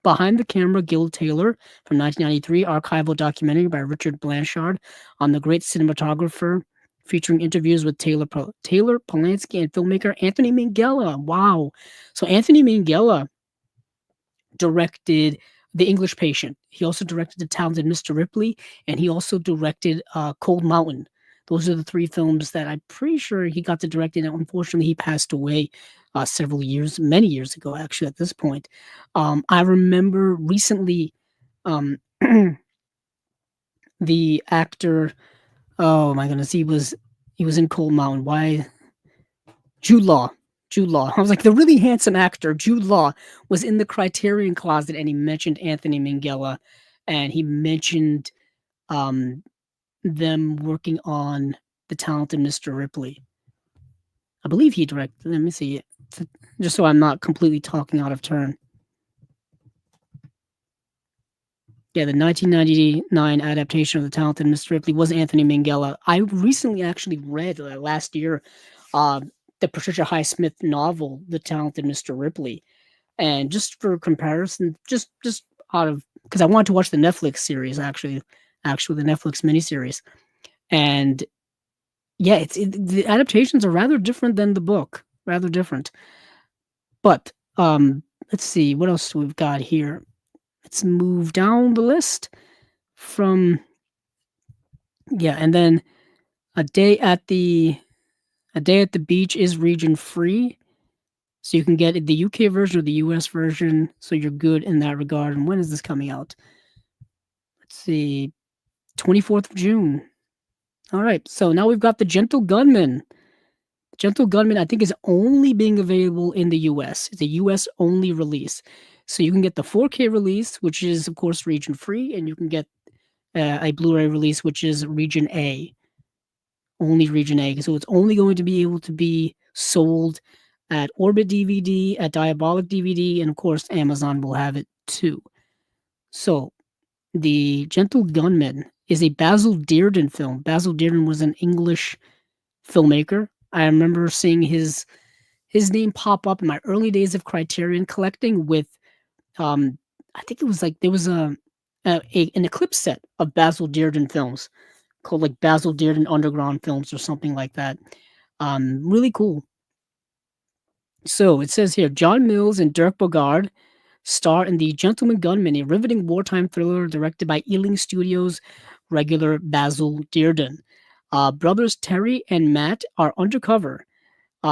Behind the Camera, Gil Taylor from 1993, archival documentary by Richard Blanchard on the great cinematographer, featuring interviews with Taylor Polanski and filmmaker Anthony Minghella. Wow. So Anthony Minghella directed The English Patient. He also directed The Talented Mr. Ripley, and he also directed Cold Mountain. Those are the three films that I'm pretty sure he got to direct, and unfortunately he passed away many years ago, actually, at this point. I remember recently um, the actor, oh my goodness, he was in Cold Mountain. Why? Jude Law. Jude Law. I was like, the really handsome actor, Jude Law, was in the Criterion Closet, and he mentioned Anthony Minghella, and he mentioned um, them working on The Talented Mr. Ripley. I believe he directed. Let me see, just so I'm not completely talking out of turn. Yeah, the 1999 adaptation of The Talented Mr. Ripley was Anthony Minghella. I recently actually read last year uh, the Patricia Highsmith novel, The Talented Mr. Ripley, and just for comparison, just out of because I wanted to watch the Netflix series, actually the Netflix miniseries, and yeah, the adaptations are rather different than the book, rather different. But let's see what else we've got here. Let's move down the list from yeah, and then a day at the beach is region free, so you can get the UK version or the US version, so you're good in that regard. And when is this coming out? Let's see, 24th of June. All right, so now we've got the Gentle Gunman. Gentle Gunman, I think, is only being available in the US. It's a US only release. So you can get the 4K release, which is, of course, region free, and you can get a Blu ray release, which is region A, only region A. So it's only going to be able to be sold at Orbit DVD, at Diabolic DVD, and of course, Amazon will have it too. So the Gentle Gunman is a Basil Dearden film. Basil Dearden was an English filmmaker. I remember seeing his name pop up in my early days of Criterion collecting with I think it was like there was an eclipse set of Basil Dearden films called like Basil Dearden Underground Films or something like that. Really cool. So it says here John Mills and Dirk Bogarde star in The Gentleman Gunman, a riveting wartime thriller directed by Ealing Studios regular Basil Dearden. Brothers Terry and Matt are undercover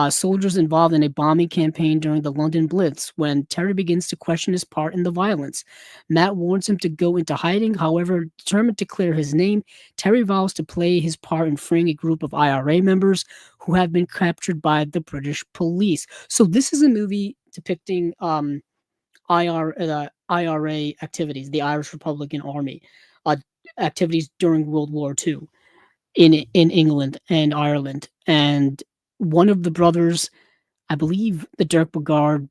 soldiers involved in a bombing campaign during the London Blitz when Terry begins to question his part in the violence. Matt warns him to go into hiding. However, determined to clear his name, Terry vows to play his part in freeing a group of IRA members who have been captured by the British police. So this is a movie depicting IRA activities, the Irish Republican Army uh, activities during World War II in England and Ireland. And one of the brothers, I believe the Dirk Bogarde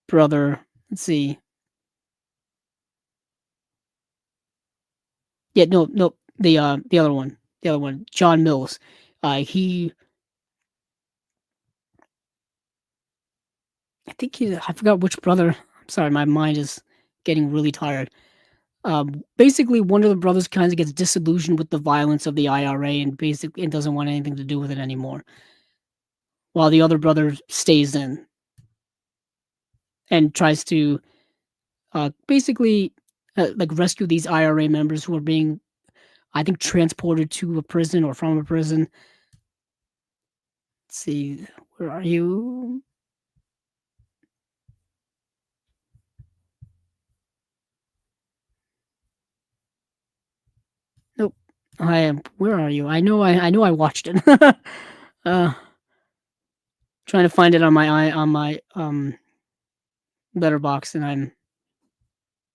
brother, let's see. Yeah, no, the other one, John Mills. He I think I forgot which brother. I'm sorry, my mind is getting really tired. Basically, one of the brothers kind of gets disillusioned with the violence of the IRA and basically and doesn't want anything to do with it anymore, while the other brother stays in and tries to basically like rescue these IRA members who are being, I think, transported to a prison or from a prison. Let's see, where are you? Nope. I am. Where are you? I know I watched it. uh, trying to find it on my letterbox, and I'm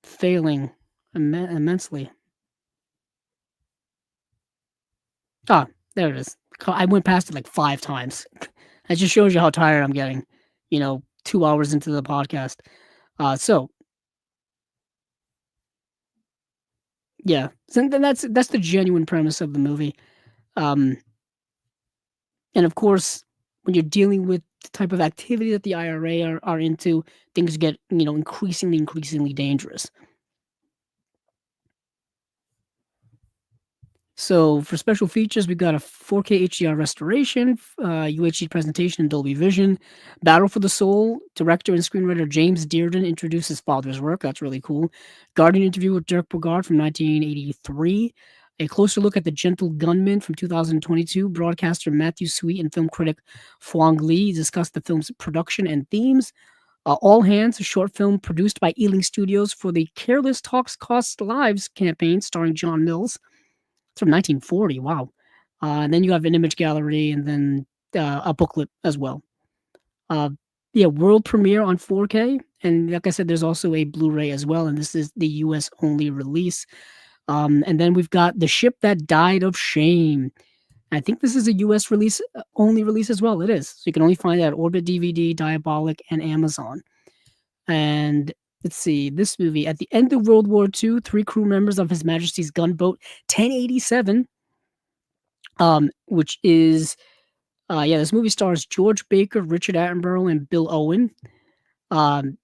failing immensely. Ah, there it is. I went past it like 5 times. That just shows you how tired I'm getting, 2 hours into the podcast. So, yeah. So then that's the genuine premise of the movie. Um, and of course, when you're dealing with the type of activity that the IRA are into, things get, increasingly dangerous. So for special features, we've got a 4K HDR restoration, UHD presentation in Dolby Vision, Battle for the Soul. Director and screenwriter James Dearden introduced his father's work. That's really cool. Guardian interview with Dirk Bogarde from 1983. A closer look at The Gentle Gunman from 2022. Broadcaster Matthew Sweet and film critic Fwang Lee discussed the film's production and themes. All Hands, a short film produced by Ealing Studios for the Careless Talks Cost Lives campaign starring John Mills. It's from 1940. Wow. And then you have an image gallery and then a booklet as well. Uh, yeah, world premiere on 4K. And like I said, there's also a Blu ray as well. And this is the US only release. And then we've got The Ship That Died of Shame. I think this is a US release, only release as well. It is. So you can only find that at Orbit DVD, Diabolic, and Amazon. And let's see, this movie, at the end of World War II, 3 crew members of His Majesty's gunboat 1087, which is, yeah, this movie stars George Baker, Richard Attenborough, and Bill Owen. Um,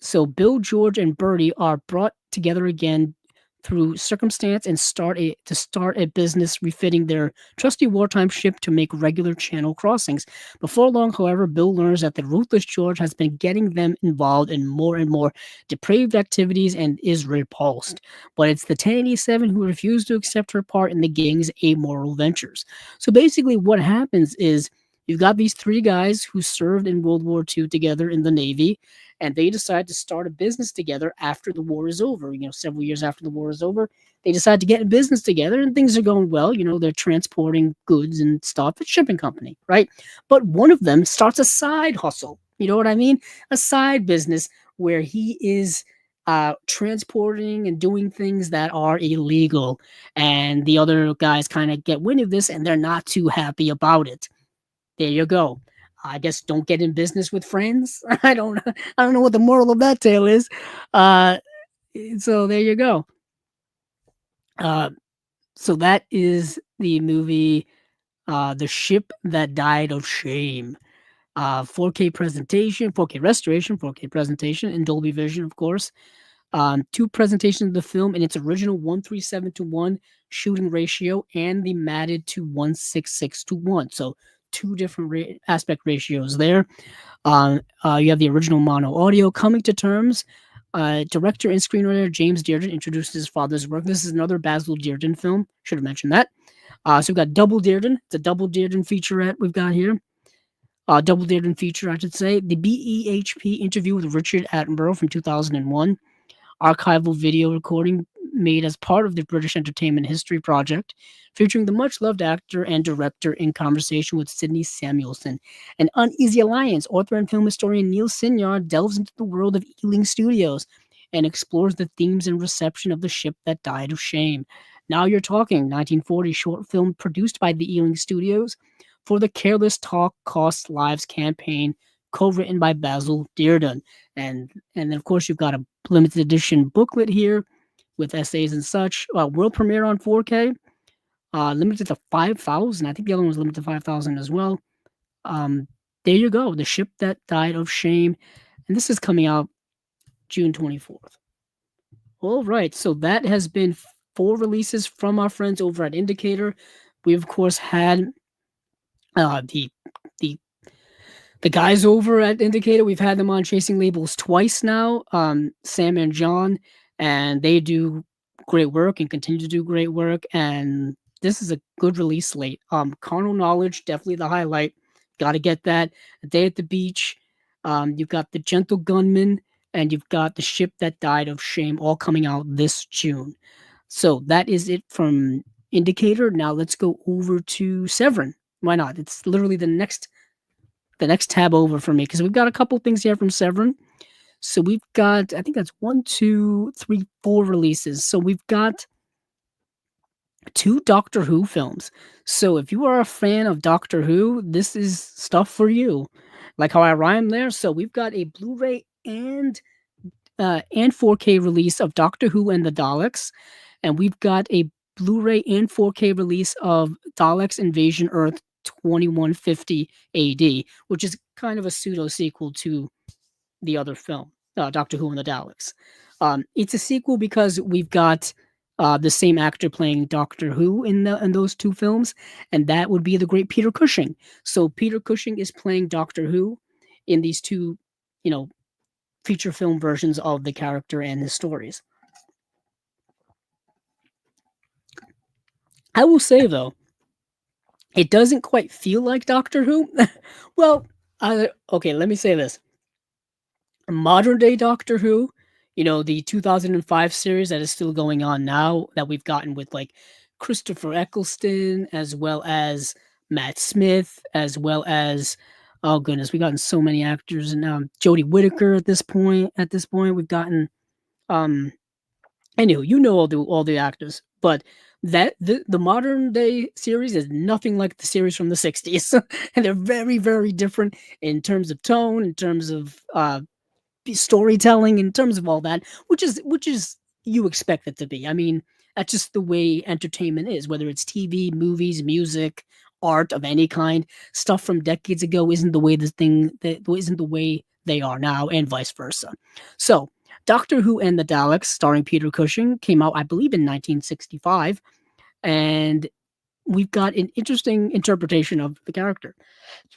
so Bill, George, and Bertie are brought together again through circumstance and start a business refitting their trusty wartime ship to make regular channel crossings. Before long, however, Bill learns that the ruthless George has been getting them involved in more and more depraved activities and is repulsed. But it's the 1087 who refuse to accept her part in the gang's amoral ventures. So basically, what happens is you've got these 3 guys who served in World War II together in the Navy, and they decide to start a business together after the war is over. Several years after the war is over, they decide to get in business together, and things are going well. They're transporting goods and stuff. It's a shipping company, right? But one of them starts a side hustle. You know what I mean? A side business where he is transporting and doing things that are illegal, and the other guys kind of get wind of this, and they're not too happy about it. There you go. I guess don't get in business with friends. I don't know what the moral of that tale is. Uh, so there you go. Uh, so that is the movie, The Ship That Died of Shame. 4K presentation, 4K restoration, 4K presentation in Dolby Vision, of course. 2 presentations of the film in its original 1:37:1 shooting ratio and the matted to 1:66:1. So 2 different aspect ratios there. You have the original mono audio. Coming to terms. Director and screenwriter James Dearden introduces his father's work. This is another Basil Dearden film. Should have mentioned that. So we've got Double Dearden. It's a Double Dearden featurette we've got here. Double Dearden feature, I should say. The BEHP interview with Richard Attenborough from 2001. Archival video recording made as part of the British Entertainment History Project, featuring the much-loved actor and director in conversation with Sidney Samuelson. An Uneasy Alliance, author and film historian Neil Sinyard delves into the world of Ealing Studios and explores the themes and reception of The Ship That Died of Shame. Now You're Talking, 1940 short film produced by the Ealing Studios for the Careless Talk Costs Lives campaign, co-written by Basil Dearden. And then, of course, you've got a limited edition booklet here with essays and such. World premiere on 4K, limited to 5,000. I think the other one was limited to 5,000 as well. There you go. The Ship That Died of Shame. And this is coming out June 24th. All right, so that has been four releases from our friends over at Indicator. We of course had uh, the the the guys over at Indicator. We've had them on Chasing Labels twice now, Sam and John, and they do great work and continue to do great work. And this is a good release slate. Carnal Knowledge, definitely the highlight. Got to get that. A Day at the Beach. You've got The Gentle Gunman, and you've got The Ship That Died of Shame, all coming out this June. So that is it from Indicator. Now let's go over to Severin. Why not? It's literally the next tab over for me because we've got a couple things here from Severin. So we've got, I think that's one, two, three, four releases. So we've got two Doctor Who films. So if you are a fan of Doctor Who, this is stuff for you. Like how I rhyme there. So we've got a Blu-ray and 4K release of Doctor Who and the Daleks, and we've got a Blu-ray and 4K release of Daleks Invasion Earth 2150 AD, which is kind of a pseudo sequel to the other film, Doctor Who and the Daleks. It's a sequel because we've got the same actor playing Doctor Who in those two films, and that would be the great Peter Cushing. So Peter Cushing is playing Doctor Who in these two, you know, feature film versions of the character and his stories. I will say though, it doesn't quite feel like Doctor Who. Well, okay, let me say this. Modern day Doctor Who, the 2005 series that is still going on now that we've gotten with like Christopher Eccleston as well as Matt Smith, as well as oh goodness, we've gotten so many actors and Jodie Whittaker at this point. At this point, we've gotten um anywho, all the actors, but the modern day series is nothing like the series from the 60s. And they're very, very different in terms of tone, in terms of storytelling, in terms of all that, which is you expect it to be. I mean, that's just the way entertainment is, whether it's TV, movies, music, art of any kind. Stuff from decades ago isn't the way that isn't the way they are now, and vice versa. So Doctor Who and the Daleks, starring Peter Cushing, came out, I believe, in 1965, and we've got an interesting interpretation of the character.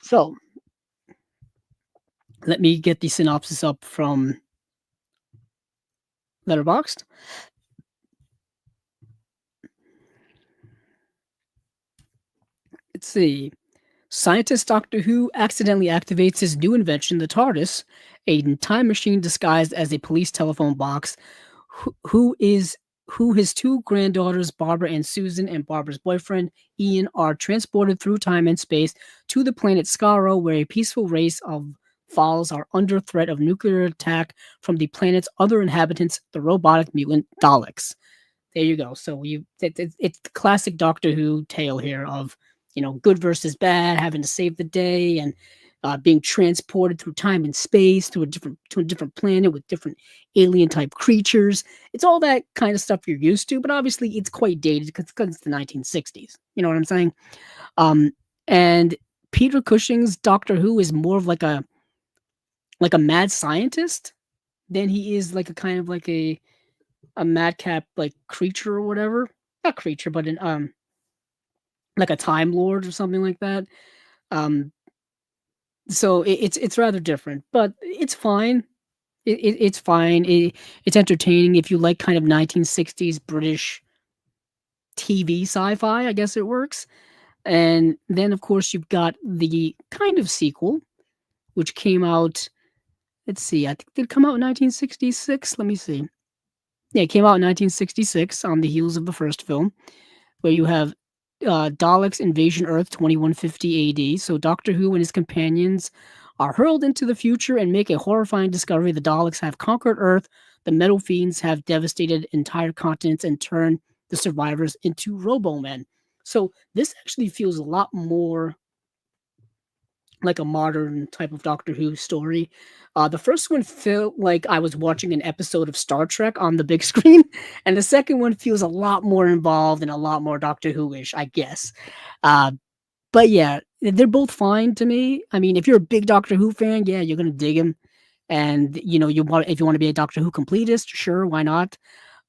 So let me get the synopsis up from Letterboxd. Let's see. Scientist Doctor Who accidentally activates his new invention, the TARDIS, a time machine disguised as a police telephone box. Who his two granddaughters, Barbara and Susan, and Barbara's boyfriend, Ian, are transported through time and space to the planet Skaro, where a peaceful race of Vals are under threat of nuclear attack from the planet's other inhabitants, the robotic mutant Daleks. There you go. So it's the classic Doctor Who tale here of good versus bad, having to save the day, and being transported through time and space to a different planet with different alien type creatures. It's all that kind of stuff you're used to, but obviously it's quite dated because it's the 1960s. You know what I'm saying? And Peter Cushing's Doctor Who is more of like a mad scientist than he is like a kind of like a madcap like creature or whatever. Not creature, but an like a time lord or something like that. Um, so it's rather different, but it's fine. It's fine. It's entertaining if you like kind of 1960s British TV sci-fi. I guess it works. And then of course you've got the kind of sequel, which came out. Let's see. I think it come out in 1966. Let me see. Yeah, it came out in 1966 on the heels of the first film, where you have Daleks Invasion Earth 2150 AD. So Doctor Who and his companions are hurled into the future and make a horrifying discovery. The Daleks have conquered Earth. The Metal Fiends have devastated entire continents and turned the survivors into Robo-Men. So this actually feels a lot more like a modern type of Doctor Who story. The first one felt like I was watching an episode of Star Trek on the big screen, and the second one feels a lot more involved and a lot more Doctor Who-ish, I guess. Uh, but yeah, they're both fine to me. I mean, if you're a big Doctor Who fan, yeah, you're gonna dig them. And if you want to be a Doctor Who completist, sure, why not?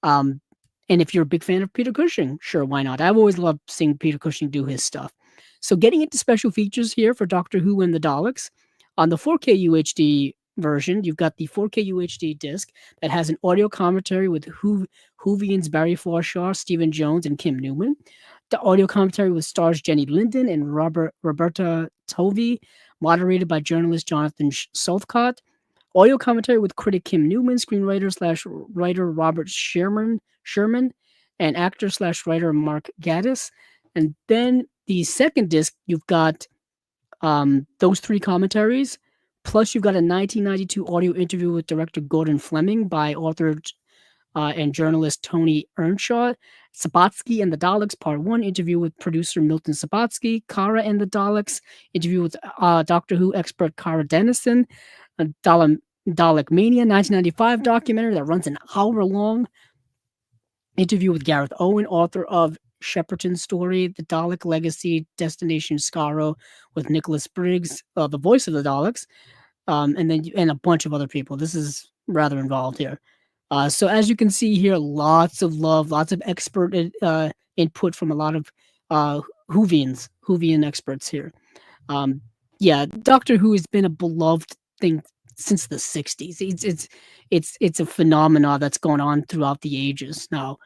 Um, and if you're a big fan of Peter Cushing, sure, why not? I've always loved seeing Peter Cushing do his stuff. So getting into special features here for Doctor Who and the Daleks. On the 4K UHD version, you've got the 4K UHD disc that has an audio commentary with Whovians Barry Forshaw, Stephen Jones, and Kim Newman. The audio commentary with stars Jenny Linden and Roberta Tovey, moderated by journalist Jonathan Southcott. Audio commentary with critic Kim Newman, screenwriter slash writer Robert Sherman, and actor slash writer Mark Gatiss. And then the second disc, you've got those three commentaries, plus you've got a 1992 audio interview with director Gordon Fleming by author and journalist Tony Earnshaw. Sabatsky and the Daleks, Part 1, interview with producer Milton Sabatsky. Kara and the Daleks, interview with Doctor Who expert Kara Dennison. Dalek Mania, 1995 documentary that runs an hour long. Interview with Gareth Owen, author of Shepperton's Story, The Dalek Legacy, Destination Skaro, with Nicholas Briggs, the voice of the Daleks, and a bunch of other people. This is rather involved here. So as you can see here, lots of love, lots of expert input from a lot of Whovian experts here. Yeah, Doctor Who has been a beloved thing since the 60s. It's a phenomena that's gone on throughout the ages now.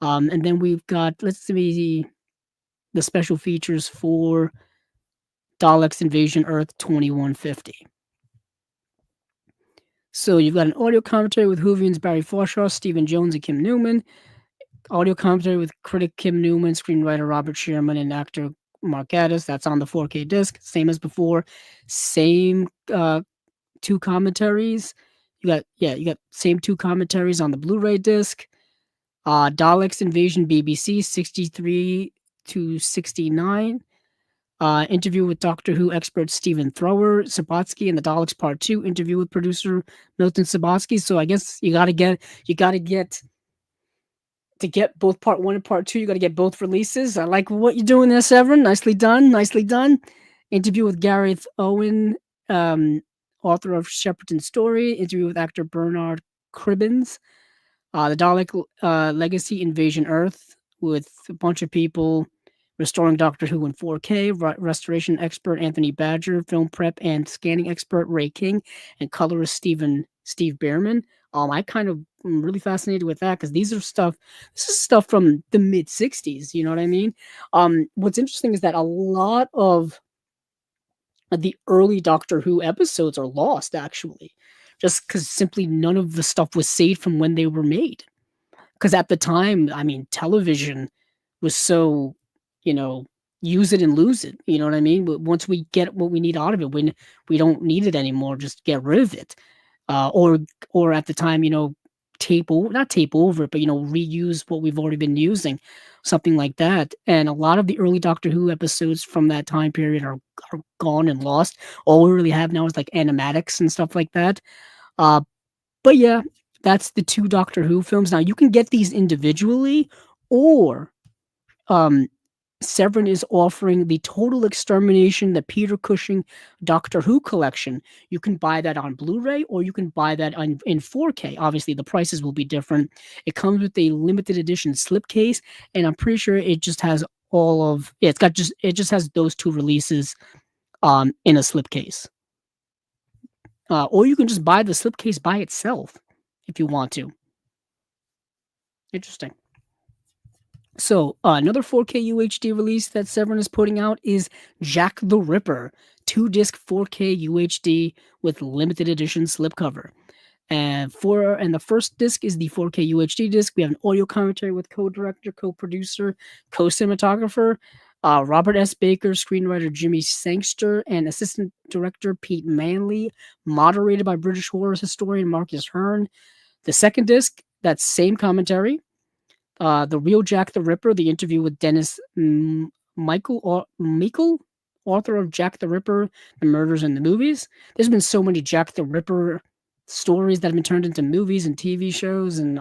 And then we've got, let's see, the special features for Daleks Invasion Earth 2150. So you've got an audio commentary with Whovians Barry Forshaw, Stephen Jones, and Kim Newman. Audio commentary with critic Kim Newman, screenwriter Robert Sherman, and actor Mark Gatiss. That's on the 4K disc, same as before. Same two commentaries. You got same two commentaries on the Blu-ray disc. Daleks Invasion BBC 63 to 69. Interview with Doctor Who expert Stephen Thrower, Sabatsky, and the Daleks Part 2. Interview with producer Milton Sabatsky. So I guess you gotta get to get both Part 1 and Part 2. You gotta get both releases. I like what you're doing there, Severin. Nicely done. Nicely done. Interview with Gareth Owen, author of Shepperton's Story. Interview with actor Bernard Cribbins. The Dalek Legacy Invasion Earth, with a bunch of people. Restoring Doctor Who in 4K, restoration expert Anthony Badger, film prep and scanning expert Ray King, and colorist Steve Behrman. I kind of am really fascinated with that because this is stuff from the mid 60s, you know what I mean? What's interesting is that a lot of the early Doctor Who episodes are lost, actually, just because simply none of the stuff was saved from when they were made. Because at the time, I mean, television was so, use it and lose it. You know what I mean? But once we get what we need out of it, when we don't need it anymore, just get rid of it. Or at the time, not tape over it, but reuse what we've already been using, something like that. And a lot of the early Doctor Who episodes from that time period are gone and lost. All we really have now is like animatics and stuff like that. But yeah, that's the two Doctor Who films. Now you can get these individually, or Severin is offering the Total Extermination, the Peter Cushing Doctor Who collection. You can buy that on Blu-ray, or you can buy that in 4K. Obviously, the prices will be different. It comes with a limited edition slipcase, and I'm pretty sure it just has it just has those two releases in a slipcase. Or you can just buy the slipcase by itself if you want to. Interesting. So another 4K UHD release that Severin is putting out is Jack the Ripper, 2-disc 4K UHD with limited edition slipcover. And the first disc is the 4K UHD disc. We have an audio commentary with co-director, co-producer, co-cinematographer Robert S. Baker, screenwriter Jimmy Sangster, and assistant director Pete Manley, moderated by British horror historian Marcus Hearn. The second disc, that same commentary. The Real Jack the Ripper, the interview with Dennis Meikle, author of Jack the Ripper, The Murders in the Movies. There's been so many Jack the Ripper stories that have been turned into movies and TV shows and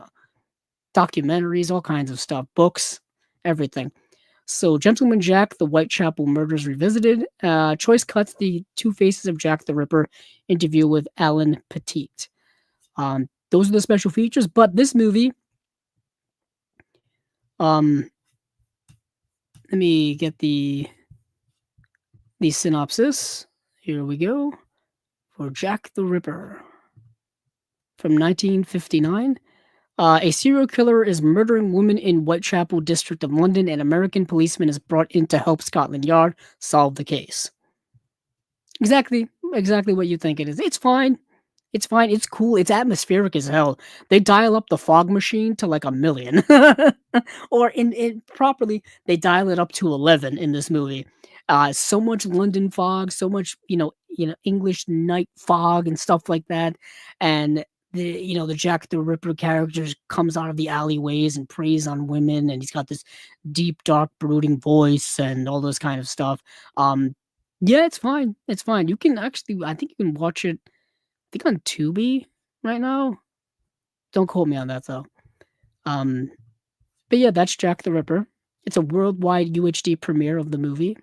documentaries, all kinds of stuff, books, everything. So Gentleman Jack, The Whitechapel Murders Revisited. Choice cuts, The Two Faces of Jack the Ripper, interview with Alan Petit. Those are the special features, but this movie Um, let me get the synopsis. Here we go for Jack the Ripper from 1959. A serial killer is murdering women in Whitechapel district of London. An American policeman is brought in to help Scotland Yard solve the case. Exactly what you think it is. It's fine. It's fine. It's cool. It's atmospheric as hell. They dial up the fog machine to like a million, or in properly, they dial it up to 11 in this movie. So much London fog, so much English night fog and stuff like that, and the Jack the Ripper character comes out of the alleyways and preys on women, and he's got this deep, dark, brooding voice and all this kind of stuff. Um, yeah, it's fine. It's fine. You can actually, I think you can watch it. I think on Tubi right now. Don't quote me on that though. Um, but yeah, that's Jack the Ripper. It's a worldwide UHD premiere of the movie.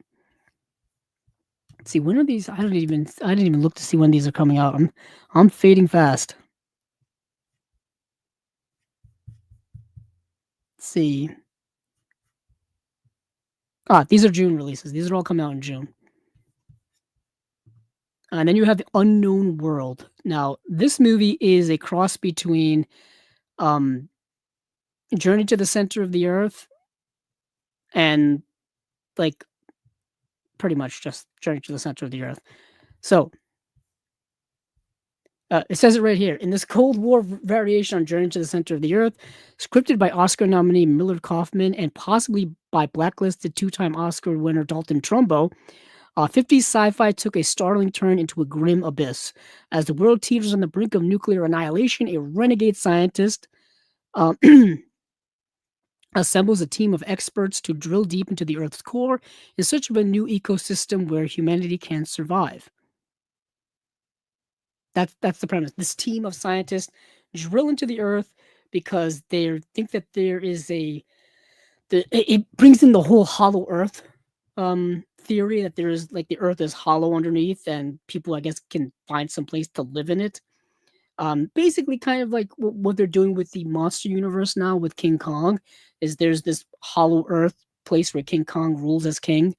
Let's see, when are these? I didn't even look to see when these are coming out. I'm fading fast. Let's see. These are June releases. These are all coming out in June. And then you have the Unknown World. Now, this movie is a cross between um Journey to the Center of the Earth and like pretty much just Journey to the Center of the Earth. So it says it right here. In this Cold War variation on Journey to the Center of the Earth, scripted by Oscar nominee Millard Kaufman and possibly by blacklisted two-time Oscar winner Dalton Trumbo, 50s sci-fi took a startling turn into a grim abyss. As the world teeters on the brink of nuclear annihilation, a renegade scientist uh, assembles a team of experts to drill deep into the Earth's core in search of a new ecosystem where humanity can survive. That's the premise. This team of scientists drill into the Earth because they think that there is it brings in the whole hollow Earth theory that there is like the Earth is hollow underneath and people I guess can find some place to live in it. Basically, kind of like what they're doing with the monster universe now with King Kong, is there's this hollow Earth place where King Kong rules as king.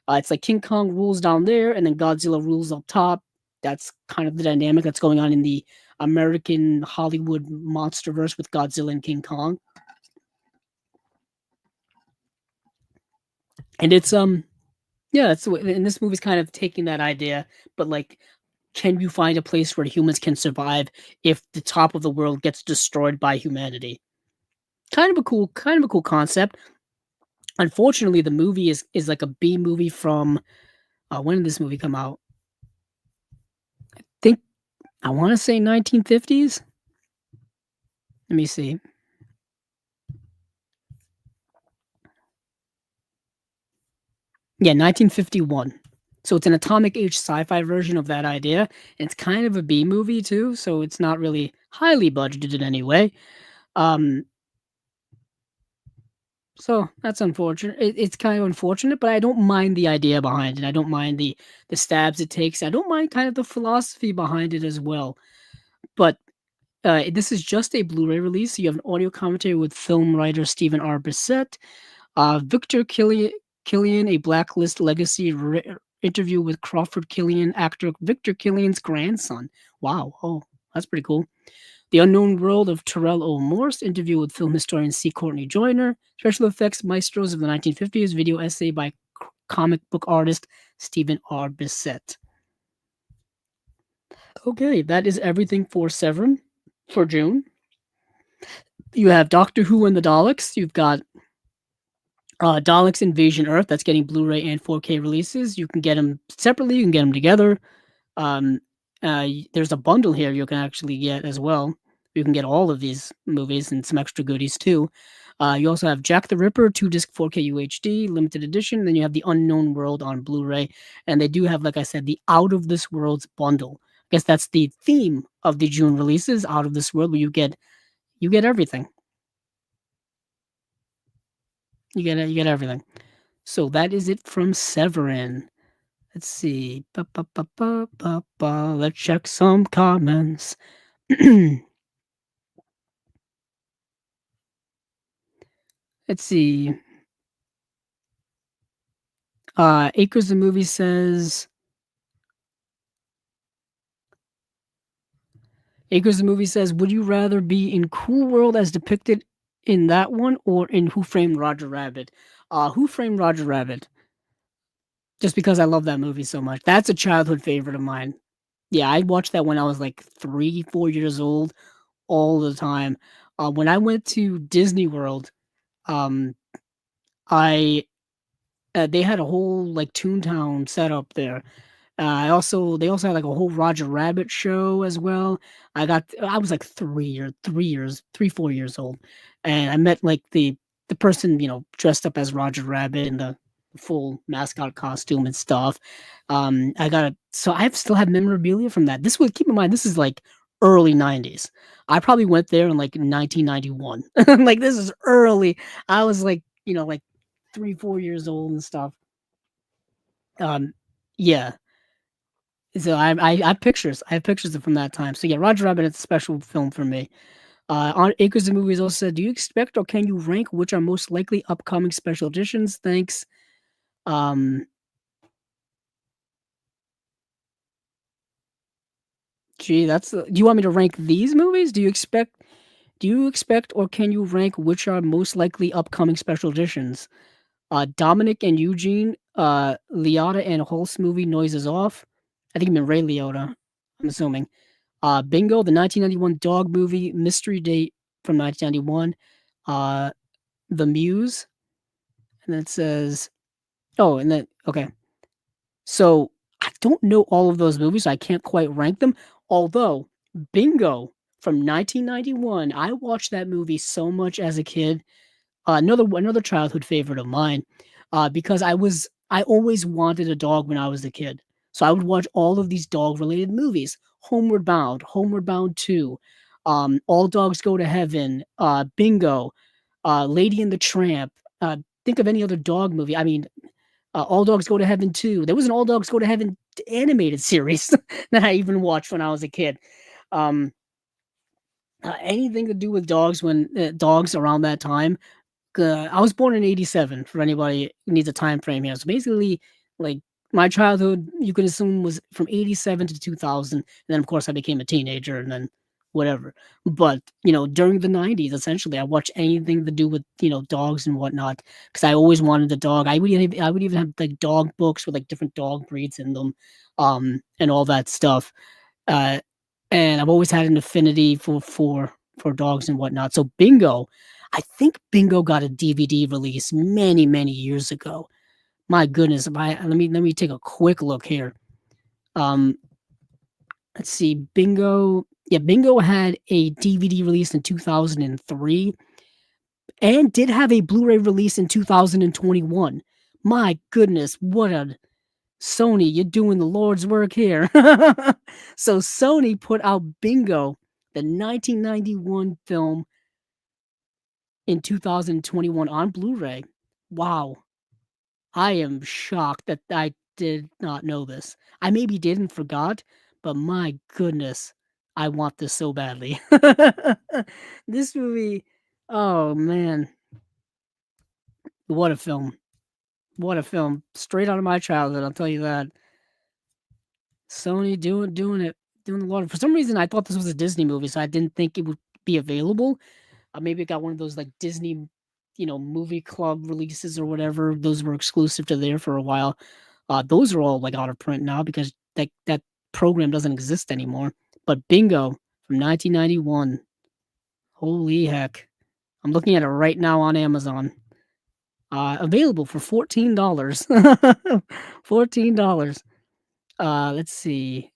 It's like King Kong rules down there, and then Godzilla rules up top. That's kind of the dynamic that's going on in the American Hollywood monsterverse with Godzilla and King Kong. And it's yeah, that's and this movie's kind of taking that idea, but like, can you find a place where humans can survive if the top of the world gets destroyed by humanity? Kind of a cool concept. Unfortunately, the movie is like a B movie from when did this movie come out? Think I want to say 1950s. Let me see. Yeah, 1951. So it's an atomic age sci-fi version of that idea. And it's kind of a B movie too, so it's not really highly budgeted in any way. Um, so that's unfortunate. It's kind of unfortunate, but I don't mind the idea behind it. I don't mind the stabs it takes. I don't mind kind of the philosophy behind it as well. But this is just a Blu-ray release. So you have an audio commentary with film writer Stephen R. Bissett, Victor Killian, a Blacklist legacy interview with Crawford Killian, actor Victor Killian's grandson. Wow, oh, that's pretty cool. The Unknown World of Terrell O. Morse, interview with film historian C. Courtney Joyner, special effects maestros of the 1950s, video essay by comic book artist Stephen R. Bissett. Okay, that is everything for Severin for June. You have Doctor Who and the Daleks. You've got Daleks Invasion Earth. That's getting Blu-ray and 4K releases. You can get them separately. You can get them together. Um, there's a bundle here you can actually get as well. You can get all of these movies and some extra goodies too. You also have Jack the Ripper, 2-disc 4K UHD, limited edition. Then you have the Unknown World on Blu-ray. And they do have, like I said, the Out of This World's bundle. I guess that's the theme of the June releases, Out of This World, where you get everything. You get everything. So that is it from Severin. Let's see. Let's check some comments. Let's see. Acres the movie says Acres the movie says, would you rather be in Cool World as depicted in that one or in Who Framed Roger Rabbit? Who Framed Roger Rabbit? Just because I love that movie so much. That's a childhood favorite of mine. Yeah, I watched that when I was like 3, 4 years old all the time. When I went to Disney World, um, I they had a whole like Toontown set up there. They also had like a whole Roger Rabbit show as well. I was like 3, 4 years old, and I met like the person dressed up as Roger Rabbit in the full mascot costume and stuff. So I still have memorabilia from that. This was keep in mind this is like early '90s. I probably went there in like 1991. Like this is early. I was like like 3, 4 years old and stuff. Um, yeah. So I have pictures. I have pictures from that time. So yeah, Roger Rabbit is a special film for me. On Acres of Movies also said, "Do you expect or can you rank which are most likely upcoming special editions? Thanks." Um, Gee, do you want me to rank these movies? Do you expect or can you rank which are most likely upcoming special editions? Dominic and Eugene, Liotta and Hulse movie Noises Off. I think you mean Ray Liotta. I'm assuming. Bingo, the 1991 dog movie, Mystery Date from 1991, The Muse, and then it says, oh, and then, okay. So I don't know all of those movies, so I can't quite rank them. Although, Bingo from 1991, I watched that movie so much as a kid. Another childhood favorite of mine, because I always wanted a dog when I was a kid, so I would watch all of these dog related movies. Homeward Bound 2, All Dogs Go to Heaven, Bingo, Lady and the Tramp. Think of any other dog movie. I mean, All Dogs Go to Heaven 2. There was an All Dogs Go to Heaven animated series that I even watched when I was a kid. Um, Anything to do with dogs when dogs around that time. I was born in '87 for anybody who needs a time frame here. So basically, like my childhood, you could assume was from '87 to 2000, and then of course I became a teenager, and then whatever. But during the '90s, essentially, I watched anything to do with dogs and whatnot because I always wanted a dog. I would even have like dog books with like different dog breeds in them, and all that stuff. Uh, and I've always had an affinity for dogs and whatnot. So Bingo, I think Bingo got a DVD release many, many years ago. My goodness, if I let me take a quick look here. Um, let's see, Bingo. Yeah, Bingo had a DVD release in 2003 and did have a Blu-ray release in 2021. My goodness, what a Sony, you're doing the Lord's work here. So Sony put out Bingo, the 1991 film, in 2021 on Blu-ray. Wow. I am shocked that I did not know this. I maybe did and forgot, but my goodness, I want this so badly. This movie, oh man, what a film. What a film. Straight out of my childhood, I'll tell you that. Sony doing it, doing a lot of for some reason, I thought this was a Disney movie, so I didn't think it would be available. Maybe it got one of those, like, Disney, movie club releases or whatever. Those were exclusive to there for a while. Those are all, like, out of print now because that program doesn't exist anymore. But Bingo from 1991, holy heck. I'm looking at it right now on Amazon. Available for $14. $14. Let's see.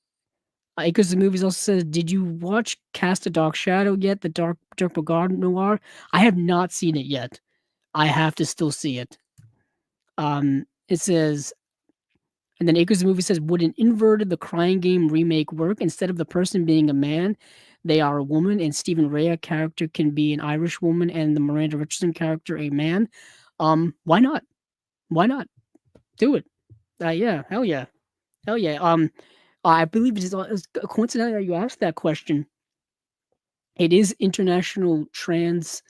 Because the movies also says, "Did you watch Cast a Dark Shadow yet? The Dirk Bogarde noir? I have not seen it yet. I have to still see it." It says, and then Acres the movie says, "Would an inverted The Crying Game remake work? Instead of the person being a man, they are a woman, and Stephen Rea character can be an Irish woman, and the Miranda Richardson character a man. Why not? Why not? Do it. Yeah, hell yeah, hell yeah. I believe it's coincidentally that you asked that question. It is International Trans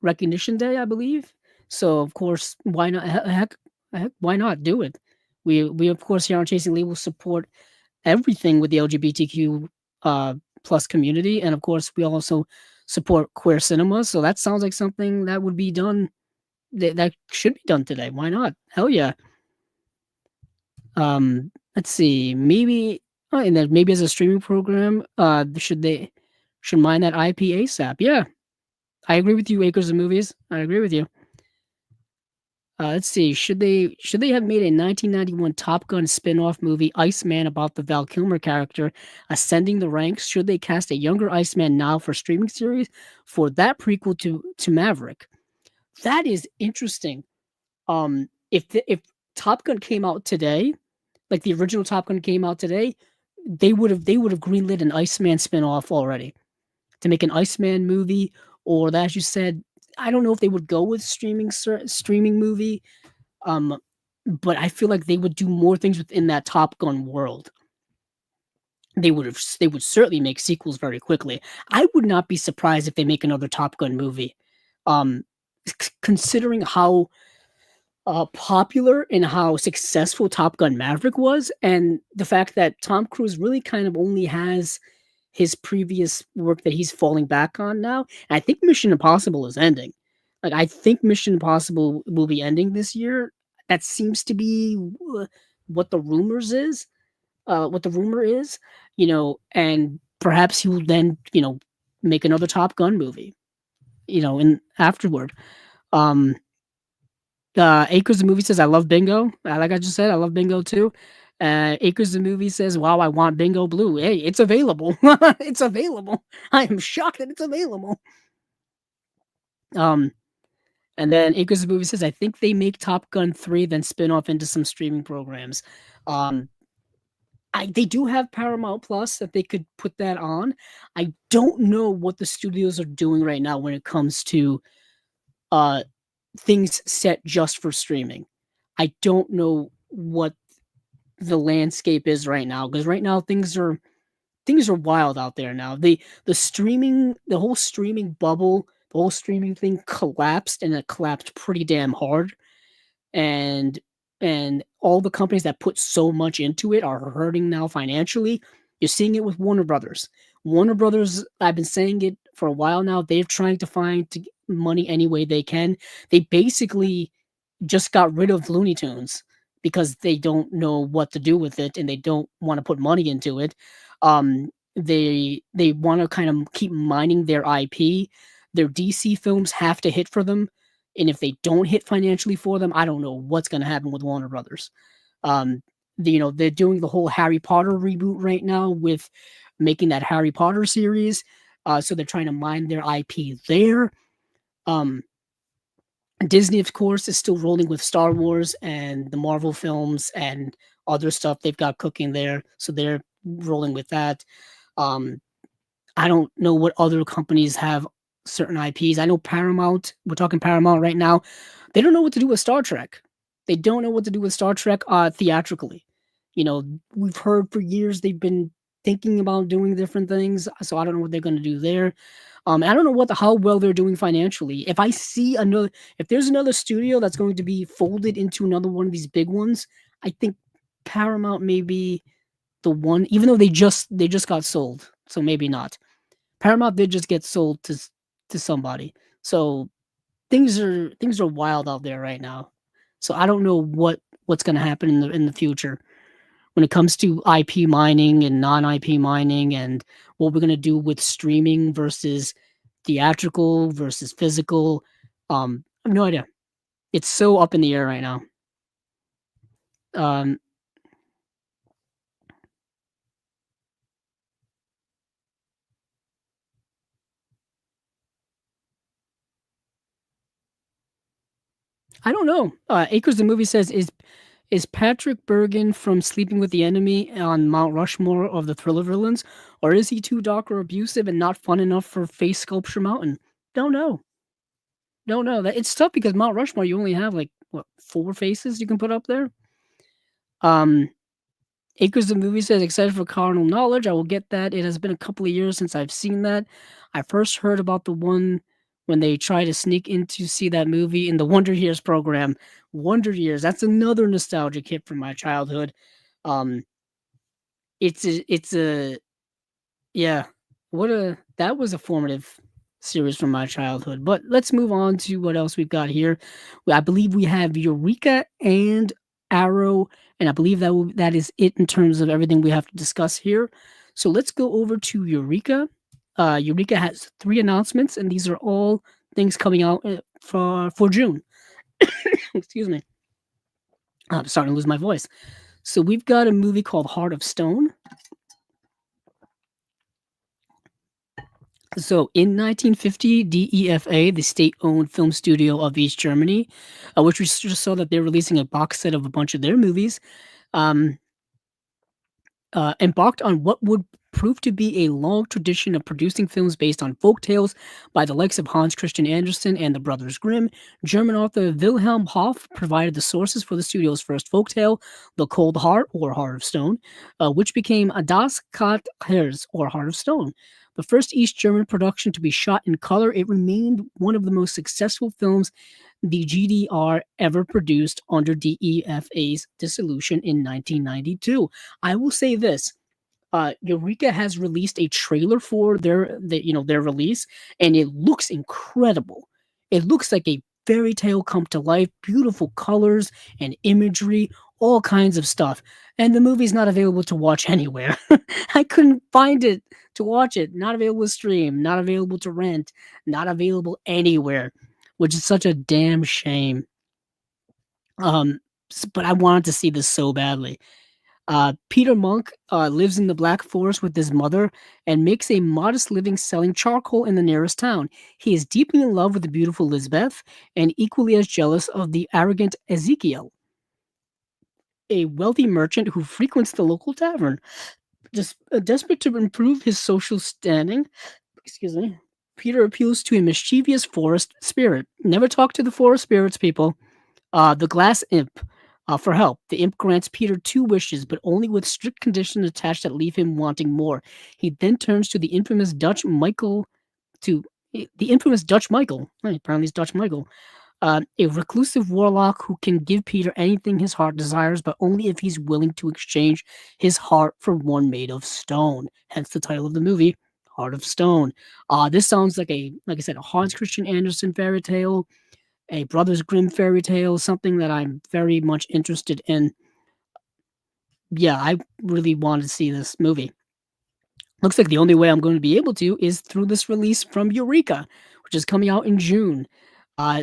recognition day, I believe. So of course, why not? Heck, why not do it? We of course here on Chasing Labels support everything with the LGBTQ plus community, and of course we also support queer cinema. So that sounds like something that would be done. That should be done today. Why not? Hell yeah. Let's see. Maybe and then maybe as a streaming program, should mine that IP ASAP? Yeah, I agree with you. Acres of movies. I agree with you. Let's see. Should they have made a 1991 Top Gun spin-off movie, Iceman, about the Val Kilmer character ascending the ranks? Should they cast a younger Iceman now for streaming series for that prequel to Maverick? That is interesting. If Top Gun came out today, like the original Top Gun came out today, they would have greenlit an Iceman spin-off already to make an Iceman movie, or that, as you said, I don't know if they would go with streaming movie, um, but I feel like they would do more things within that Top Gun world. They would certainly make sequels very quickly. I would not be surprised if they make another Top Gun movie, um, considering how popular and how successful Top Gun Maverick was, and the fact that Tom Cruise really kind of only has his previous work that he's falling back on now. And I think Mission Impossible is ending. Like, I think Mission Impossible will be ending this year. That seems to be what the rumors is. What the rumor is, and perhaps he will then, make another Top Gun movie, and afterward. Um, Acres the movie says, "I love bingo." Like I just said, I love bingo too. Acres the movie says, "Wow, I want bingo blue." Hey, it's available. It's available. I am shocked that it's available. Um, and then Acres the movie says, "I think they make Top Gun 3, then spin off into some streaming programs." Um, they do have Paramount Plus that they could put that on. I don't know what the studios are doing right now when it comes to uh things set just for streaming. I don't know what the landscape is right now, because right now things are wild out there now. The whole streaming bubble, the whole streaming thing collapsed, and it collapsed pretty damn hard. And all the companies that put so much into it are hurting now financially. You're seeing it with Warner Brothers. Warner Brothers, I've been saying it for a while now, they're trying to find money any way they can. They basically just got rid of Looney Tunes because they don't know what to do with it and they don't want to put money into it. They want to kind of keep mining their IP. Their DC films have to hit for them, and if they don't hit financially for them, I don't know what's going to happen with Warner Brothers. They're doing the whole Harry Potter reboot right now with making that Harry Potter series. So they're trying to mine their IP there. Um, Disney, of course, is still rolling with Star Wars and the Marvel films and other stuff they've got cooking there. So they're rolling with that. Um, I don't know what other companies have certain IPs. I know Paramount, we're talking Paramount right now. They don't know what to do with Star Trek. They don't know what to do with Star Trek theatrically. We've heard for years they've been thinking about doing different things. So I don't know what they're going to do there. I don't know how well they're doing financially. If there's another studio that's going to be folded into another one of these big ones, I think Paramount may be the one, even though they just got sold. So maybe not. Paramount did just get sold to somebody. So things are wild out there right now. So I don't know what's going to happen in the future when it comes to IP mining and non-IP mining, and what we're going to do with streaming versus theatrical versus physical. I have no idea. It's so up in the air right now. Um, I don't know. Acres the movie says, is Patrick Bergen from Sleeping with the Enemy on Mount Rushmore of the thriller villains, or is he too dark or abusive and not fun enough for Face Sculpture Mountain? Don't know. Don't know. That it's tough because Mount Rushmore, you only have like what, 4 faces you can put up there. Um, Acres the movie says, excited for Carnal Knowledge. I will get that. It has been a couple of years since I've seen that. I first heard about the one when they try to sneak in to see that movie in the Wonder Years program. Wonder Years, that's another nostalgic hit from my childhood. Um, it's a yeah, what a that was a formative series from my childhood. But let's move on to what else we've got here. I believe we have Eureka and Arrow, and I believe that is it in terms of everything we have to discuss here. So let's go over to Eureka. Eureka has 3 announcements, and these are all things coming out for June. Excuse me. I'm starting to lose my voice. So we've got a movie called Heart of Stone. So in 1950, DEFA, the state-owned film studio of East Germany, which we just saw that they're releasing a box set of a bunch of their movies, um, embarked on what would prove to be a long tradition of producing films based on folk tales by the likes of Hans Christian Andersen and the Brothers Grimm. German author Wilhelm Hoff provided the sources for the studio's first folk tale, The Cold Heart, or Heart of Stone, which became Das Kalte Herz, or Heart of Stone. The first East German production to be shot in color, it remained one of the most successful films the GDR ever produced under DEFA's dissolution in 1992. I will say this: Eureka has released a trailer for their release, and it looks incredible. It looks like a fairy tale come to life, beautiful colors and imagery, all kinds of stuff. And the movie's not available to watch anywhere. I couldn't find it to watch it. Not available to stream, not available to rent, not available anywhere, which is such a damn shame. But I wanted to see this so badly. Peter Monk lives in the Black Forest with his mother and makes a modest living selling charcoal in the nearest town. He is deeply in love with the beautiful Lisbeth and equally as jealous of the arrogant Ezekiel, a wealthy merchant who frequents the local tavern. Just desperate to improve his social standing, excuse me, Peter appeals to a mischievous forest spirit. Never talk to the forest spirits, people. The glass imp. For help, the imp grants Peter 2 wishes, but only with strict conditions attached that leave him wanting more. He then turns to the infamous Dutch Michael, apparently it's Dutch Michael, a reclusive warlock who can give Peter anything his heart desires, but only if he's willing to exchange his heart for one made of stone. Hence the title of the movie, Heart of Stone. This sounds like I said, a Hans Christian Andersen fairy tale, a Brothers Grimm fairy tale, something that I'm very much interested in. Yeah, I really want to see this movie. Looks like the only way I'm going to be able to is through this release from Eureka, which is coming out in June.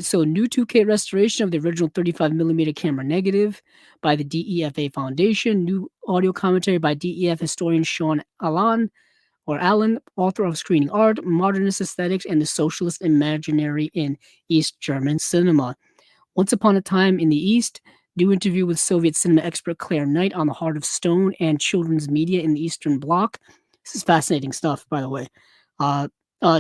So new 2K restoration of the original 35mm camera negative by the DEFA Foundation, new audio commentary by DEF historian Sean Allen, author of Screening Art, Modernist Aesthetics, and the Socialist Imaginary in East German Cinema. Once Upon a Time in the East, new interview with Soviet cinema expert Claire Knight on the Heart of Stone and children's media in the Eastern Bloc. This is fascinating stuff, by the way.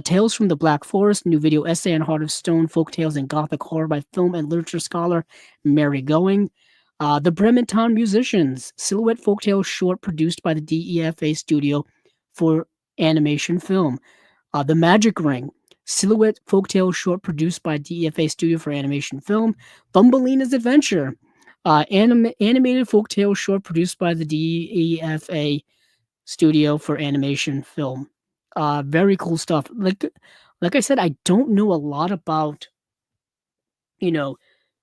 Tales from the Black Forest, new video essay on Heart of Stone, folk tales and gothic horror by film and literature scholar Mary Going. The Bremen Town Musicians, silhouette folktale short produced by the DEFA studio for animation film. The Magic Ring, silhouette folktale short produced by DEFA studio for animation film. Thumbelina's Adventure, animated folktale short produced by the DEFA studio for animation film. Very cool stuff. Like I said, I don't know a lot about,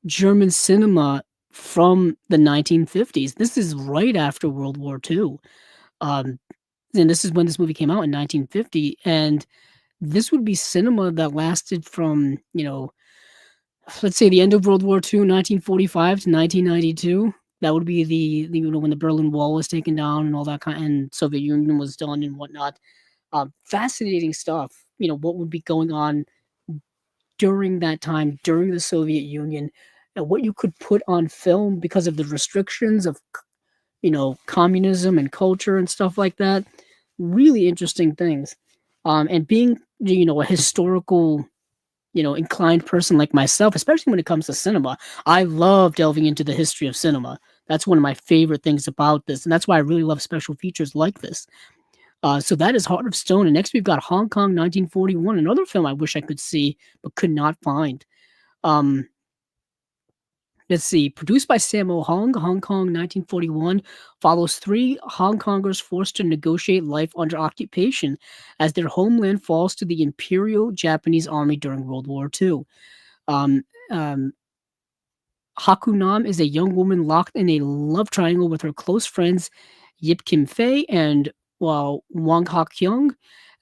German cinema from the 1950s. This is right after World War II. And this is when this movie came out in 1950. And this would be cinema that lasted from, let's say the end of World War II, 1945 to 1992. That would be when the Berlin Wall was taken down and all that and Soviet Union was done and whatnot. Fascinating stuff. What would be going on during that time, during the Soviet Union, and what you could put on film because of the restrictions of, communism and culture and stuff like that. Really interesting things. And being, a historical, inclined person like myself, especially when it comes to cinema, I love delving into the history of cinema. That's one of my favorite things about this, and that's why I really love special features like this. So that is Heart of Stone. And next we've got Hong Kong 1941, another film I wish I could see but could not find. Um, let's see. Produced by Sammo Hung, Hong Kong 1941 follows three Hong Kongers forced to negotiate life under occupation as their homeland falls to the Imperial Japanese Army during World War II. Um, um, Hakunam is a young woman locked in a love triangle with her close friends Yip Kim Fei and Wang Hak Kyung.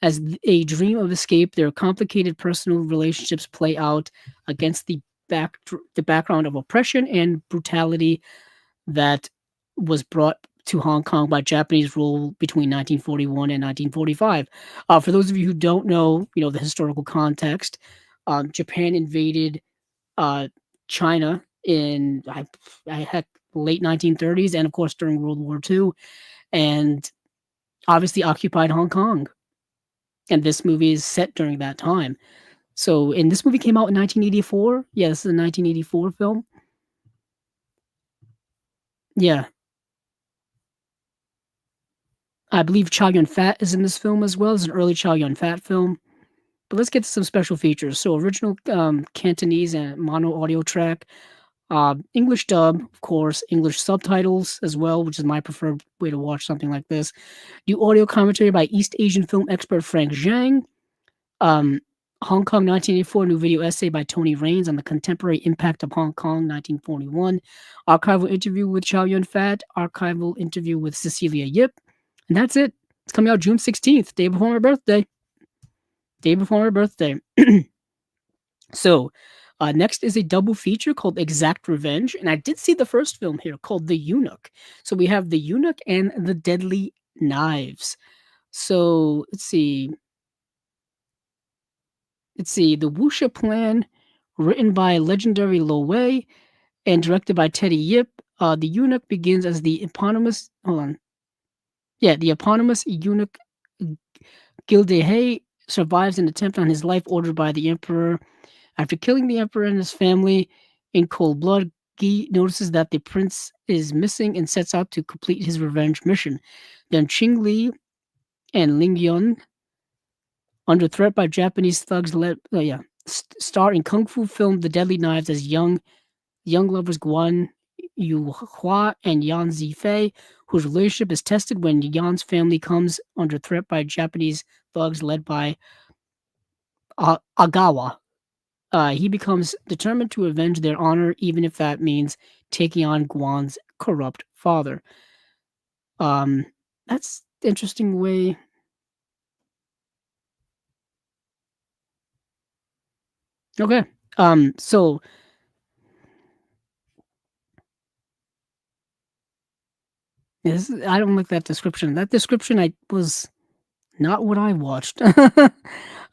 As a dream of escape, their complicated personal relationships play out against the background of oppression and brutality that was brought to Hong Kong by Japanese rule between 1941 and 1945. For those of you who don't know, the historical context, Japan invaded uh, China in heck late 1930s and of course during World War II, and obviously occupied Hong Kong. And this movie is set during that time. So, and this movie came out in 1984. Yeah, this is a 1984 film. Yeah, I believe Chow Yun Fat is in this film as well. It's an early Chow Yun Fat film. But let's get to some special features. So, original Cantonese and mono audio track. English dub, of course, English subtitles as well, which is my preferred way to watch something like this. New audio commentary by East Asian film expert Frank Zhang. Um, Hong Kong 1984 new video essay by Tony Raines on the contemporary impact of Hong Kong 1941. Archival interview with Chow Yun Fat. Archival interview with Cecilia Yip. And that's it. It's coming out June 16th, day before my birthday. Day before my birthday. So, next is a double feature called Exact Revenge, and I did see the first film here called The Eunuch. So we have The Eunuch and The Deadly Knives. So let's see. The Wuxia Plan, written by legendary Lo Wei and directed by Teddy Yip. The Eunuch begins as the eponymous. Hold on. Yeah, the eponymous eunuch Gildehay survives an attempt on his life ordered by the emperor. After killing the emperor and his family in cold blood, Guy notices that the prince is missing and sets out to complete his revenge mission. Then Ching Li and Ling Yun, under threat by Japanese thugs, star in kung fu film The Deadly Knives as young lovers Guan Yu Hua and Yan Zifei, whose relationship is tested when Yan's family comes under threat by Japanese thugs led by Agawa. He becomes determined to avenge their honor, even if that means taking on Guan's corrupt father. Um, that's interesting way. Okay. So I don't like that description. That description I was not what I watched.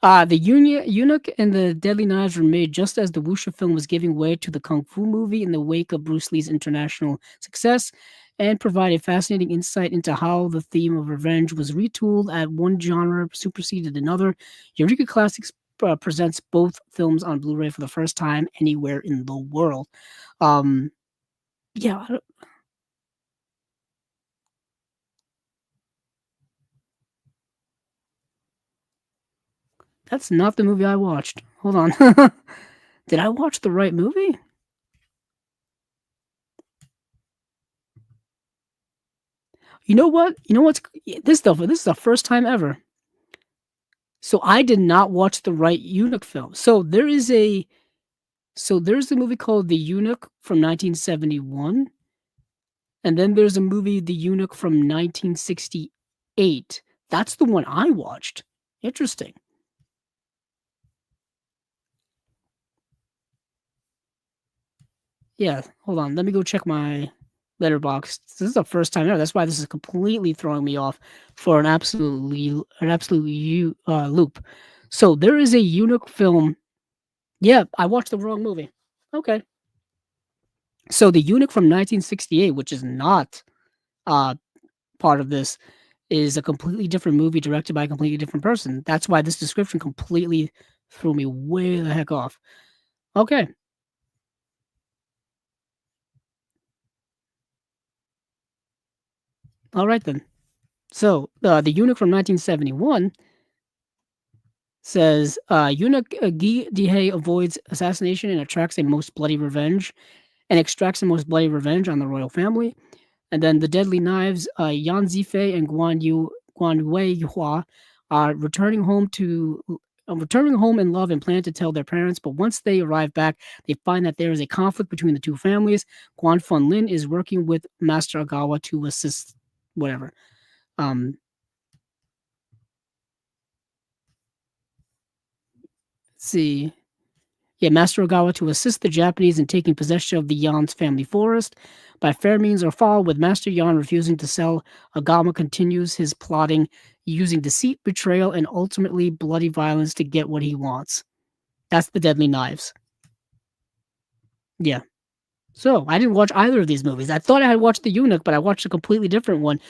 The Eunuch and the Deadly Knives were made just as the Wuxia film was giving way to the Kung Fu movie in the wake of Bruce Lee's international success, and provide a fascinating insight into how the theme of revenge was retooled at one genre superseded another. Eureka Classics presents both films on Blu-ray for the first time anywhere in the world. Um, yeah, that's not the movie I watched. Hold on. Did I watch the right movie? You know what? You know what's this stuff? This is the first time ever. So I did not watch the right Eunuch film. There's a movie called The Eunuch from 1971, and then there's a movie The Eunuch from 1968. That's the one I watched. Interesting. Yeah, hold on. Let me go check my letterbox. This is the first time ever. That's why this is completely throwing me off for an absolute loop. So there is a Eunuch film. Yeah, I watched the wrong movie. Okay. So the Eunuch from 1968, which is not uh part of this, is a completely different movie directed by a completely different person. That's why this description completely threw me way the heck off. Okay. All right then. So the eunuch from 1971 says eunuch Guy Dihay avoids assassination and attracts a most bloody revenge and extracts the most bloody revenge on the royal family. And then the deadly knives, Yan Zifei and Guan Wei Hua are returning home in love and plan to tell their parents. But once they arrive back, they find that there is a conflict between the two families. Guan Fun Lin is working with Master Agawa to assist whatever. Um, let's see. Yeah, Master Ogawa to assist the Japanese in taking possession of the Yan's family forest. By fair means or foul, with Master Yan refusing to sell, Agama continues his plotting using deceit, betrayal, and ultimately bloody violence to get what he wants. That's the Deadly Knives. Yeah. So I didn't watch either of these movies. I thought I had watched The Eunuch, but I watched a completely different one.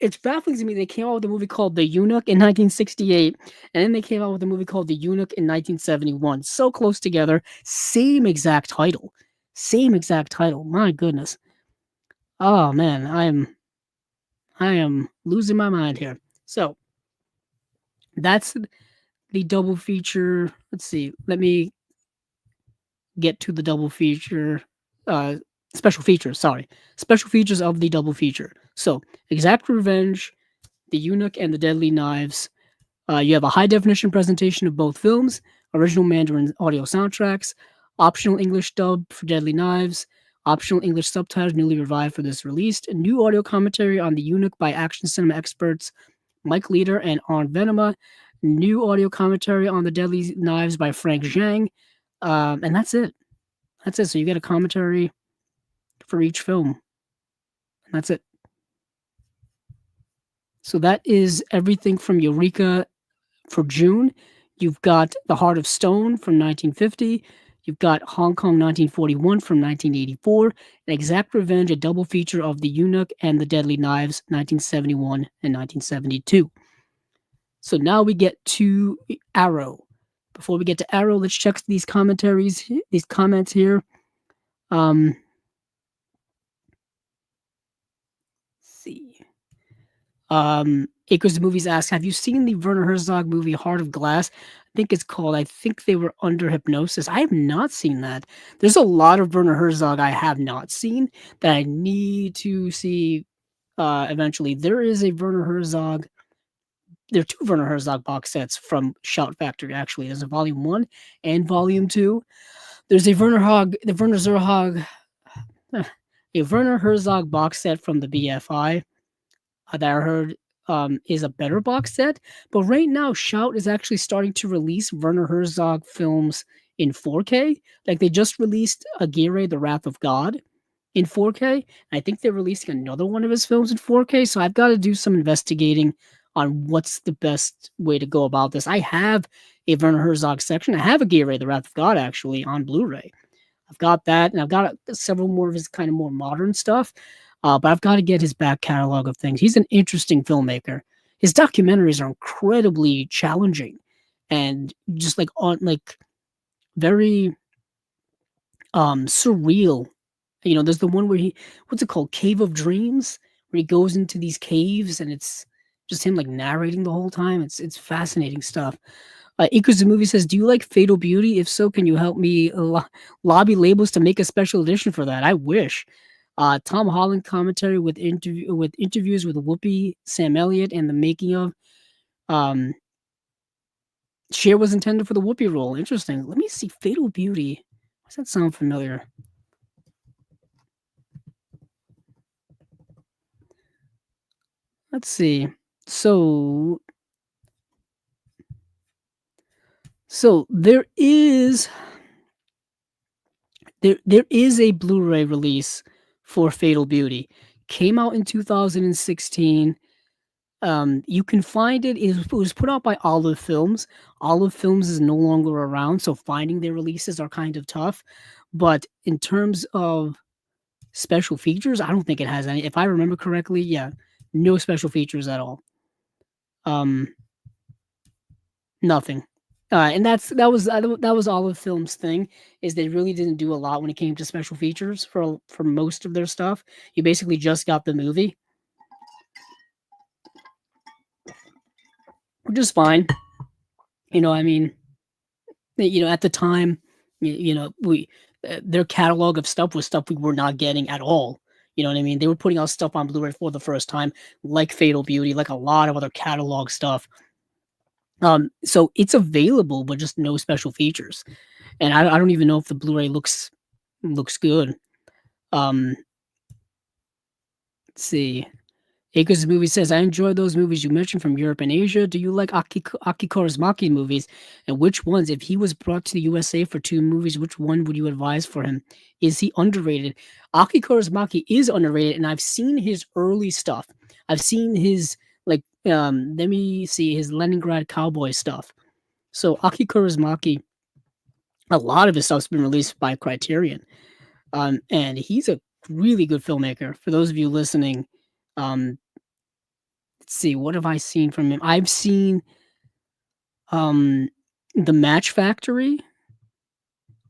It's baffling to me they came out with a movie called The Eunuch in 1968, and then they came out with a movie called The Eunuch in 1971. So close together, same exact title, same exact title. My goodness. Oh man, I am losing my mind here. So that's the double feature. Let's see. Let me get to the double feature. Uh, Special features. Sorry, special features of the double feature. So, Exact Revenge, The Eunuch, and The Deadly Knives. You have a high definition presentation of both films, original Mandarin audio soundtracks, optional English dub for Deadly Knives, optional English subtitles newly revived for this release, a new audio commentary on The Eunuch by action cinema experts Mike Leader and Arn Venema, new audio commentary on The Deadly Knives by Frank Zhang, and that's it. That's it. So you get a commentary for each film. And that's it. So that is everything from Eureka for June. You've got The Heart of Stone from 1950. You've got Hong Kong 1941 from 1984. And Exact Revenge, a double feature of The Eunuch and The Deadly Knives, 1971 and 1972. So now we get to Arrow. Before we get to Arrow, let's check these commentaries, these comments here. Let's see. Acres of Movies asks, have you seen the Werner Herzog movie Heart of Glass? I think it's called I Think They Were Under Hypnosis. I have not seen that. There's a lot of Werner Herzog I have not seen that I need to see eventually. There is a Werner Herzog. There are two Werner Herzog box sets from Shout Factory, actually. There's a volume 1 and volume 2. There's a the Werner Herzog box set from the BFI that I heard is a better box set. But right now, Shout is actually starting to release Werner Herzog films in 4K. Like they just released Aguirre, The Wrath of God in 4K. I think they're releasing another one of his films in 4K. So I've got to do some investigating on what's the best way to go about this. I have a Werner Herzog section. I have Aguirre, The Wrath of God, actually, on Blu-ray. I've got that, and I've got several more of his kind of more modern stuff. But I've got to get his back catalog of things. He's an interesting filmmaker. His documentaries are incredibly challenging and just like very surreal. You know, there's the one where what's it called? Cave of Dreams, where he goes into these caves and it's just him like narrating the whole time. It's fascinating stuff. Equals the movie says, "Do you like Fatal Beauty? If so, can you help me lobby labels to make a special edition for that? I wish." Tom Holland commentary with interviews with Whoopi, Sam Elliott, and the making of. Cher was intended for the Whoopi role. Interesting. Let me see Fatal Beauty. Does that sound familiar? Let's see. So there is a Blu-ray release for Fatal Beauty. Came out in 2016. You can find it. It was put out by Olive Films. Olive Films is no longer around, so finding their releases are kind of tough. But in terms of special features, I don't think it has any. If I remember correctly, yeah, no special features at all. Nothing. And that was Olive Films' thing, is they really didn't do a lot when it came to special features for most of their stuff. You basically just got the movie. which is fine. I mean, at the time, we their catalog of stuff was stuff we were not getting at all. You know what I mean? They were putting out stuff on Blu-ray for the first time, like Fatal Beauty, like a lot of other catalog stuff. So it's available, but just no special features. And I don't even know if the Blu-ray looks good. Um, let's see. Acres movie says, I enjoy those movies you mentioned from Europe and Asia. Do you like Aki Kaurismäki movies? And which ones, if he was brought to the USA for two movies, which one would you advise for him? Is he underrated? Aki Kaurismäki is underrated, and I've seen his early stuff. I've seen his, like, let me see, his Leningrad Cowboy stuff. So Aki Kaurismäki, a lot of his stuff's been released by Criterion. And he's a really good filmmaker. For those of you listening, um, let's see, what have I seen from him? I've seen um The Match Factory.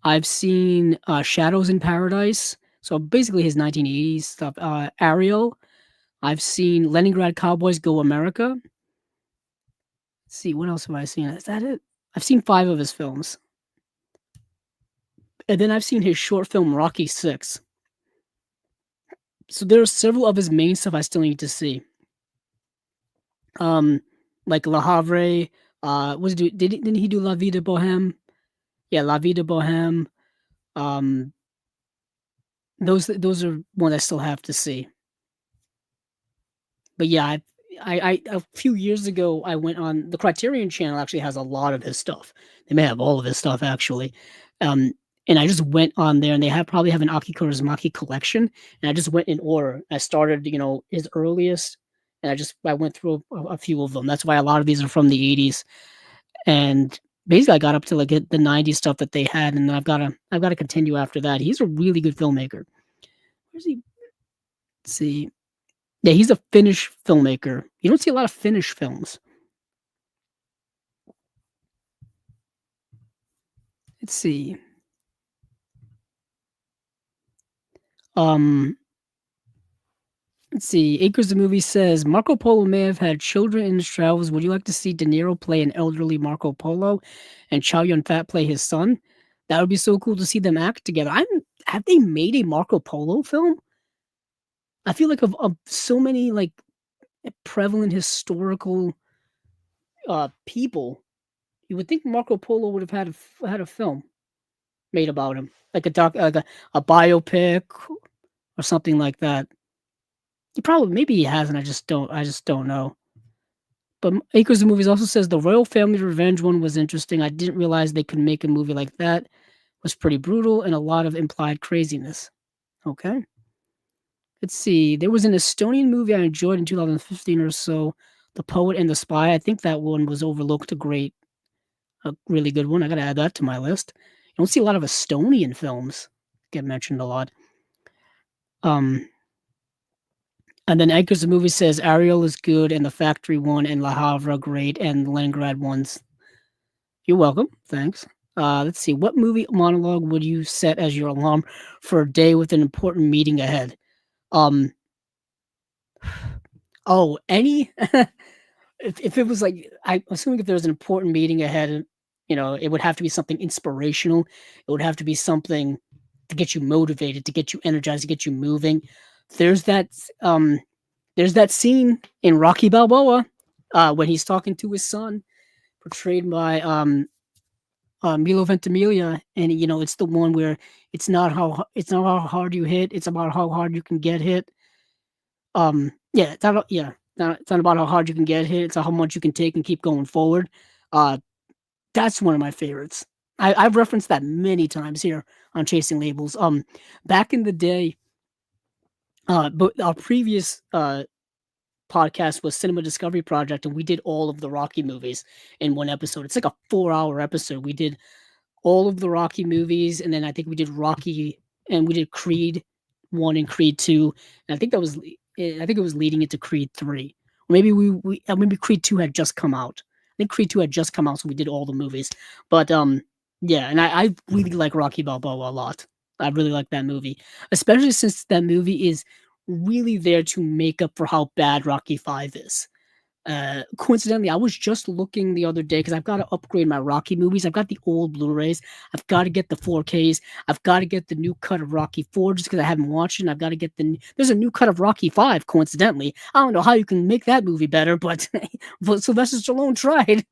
I've seen Shadows in Paradise. So basically his 1980s stuff. Ariel. I've seen Leningrad Cowboys Go America. Let's see, what else have I seen? Is that it? I've seen 5 of his films. And then I've seen his short film Rocky 6. So there are several of his main stuff I still need to see. Like Le Havre, didn't he do La Vie de Bohème? Yeah, La Vie de Bohème. Um, those are ones I still have to see. But yeah, I a few years ago I went on the Criterion channel. Actually has a lot of his stuff. They may have all of his stuff actually. Um, and I just went on there, and they probably have an Aki Kaurismäki collection. And I just went in order. I started, his earliest, and I went through a few of them. That's why a lot of these are from the 80s. And basically, I got up to like the 90s stuff that they had, and I've got to continue after that. He's a really good filmmaker. Where's he? Let's see. Yeah, he's a Finnish filmmaker. You don't see a lot of Finnish films. Let's see. Um, let's see. Acres the movie says Marco Polo may have had children in his travels. Would you like to see De Niro play an elderly Marco Polo and Chow Yun Fat play his son? That would be so cool to see them act together. Have they made a Marco Polo film? I feel like of so many like prevalent historical people, you would think Marco Polo would have had a film made about him, like a biopic or something like that. Maybe he hasn't. I just don't know. But Acres of Movies also says the Royal Family Revenge one was interesting. I didn't realize they could make a movie like that. It was pretty brutal and a lot of implied craziness. Okay. Let's see. There was an Estonian movie I enjoyed in 2015 or so, The Poet and the Spy. I think that one was overlooked. A really good one. I gotta add that to my list. You don't see a lot of Estonian films get mentioned a lot. Um, and then Acres of Movie says Ariel is good, and the Factory one and La Havre great, and Leningrad ones. You're welcome. Thanks. Let's see. What movie monologue would you set as your alarm for a day with an important meeting ahead? Um. Oh, any. If it was like, I'm assuming if there was an important meeting ahead, it would have to be something inspirational. It would have to be something to get you motivated, to get you energized, to get you moving. There's that um there's that scene in Rocky Balboa when he's talking to his son, portrayed by Milo Ventimiglia, and it's the one where it's not how hard you hit, it's about how hard you can get hit. Yeah, it's not about how hard you can get hit, it's how much you can take and keep going forward. Uh, that's one of my favorites. I've referenced that many times here on Chasing Labels. Back in the day, but our previous podcast was Cinema Discovery Project, and we did all of the Rocky movies in one episode. It's like a 4-hour episode. We did all of the Rocky movies, and then I think we did Rocky, and we did Creed 1 and Creed 2, and I think it was leading into Creed 3. Or maybe Creed 2 had just come out. I think Creed 2 had just come out, so we did all the movies. But yeah, and I really like Rocky Balboa a lot. I really like that movie, especially since that movie is really there to make up for how bad Rocky 5 is. Coincidentally, I was just looking the other day because I've got to upgrade my Rocky movies. I've got the old Blu-rays. I've got to get the 4Ks. I've got to get the new cut of Rocky 4 just because I haven't watched it. And I've got to get there's a new cut of Rocky 5, coincidentally. I don't know how you can make that movie better, but, but Sylvester Stallone tried.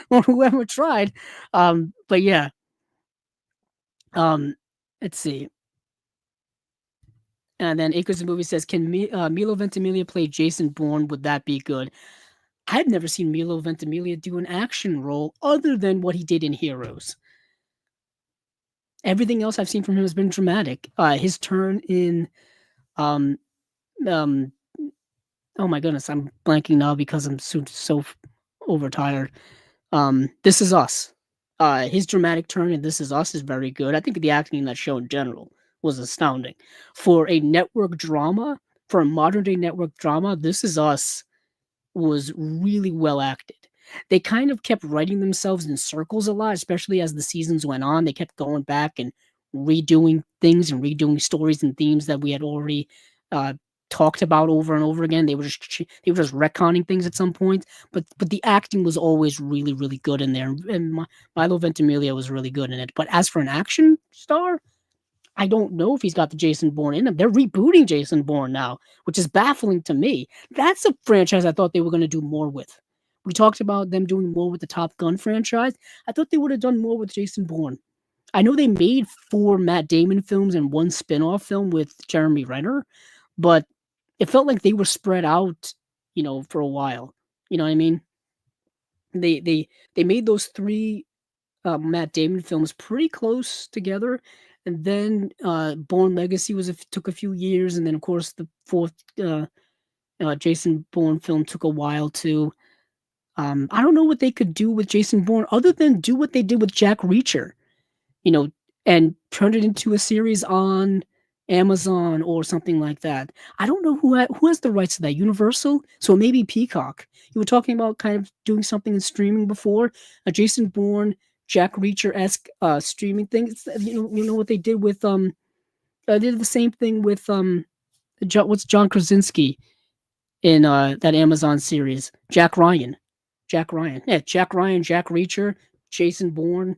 Or whoever tried. But yeah. Let's see. And then Acres of Movie says, can Milo Ventimiglia play Jason Bourne? Would that be good? I've never seen Milo Ventimiglia do an action role other than what he did in Heroes. Everything else I've seen from him has been dramatic. His turn in, um, um, oh my goodness, I'm blanking now because I'm so overtired. This Is Us. His dramatic turn in This Is Us is very good. I think the acting in that show in general was astounding. For a network drama, for a modern day network drama, This Is Us was really well acted. They kind of kept writing themselves in circles a lot, especially as the seasons went on. They kept going back and redoing things and redoing stories and themes that we had already uh, talked about over and over again. They were just retconning things at some point, but the acting was always really really good in there, and Milo Ventimiglia was really good in it. But as for an action star, I don't know if he's got the Jason Bourne in him. They're rebooting Jason Bourne now, which is baffling to me. That's a franchise I thought they were going to do more with. We talked about them doing more with the Top Gun franchise. I thought they would have done more with Jason Bourne. I know they made 4 Matt Damon films and 1 spin-off film with Jeremy Renner, but it felt like they were spread out, for a while. You know what I mean? They made those 3 Matt Damon films pretty close together, and then Bourne Legacy took a few years, and then of course the 4th Jason Bourne film took a while too. I don't know what they could do with Jason Bourne other than do what they did with Jack Reacher, you know, and turn it into a series on Amazon or something like that. I don't know who has the rights to that. Universal, so maybe Peacock. You were talking about kind of doing something in streaming before, a Jason Bourne, Jack Reacher esque streaming thing. You know what they did with they did the same thing with what's John Krasinski in that Amazon series, Jack Ryan. Jack Ryan. Yeah, Jack Ryan, Jack Reacher, Jason Bourne.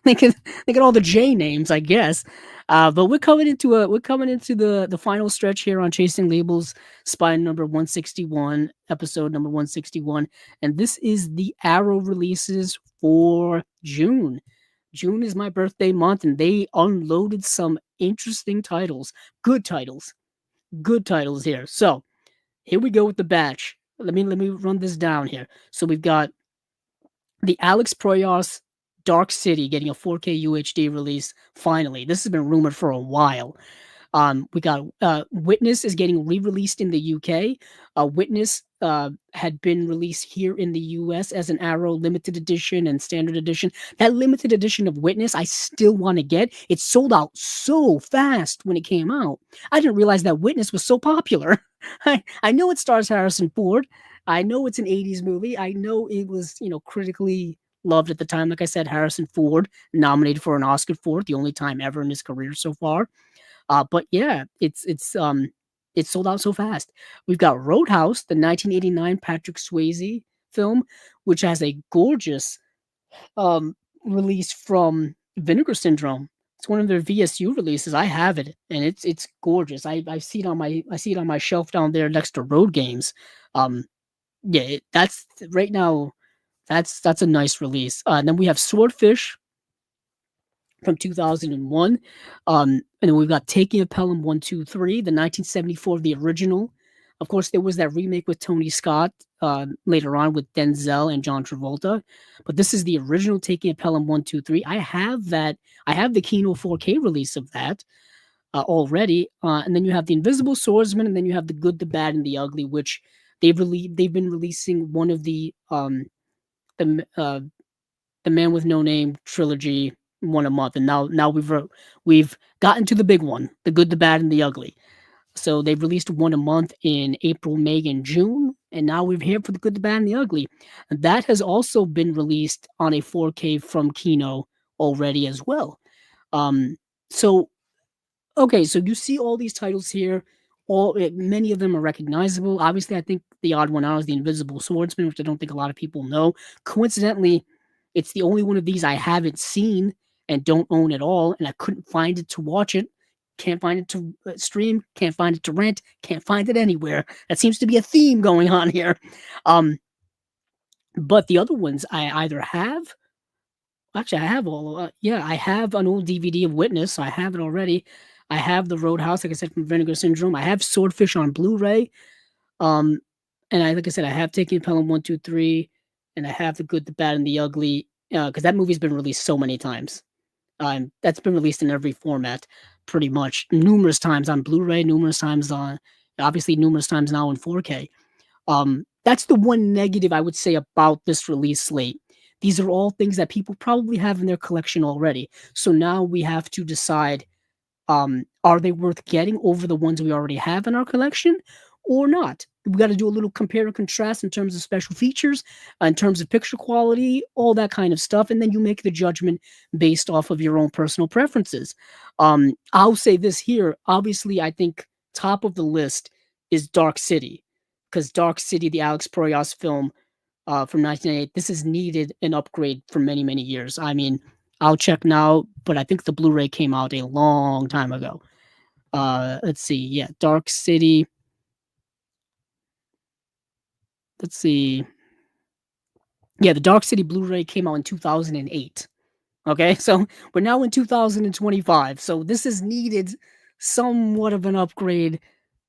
they get all the J names, I guess. But we're coming into the final stretch here on Chasing Labels, spine number 161, episode number 161, and this is the Arrow releases for June. June is my birthday month, and they unloaded some interesting titles, good titles here. So here we go with the batch. Let me run this down here. So we've got the Alex Proyas Dark City getting a 4K UHD release finally. This has been rumored for a while. We got Witness is getting re-released in the UK. Witness had been released here in the US as an Arrow limited edition and standard edition. That limited edition of Witness, I still want to get. It sold out so fast when it came out. I didn't realize that Witness was so popular. I know it stars Harrison Ford. I know it's an 80s movie. I know it was, critically loved at the time. Like I said, Harrison Ford nominated for an Oscar for it, the only time ever in his career so far. But yeah, it sold out so fast. We've got Roadhouse, the 1989 Patrick Swayze film, which has a gorgeous release from Vinegar Syndrome. It's one of their VSU releases. I have it, and it's gorgeous. I see it on my shelf down there next to Road Games. Yeah, that's right now. That's a nice release. And then we have Swordfish from 2001. And then we've got Taking of Pelham 1, 2, 3, the 1974, the original. Of course, there was that remake with Tony Scott later on with Denzel and John Travolta. But this is the original Taking of Pelham 1, 2, 3. I have that. I have the Kino 4K release of that already. And then you have The Invisible Swordsman, and then you have The Good, the Bad, and the Ugly, which they've been releasing one of the Man with No Name trilogy one a month, and now we've gotten to the big one, The Good, the Bad, and the Ugly. So they've released one a month in April, May, and June, and now we're here for The Good, the Bad, and the Ugly. And that has also been released on a 4K from Kino already as well. So okay, so you see all these titles here, Many of them are recognizable. Obviously, I think the odd one out is the Invisible Swordsman, which I don't think a lot of people know. Coincidentally, it's the only one of these I haven't seen and don't own at all, and I couldn't find it to watch it. Can't find it to stream. Can't find it to rent. Can't find it anywhere. That seems to be a theme going on here. Um, but the other ones I either have. Actually, I have all. Yeah, I have an old DVD of Witness. I have it already. I have the Roadhouse, like I said, from Vinegar Syndrome. I have Swordfish on Blu-ray. Um, and like I said, I have taken Pelham 1, 2, 3, and I have the Good, the Bad, and the Ugly. Because that movie's been released so many times. That's been released in every format, pretty much, numerous times on Blu-ray, numerous times obviously numerous times now in 4K. That's the one negative I would say about this release slate. These are all things that people probably have in their collection already. So now we have to decide, are they worth getting over the ones we already have in our collection or not? We got to do a little compare and contrast in terms of special features, in terms of picture quality, all that kind of stuff. And then you make the judgment based off of your own personal preferences. I'll say this here. Obviously, I think top of the list is Dark City, because Dark City, the Alex Proyas film from 1998, this has needed an upgrade for many, many years. I mean, I'll check now, but I think the Blu-ray came out a long time ago. Let's see. Yeah, Dark City. Let's see. Yeah, the Dark City Blu-ray came out in 2008. Okay, so we're now in 2025. So this is needed somewhat of an upgrade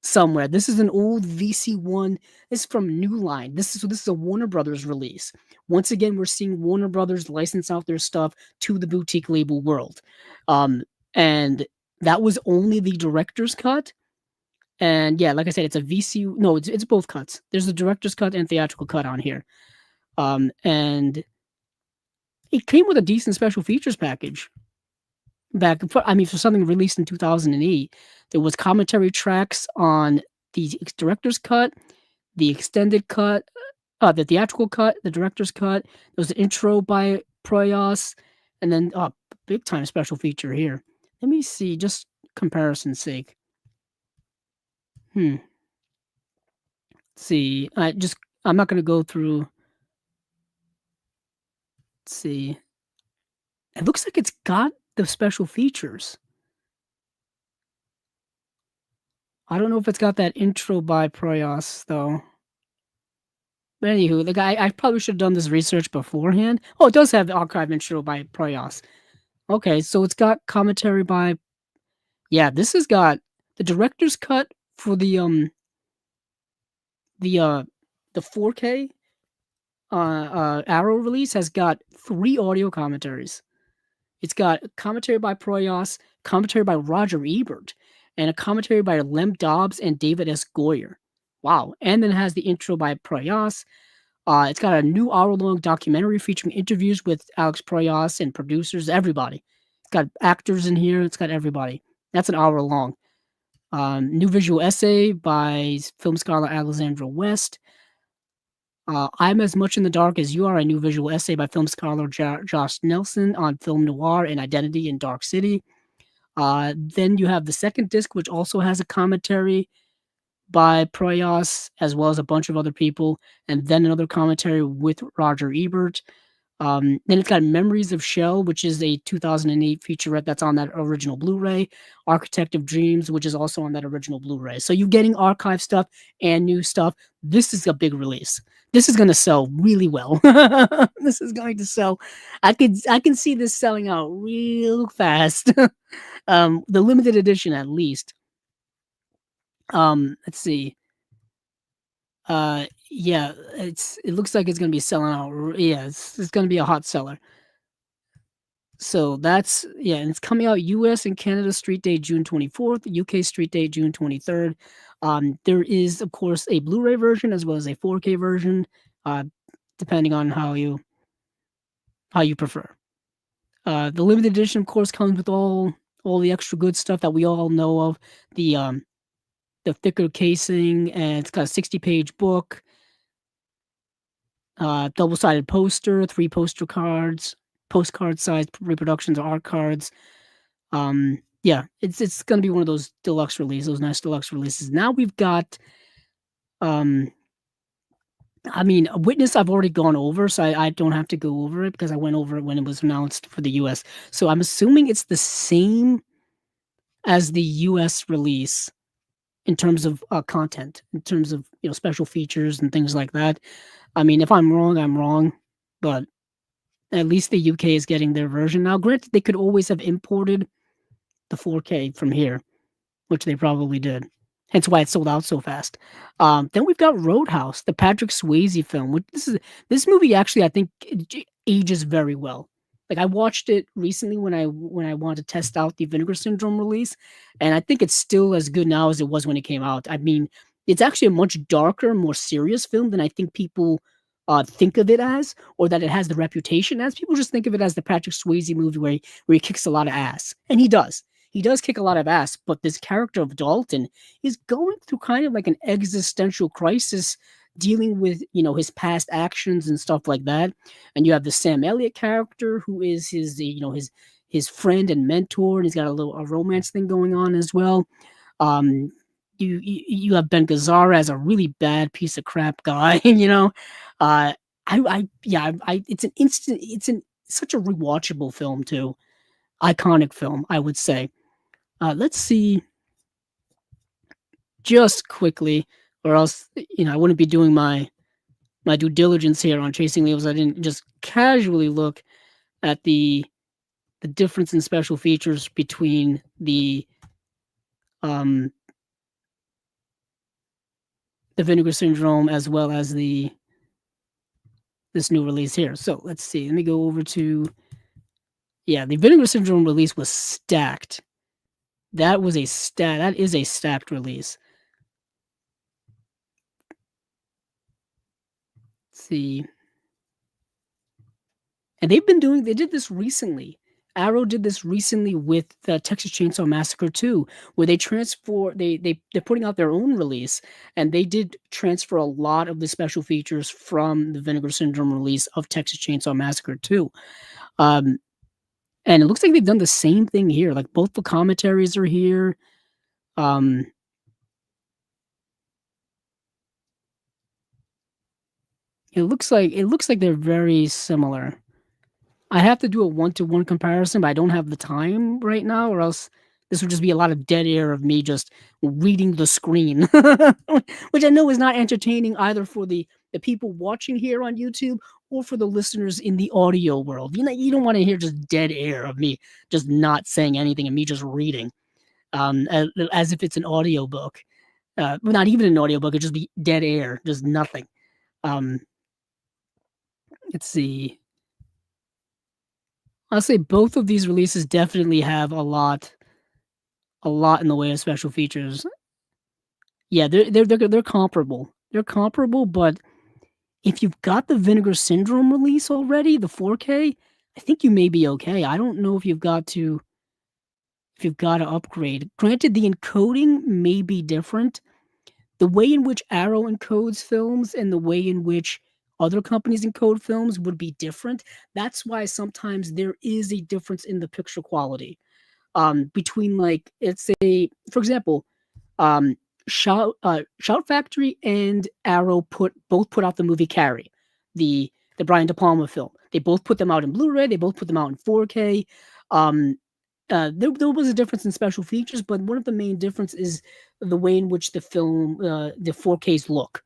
somewhere. This is an old VC1. This is from New Line. This is a Warner Brothers release. Once again, we're seeing Warner Brothers license out their stuff to the boutique label world. And that was only the director's cut. And yeah, like I said, it's a VC. No, it's both cuts. There's a director's cut and theatrical cut on here. And it came with a decent special features package. For something released in 2008, there was commentary tracks on the director's cut, the extended cut, the theatrical cut, the director's cut. There was an intro by Proyas, and then big time special feature here. Let me see, just comparison's sake. Let's see. I'm not gonna go through. Let's see. It looks like it's got the special features. I don't know if it's got that intro by Proyas though. But anywho, the guy, I probably should have done this research beforehand. Oh, it does have the archive intro by Proyas. Okay, so it's got commentary by. Yeah, this has got the director's cut for the the 4K Arrow release has got 3 audio commentaries. It's got commentary by Proyas, commentary by Roger Ebert, and a commentary by Lem Dobbs and David S. Goyer. Wow. And then it has the intro by Proyas. It's got a new hour-long documentary featuring interviews with Alex Proyas and producers, everybody. It's got actors in here. It's got everybody. That's an hour long. New visual essay by film scholar Alexandra West. I'm as much in the dark as you are. A new visual essay by film scholar Josh Nelson on film noir and identity in Dark City. Then you have the second disc, which also has a commentary by Proyas, as well as a bunch of other people, and then another commentary with Roger Ebert. Then it's got Memories of Shell, which is a 2008 featurette that's on that original Blu-ray. Architect of Dreams, which is also on that original Blu-ray. So you're getting archive stuff and new stuff. This is a big release. This is going to sell really well. This is going to sell. I can see this selling out real fast. The limited edition, at least. Let's see. Yeah, it looks like it's gonna be selling out. Yeah, it's gonna be a hot seller. So that's and it's coming out US and Canada street date June 24th, UK street date June 23rd. There is of course a Blu-ray version as well as a 4K version, depending on how you prefer. The limited edition, of course, comes with all the extra good stuff that we all know of. The thicker casing, and it's got a 60-page book, double-sided poster, 3 poster cards, postcard-sized reproductions of art cards. Yeah, it's gonna be one of those deluxe releases, those nice deluxe releases. Now we've got, um, I mean, Witness I've already gone over, so I don't have to go over it because I went over it when it was announced for the US. So I'm assuming it's the same as the US release in terms of, content, in terms of, special features and things like that. I mean, if I'm wrong, I'm wrong, but at least the UK is getting their version now. Granted, they could always have imported the 4K from here, which they probably did. Hence why it sold out so fast. Then we've got Roadhouse, the Patrick Swayze film. Which this movie actually I think ages very well. Like I watched it recently when I wanted to test out the Vinegar Syndrome release, and I think it's still as good now as it was when it came out. I mean, it's actually a much darker, more serious film than I think people think of it as, or that it has the reputation as. People just think of it as the Patrick Swayze movie where he kicks a lot of ass, and he does. He does kick a lot of ass, but this character of Dalton is going through kind of like an existential crisis dealing with, his past actions and stuff like that. And you have the Sam Elliott character who is his friend and mentor, and he's got a romance thing going on as well. Um you have Ben Gazzara as a really bad piece of crap guy, Uh I yeah, it's an such a rewatchable film too. Iconic film, I would say. Let's see just quickly, or else I wouldn't be doing my due diligence here on Chasing Labels. I didn't just casually look at the difference in special features between um the Vinegar Syndrome as well as the this new release here. So let's see. Let me go over to the Vinegar Syndrome release was stacked. That is a stacked release. Let's see. And they did this recently. Arrow did this recently with the Texas Chainsaw Massacre 2, where they're putting out their own release, and they did transfer a lot of the special features from the Vinegar Syndrome release of Texas Chainsaw Massacre 2. Um, and it looks like they've done the same thing here. Like both the commentaries are here. Um, it looks like they're very similar. I have to do a one-to-one comparison, but I don't have the time right now, or else this would just be a lot of dead air of me just reading the screen, which I know is not entertaining either for the people watching here on YouTube or for the listeners in the audio world. You don't want to hear just dead air of me just not saying anything and me just reading, as if it's an audiobook. Well, not even an audiobook, it'd just be dead air, just nothing. Um, let's see. I'll say both of these releases definitely have a lot in the way of special features. Yeah, they're comparable. They're comparable, but if you've got the Vinegar Syndrome release already, the 4K, I think you may be okay. I don't know if you've got to upgrade. Granted, the encoding may be different. The way in which Arrow encodes films and the way in which other companies encode films would be different. That's why sometimes there is a difference in the picture quality. Between like for example, Shout Factory and Arrow both put out the movie Carrie, the Brian De Palma film. They both put them out in Blu-ray. They both put them out in 4K. Um, there was a difference in special features, but one of the main difference is the way in which the 4Ks look.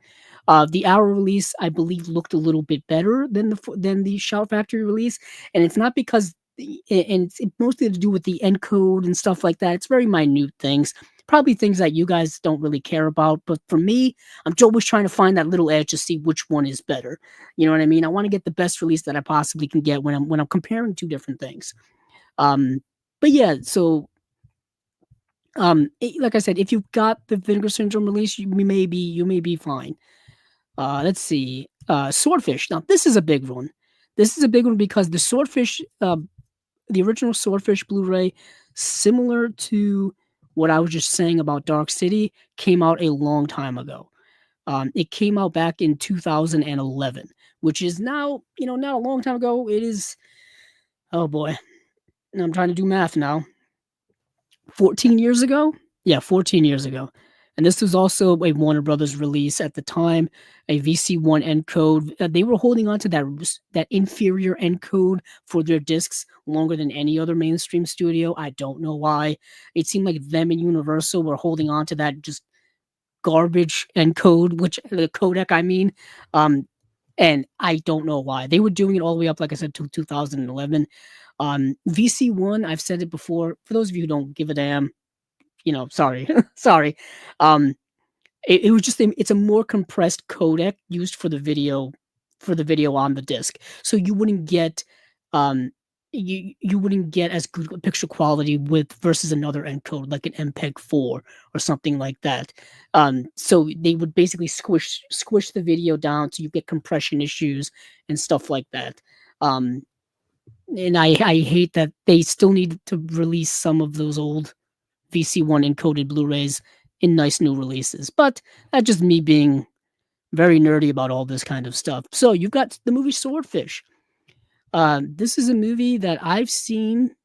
The Arrow release, I believe, looked a little bit better than the Shout Factory release, and it's not because and it's mostly to do with the encode and stuff like that. It's very minute things, probably things that you guys don't really care about. But for me, I'm always trying to find that little edge to see which one is better. You know what I mean? I want to get the best release that I possibly can get when I'm comparing two different things. Um, but yeah, so like I said, if you've got the Vinegar Syndrome release, you may be fine. Let's see. Swordfish. Now this is a big one. This is a big one because the original Swordfish Blu-ray, similar to what I was just saying about Dark City, came out a long time ago. It came out back in 2011, which is now, not a long time ago. It is, oh boy, I'm trying to do math now. 14 years ago? Yeah, 14 years ago. And this was also a Warner Brothers release at the time, a VC1 encode. They were holding on to that inferior encode for their discs longer than any other mainstream studio. I don't know why. It seemed like them and Universal were holding on to that just garbage encode, which the codec, I mean. Um, and I don't know why. They were doing it all the way up, like I said, to 2011. VC1, I've said it before. For those of you who don't give a damn, sorry, sorry. Um, it was just it's a more compressed codec used for the video on the disc. So you wouldn't get you wouldn't get as good a picture quality with versus another encode like an MPEG-4 or something like that. So they would basically squish the video down so you get compression issues and stuff like that. Um, and I hate that they still need to release some of those old VC1 encoded Blu-rays in nice new releases. But that's just me being very nerdy about all this kind of stuff. So you've got the movie Swordfish. This is a movie that I've seen.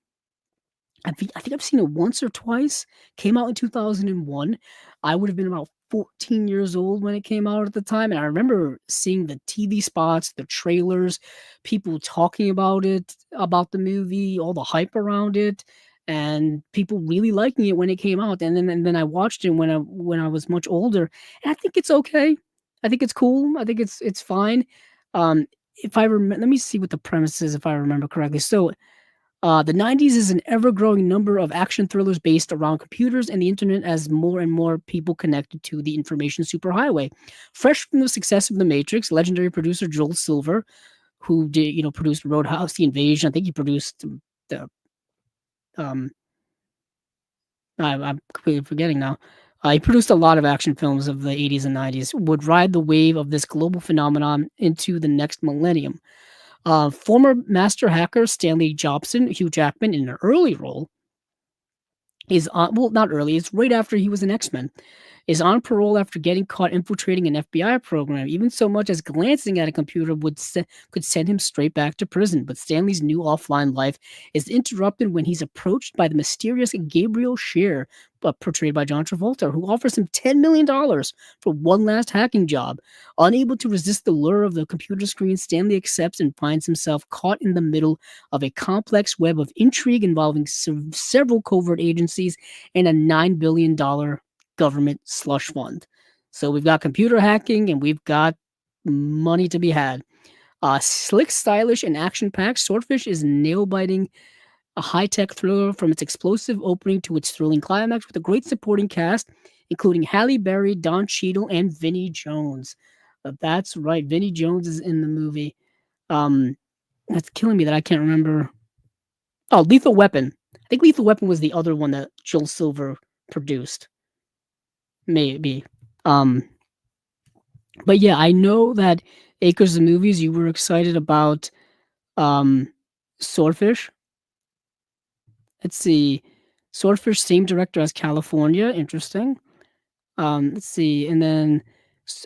I think I've seen it once or twice. Came out in 2001. I would have been about 14 years old when it came out at the time, and I remember seeing the TV spots, the trailers, people talking about it, about the movie, all the hype around it, and people really liking it when it came out. And then I watched it when I was much older, and I think it's okay. I think it's cool. I think it's fine. If I remember, let me see what the premise is if I remember correctly. So the 90s is an ever growing number of action thrillers based around computers and the internet as more and more people connected to the information superhighway. Fresh from the success of The Matrix, legendary producer Joel Silver, who did, produced Roadhouse, The Invasion, I think he produced the, um, I'm completely forgetting now. He produced a lot of action films of the 80s and 90s, would ride the wave of this global phenomenon into the next millennium. Former master hacker Stanley Jobson, Hugh Jackman, in an early role, is on, well, not early, it's right after he was an X-Men, is on parole after getting caught infiltrating an FBI program. Even so much as glancing at a computer could send him straight back to prison. But Stanley's new offline life is interrupted when he's approached by the mysterious Gabriel Scheer, portrayed by John Travolta, who offers him $10 million for one last hacking job. Unable to resist the lure of the computer screen, Stanley accepts and finds himself caught in the middle of a complex web of intrigue involving several covert agencies and a $9 billion government slush fund. So we've got computer hacking and we've got money to be had. Slick, stylish, and action-packed, Swordfish is nail-biting, a high-tech thriller from its explosive opening to its thrilling climax with a great supporting cast, including Halle Berry, Don Cheadle, and Vinnie Jones. That's right, Vinnie Jones is in the movie. That's killing me that I can't remember. Oh, Lethal Weapon. I think Lethal Weapon was the other one that Joel Silver produced. Maybe. Um, but yeah, I know that Acres of Movies, you were excited about Swordfish. Let's see. Swordfish, same director as California. Interesting. Let's see. And then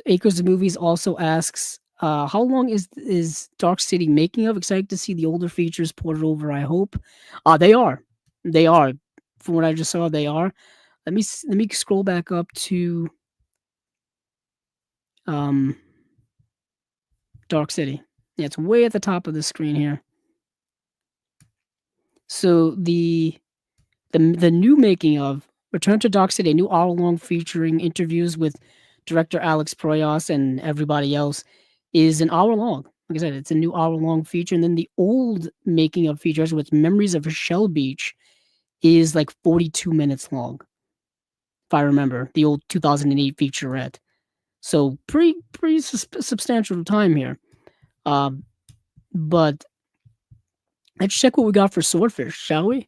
Acres of Movies also asks, how long is Dark City making of? Excited to see the older features ported over, I hope. They are. They are. From what I just saw, they are. Let me scroll back up to um Dark City. Yeah, it's way at the top of the screen here. So the new making of Return to Dark City, a new hour-long featuring interviews with director Alex Proyas and everybody else, is an hour long. Like I said, it's a new hour-long feature. And then the old making of features with Memories of Shell Beach is like 42 minutes long, if I remember, the old 2008 featurette. So pretty substantial time here. But let's check what we got for Swordfish, shall we?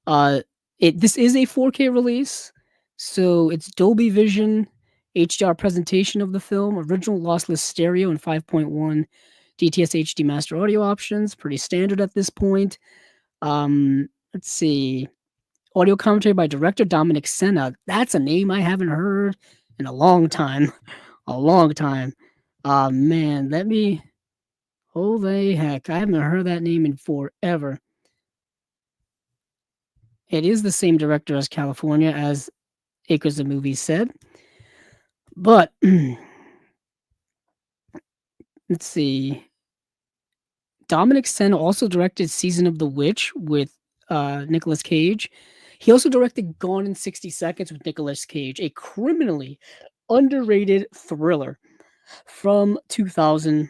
This is a 4K release, so it's Dolby Vision HDR presentation of the film, original lossless stereo and 5.1 DTS HD master audio options, pretty standard at this point. Let's see, audio commentary by director Dominic Senna. That's a name I haven't heard in a long time, a long time. Man, holy heck, I haven't heard that name in forever. It is the same director as California, as Acres of Movies said. But let's see. Dominic Senna also directed Season of the Witch with Nicolas Cage. He also directed Gone in 60 Seconds with Nicolas Cage, a criminally underrated thriller from 2000.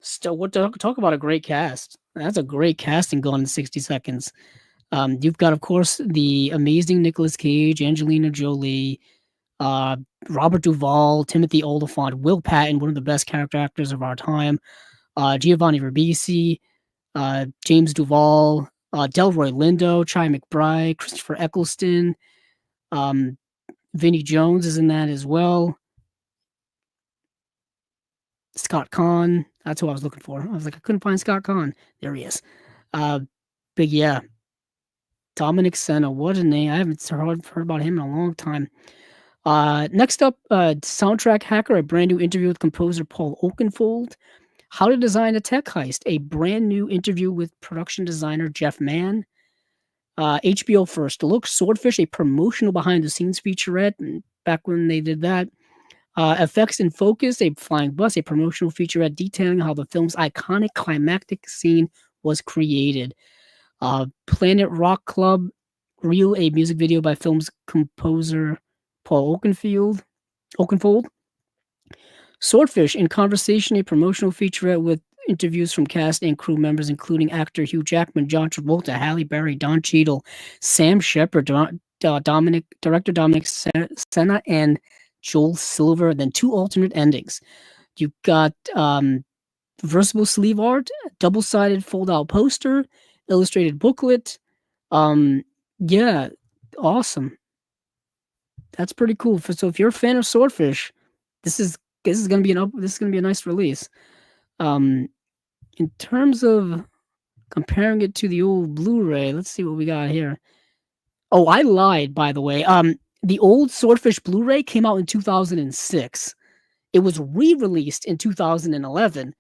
Still, what talk about a great cast? That's a great casting Gone in 60 Seconds. You've got, of course, the amazing Nicolas Cage, Angelina Jolie, uh, Robert Duvall, Timothy Olyphant, Will Patton, one of the best character actors of our time, Giovanni Ribisi, James Duvall, Delroy Lindo, Chai McBride, Christopher Eccleston, um, Vinnie Jones is in that as well. Scott Kahn, that's who I was looking for. I was like, I couldn't find Scott Kahn. There he is. Uh, but yeah, Dominic Senna, what a name. I haven't heard about him in a long time. Next up, Soundtrack Hacker, a brand new interview with composer Paul Oakenfold. How to Design a Tech Heist, a brand new interview with production designer Jeff Mann. HBO First Look, Swordfish, a promotional behind the scenes featurette, back when they did that. Effects in Focus, a flying bus, a promotional featurette detailing how the film's iconic climactic scene was created. Planet Rock Club, Reel, a music video by film's composer Paul Oakenfold. Swordfish, in Conversation, a promotional featurette with interviews from cast and crew members, including actor Hugh Jackman, John Travolta, Halle Berry, Don Cheadle, Sam Shepard, director Dominic Senna, and Joel Silver. Then two alternate endings. You've got reversible sleeve art, double-sided fold-out poster, illustrated booklet. Yeah, awesome. That's pretty cool. So if you're a fan of Swordfish, this is gonna be a nice release. In terms of comparing it to the old Blu-ray, let's see what we got here. Oh, I lied, by the way. The old Swordfish Blu-ray came out in 2006. It was re-released in 2011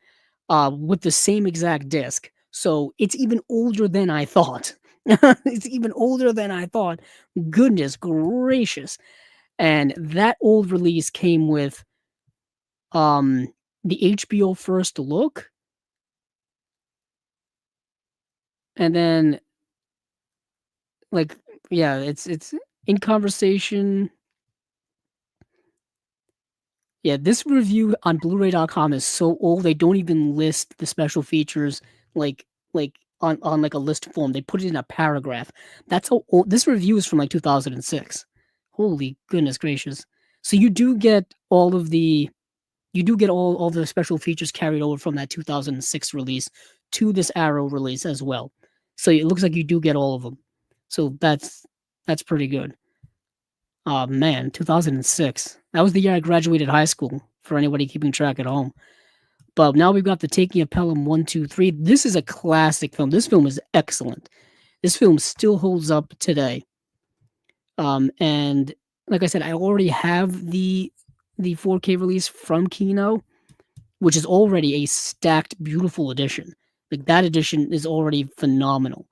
with the same exact disc. So it's even older than I thought. It's even older than I thought. Goodness gracious. And that old release came with the HBO First Look, and then like yeah, it's in Conversation. Yeah, this review on Blu-ray.com is so old they don't even list the special features like on like a list form. They put it in a paragraph. That's how old this review is, from like 2006. Holy goodness gracious. So you do get all the special features carried over from that 2006 release to this Arrow release as well. So it looks like you do get all of them. So that's pretty good. Oh man, 2006. That was the year I graduated high school, for anybody keeping track at home. But now we've got The Taking of Pelham 1, 2, 3. This is a classic film. This film is excellent. This film still holds up today. And like I said, I already have the 4K release from Kino, which is already a stacked, beautiful edition. Like that edition is already phenomenal.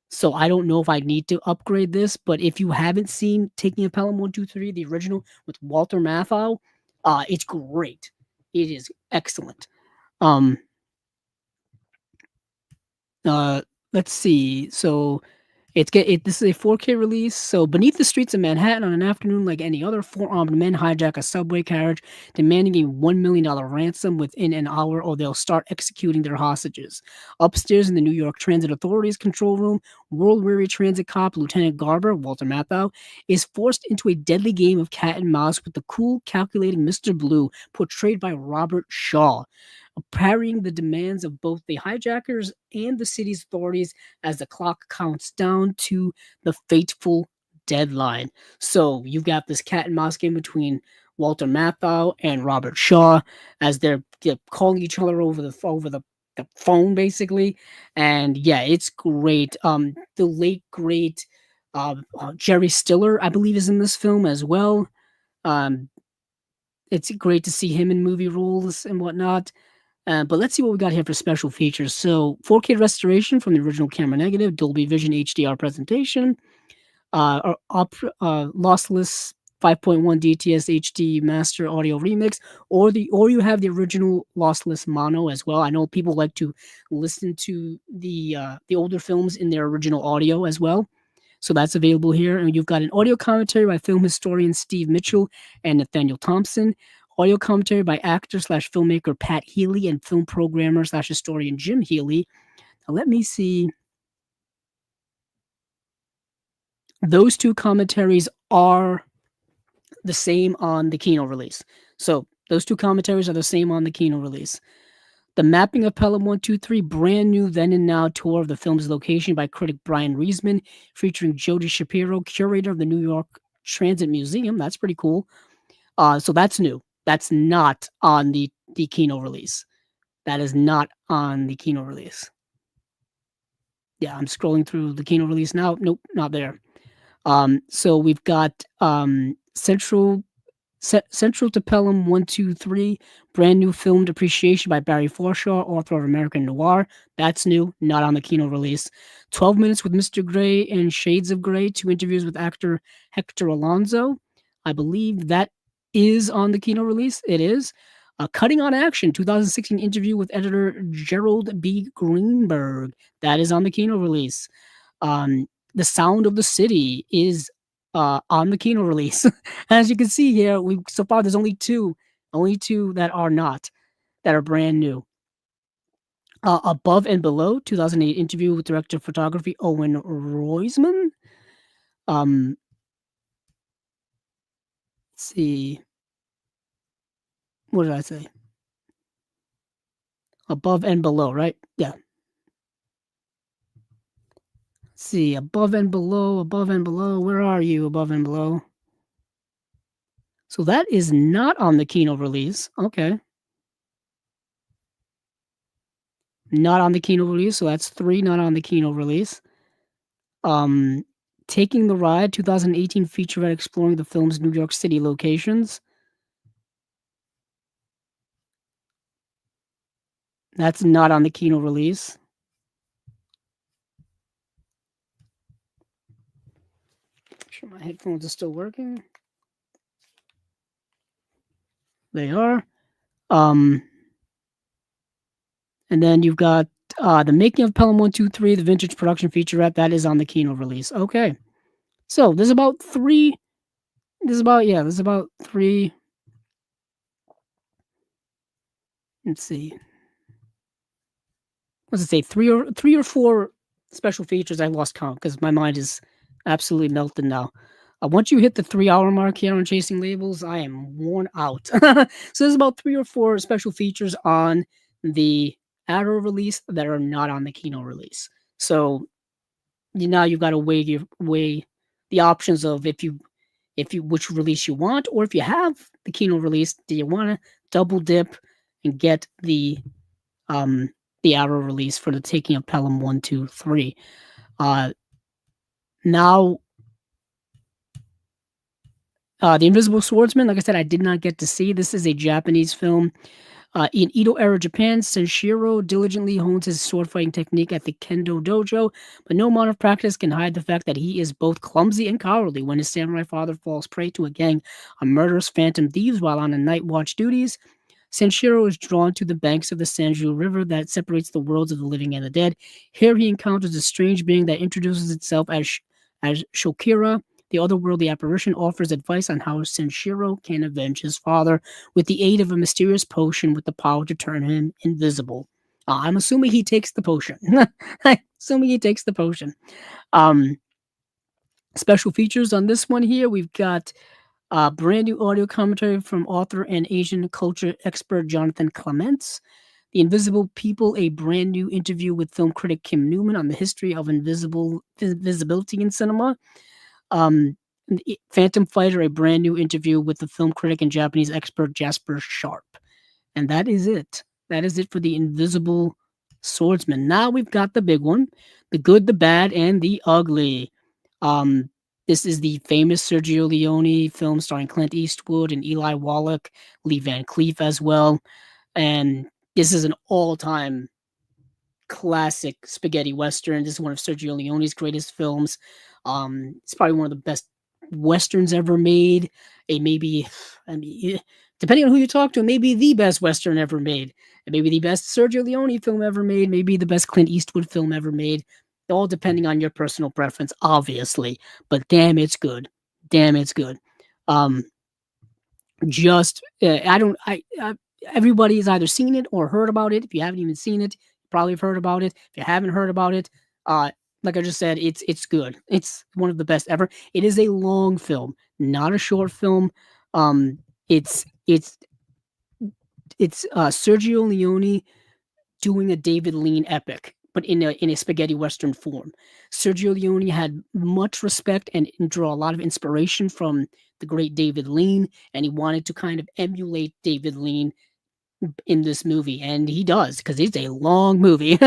So I don't know if I need to upgrade this, but if you haven't seen Taking of Pelham 1, 2, 3, the original with Walter Matthau, it's great. It is excellent. Um, let's see. So this is a 4K release. So beneath the streets of Manhattan on an afternoon like any other, four armed men hijack a subway carriage, demanding a $1 million ransom within an hour, or they'll start executing their hostages. Upstairs in the New York Transit Authority's control room, world-weary transit cop Lieutenant Garber, Walter Matthau, is forced into a deadly game of cat and mouse with the cool, calculating Mr. Blue, portrayed by Robert Shaw, parrying the demands of both the hijackers and the city's authorities as the clock counts down to the fateful deadline. So you've got this cat and mouse game between Walter Matthau and Robert Shaw as they're calling each other over the phone, basically. And yeah, it's great. The late great Jerry Stiller, I believe, is in this film as well. It's great to see him in movie roles and whatnot. But let's see what we got here for special features. So 4K restoration from the original camera negative, Dolby Vision HDR presentation, lossless 5.1 DTS HD master audio remix, or you have the original lossless mono as well. I know people like to listen to the older films in their original audio as well. So that's available here. And you've got an audio commentary by film historian Steve Mitchell and Nathaniel Thompson, audio commentary by actor slash filmmaker Pat Healy and film programmer slash historian Jim Healy. Now let me see. Those two commentaries are the same on the Kino release. So those two commentaries are the same on the Kino release. The mapping of Pelham 123, brand new then and now tour of the film's location by critic Brian Reisman, featuring Jody Shapiro, curator of the New York Transit Museum. That's pretty cool. So that's new. That's not on the Kino release. That is not on the Kino release. Yeah, I'm scrolling through the Kino release now. Nope, not there. So we've got Central to Pelham 123, brand new filmed appreciation by Barry Forshaw, author of American Noir. That's new, not on the Kino release. 12 Minutes with Mr. Gray and Shades of Grey, 2 interviews with actor Hector Alonso. I believe that is on the Kino release. It is. Cutting on Action, 2016 interview with editor Gerald B. Greenberg. That is on the Kino release. The Sound of the City is on the Kino release. As you can see here, so far there's only two that are not, that are brand new. Above and Below, 2008 interview with director of photography Owen Roisman. Let's see. What did I say? Above and Below, right? Yeah. Let's see. Above and Below. Where are you? Above and Below. So that is not on the Kino release. Okay. Not on the Kino release. So that's 3 not on the Kino release. Taking the Ride, 2018 featurette exploring the film's New York City locations. That's not on the Kino release. Make sure my headphones are still working. They are. And then you've got The Making of Pelham 123, the vintage production featurette. That is on the Kino release. Okay. So there's about three. There's about 3. Let's see. What's it say? 3 or 4 special features. I lost count because my mind is absolutely melted now. Once you hit the 3-hour mark here on Chasing Labels, I am worn out. So there's about 3 or 4 special features on the Arrow release that are not on the Kino release. So now you've got to weigh the options of if you which release you want, or if you have the Kino release, do you want to double dip and get the Arrow release for the Taking of Pelham 123? Now. The Invisible Swordsman, like I said, I did not get to see. This is a Japanese film. In Edo-era Japan, Senshiro diligently hones his sword fighting technique at the Kendo dojo, but no amount of practice can hide the fact that he is both clumsy and cowardly when his samurai father falls prey to a gang of murderous phantom thieves while on a night watch duties. Senshiro is drawn to the banks of the Sanju River that separates the worlds of the living and the dead. Here he encounters a strange being that introduces itself as Shokira. The otherworldly apparition offers advice on how Senshiro can avenge his father with the aid of a mysterious potion with the power to turn him invisible. I'm assuming he takes the potion. Special features on this one here. We've got brand new audio commentary from author and Asian culture expert Jonathan Clements. The Invisible People, a brand new interview with film critic Kim Newman on the history of invisibility in cinema. Phantom Fighter, a brand new interview with the film critic and Japanese expert Jasper Sharp. And that is it. That is it for the Invisible Swordsman. Now we've got the big one, The Good, the Bad, and the Ugly. This is the famous Sergio Leone film starring Clint Eastwood and Eli Wallach, Lee Van Cleef as well. And This is an all-time classic spaghetti western. This is one of Sergio Leone's greatest films. It's probably one of the best westerns ever made. It may be, I mean, depending on who you talk to, it may be the best western ever made. It may be the best Sergio Leone film ever made. Maybe the best Clint Eastwood film ever made. All depending on your personal preference, obviously. But damn, it's good. Damn, it's good. Um, just I don't I everybody's either seen it or heard about it. If you haven't even seen it, you probably have heard about it. If you haven't heard about it, like I just said, it's good. It's one of the best ever. It is a long film, not a short film. Um, it's it's it's Sergio Leone doing a David Lean epic, but in a spaghetti western form. Sergio Leone had much respect and draw a lot of inspiration from the great David Lean, and he wanted to kind of emulate David Lean in this movie, and he does because it's a long movie.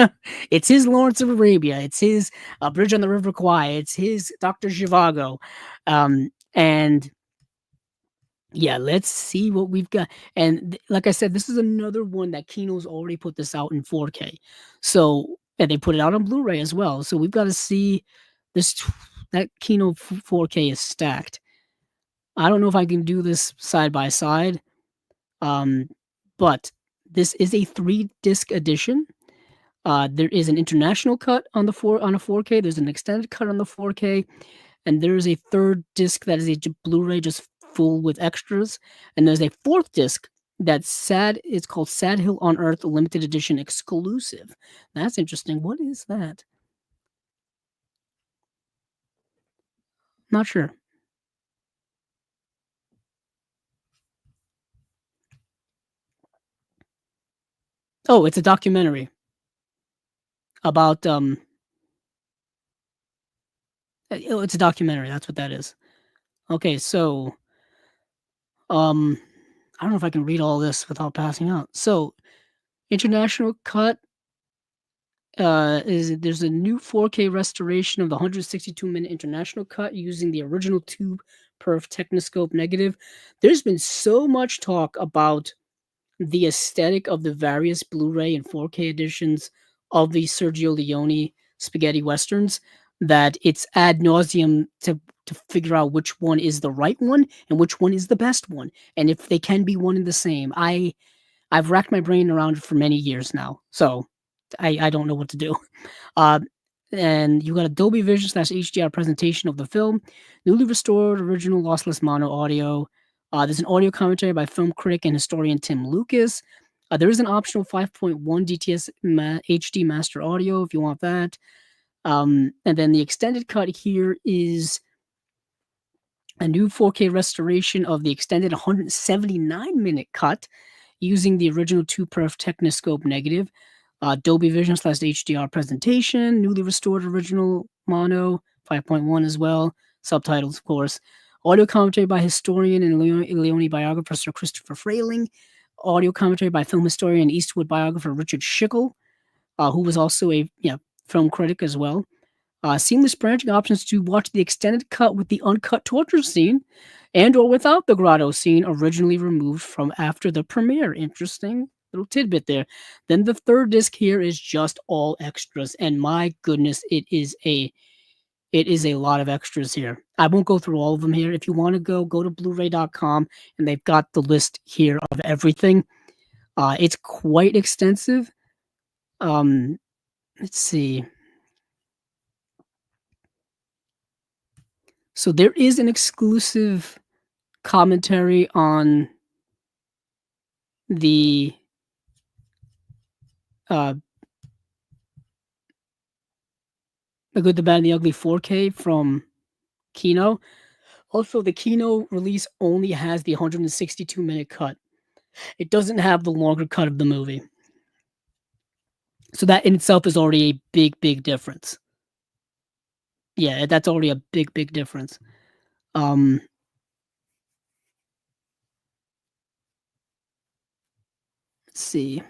It's his Lawrence of Arabia, it's his Bridge on the River Kwai, it's his Doctor Zhivago, and yeah, let's see what we've got. And like I said, this is another one that Kino's already put this out in 4K. So, and they put it out on Blu-ray as well. So we've got to see this that Kino 4K is stacked. I don't know if I can do this side by side. Um, but this is a 3-disc edition. There is an international cut on a 4K. There's an extended cut on the 4K, and there's a third disc that is a Blu-ray just full with extras, and there's a fourth disc that's sad. It's called Sad Hill on Earth limited edition exclusive. That's interesting. What is that? Not sure. Oh, it's a documentary about oh, it's a documentary. That's what that is. Okay, so um I don't know if I can read all this without passing out. So, international cut is there's a new 4K restoration of the 162-minute international cut using the original tube perf Technoscope negative. There's been so much talk about the aesthetic of the various Blu-ray and 4K editions of the Sergio Leone spaghetti westerns that it's ad nauseum to figure out which one is the right one and which one is the best one, and if they can be one and the same. I've racked my brain around it for many years now, so I don't know what to do. Uh, and you got a Dolby Vision slash HDR presentation of the film, newly restored original lossless mono audio. There's an audio commentary by film critic and historian Tim Lucas. There is an optional 5.1 DTS HD master audio if you want that. And then the extended cut here is a new 4K restoration of the extended 179-minute cut using the original 2-perf Technoscope negative. Dolby Vision slash HDR presentation, newly restored original mono, 5.1 as well, subtitles, of course. Audio commentary by historian and Leone biographer Sir Christopher Frayling. Audio commentary by film historian and Eastwood biographer Richard Schickel, who was also a film critic as well. Seamless branching options to watch the extended cut with the uncut torture scene and or without the grotto scene originally removed from after the premiere. Interesting little tidbit there. Then the third disc here is just all extras, and my goodness, it is a lot of extras here. I won't go through all of them here. If you want to go to blu-ray.com, and they've got the list here of everything. It's quite extensive. Let's see. So there is an exclusive commentary on the The Good, the Bad, and the Ugly 4K from Kino. Also, the Kino release only has the 162-minute cut. It doesn't have the longer cut of the movie. So that in itself is already a big, big difference. Yeah, that's already a big, big difference. Let's see.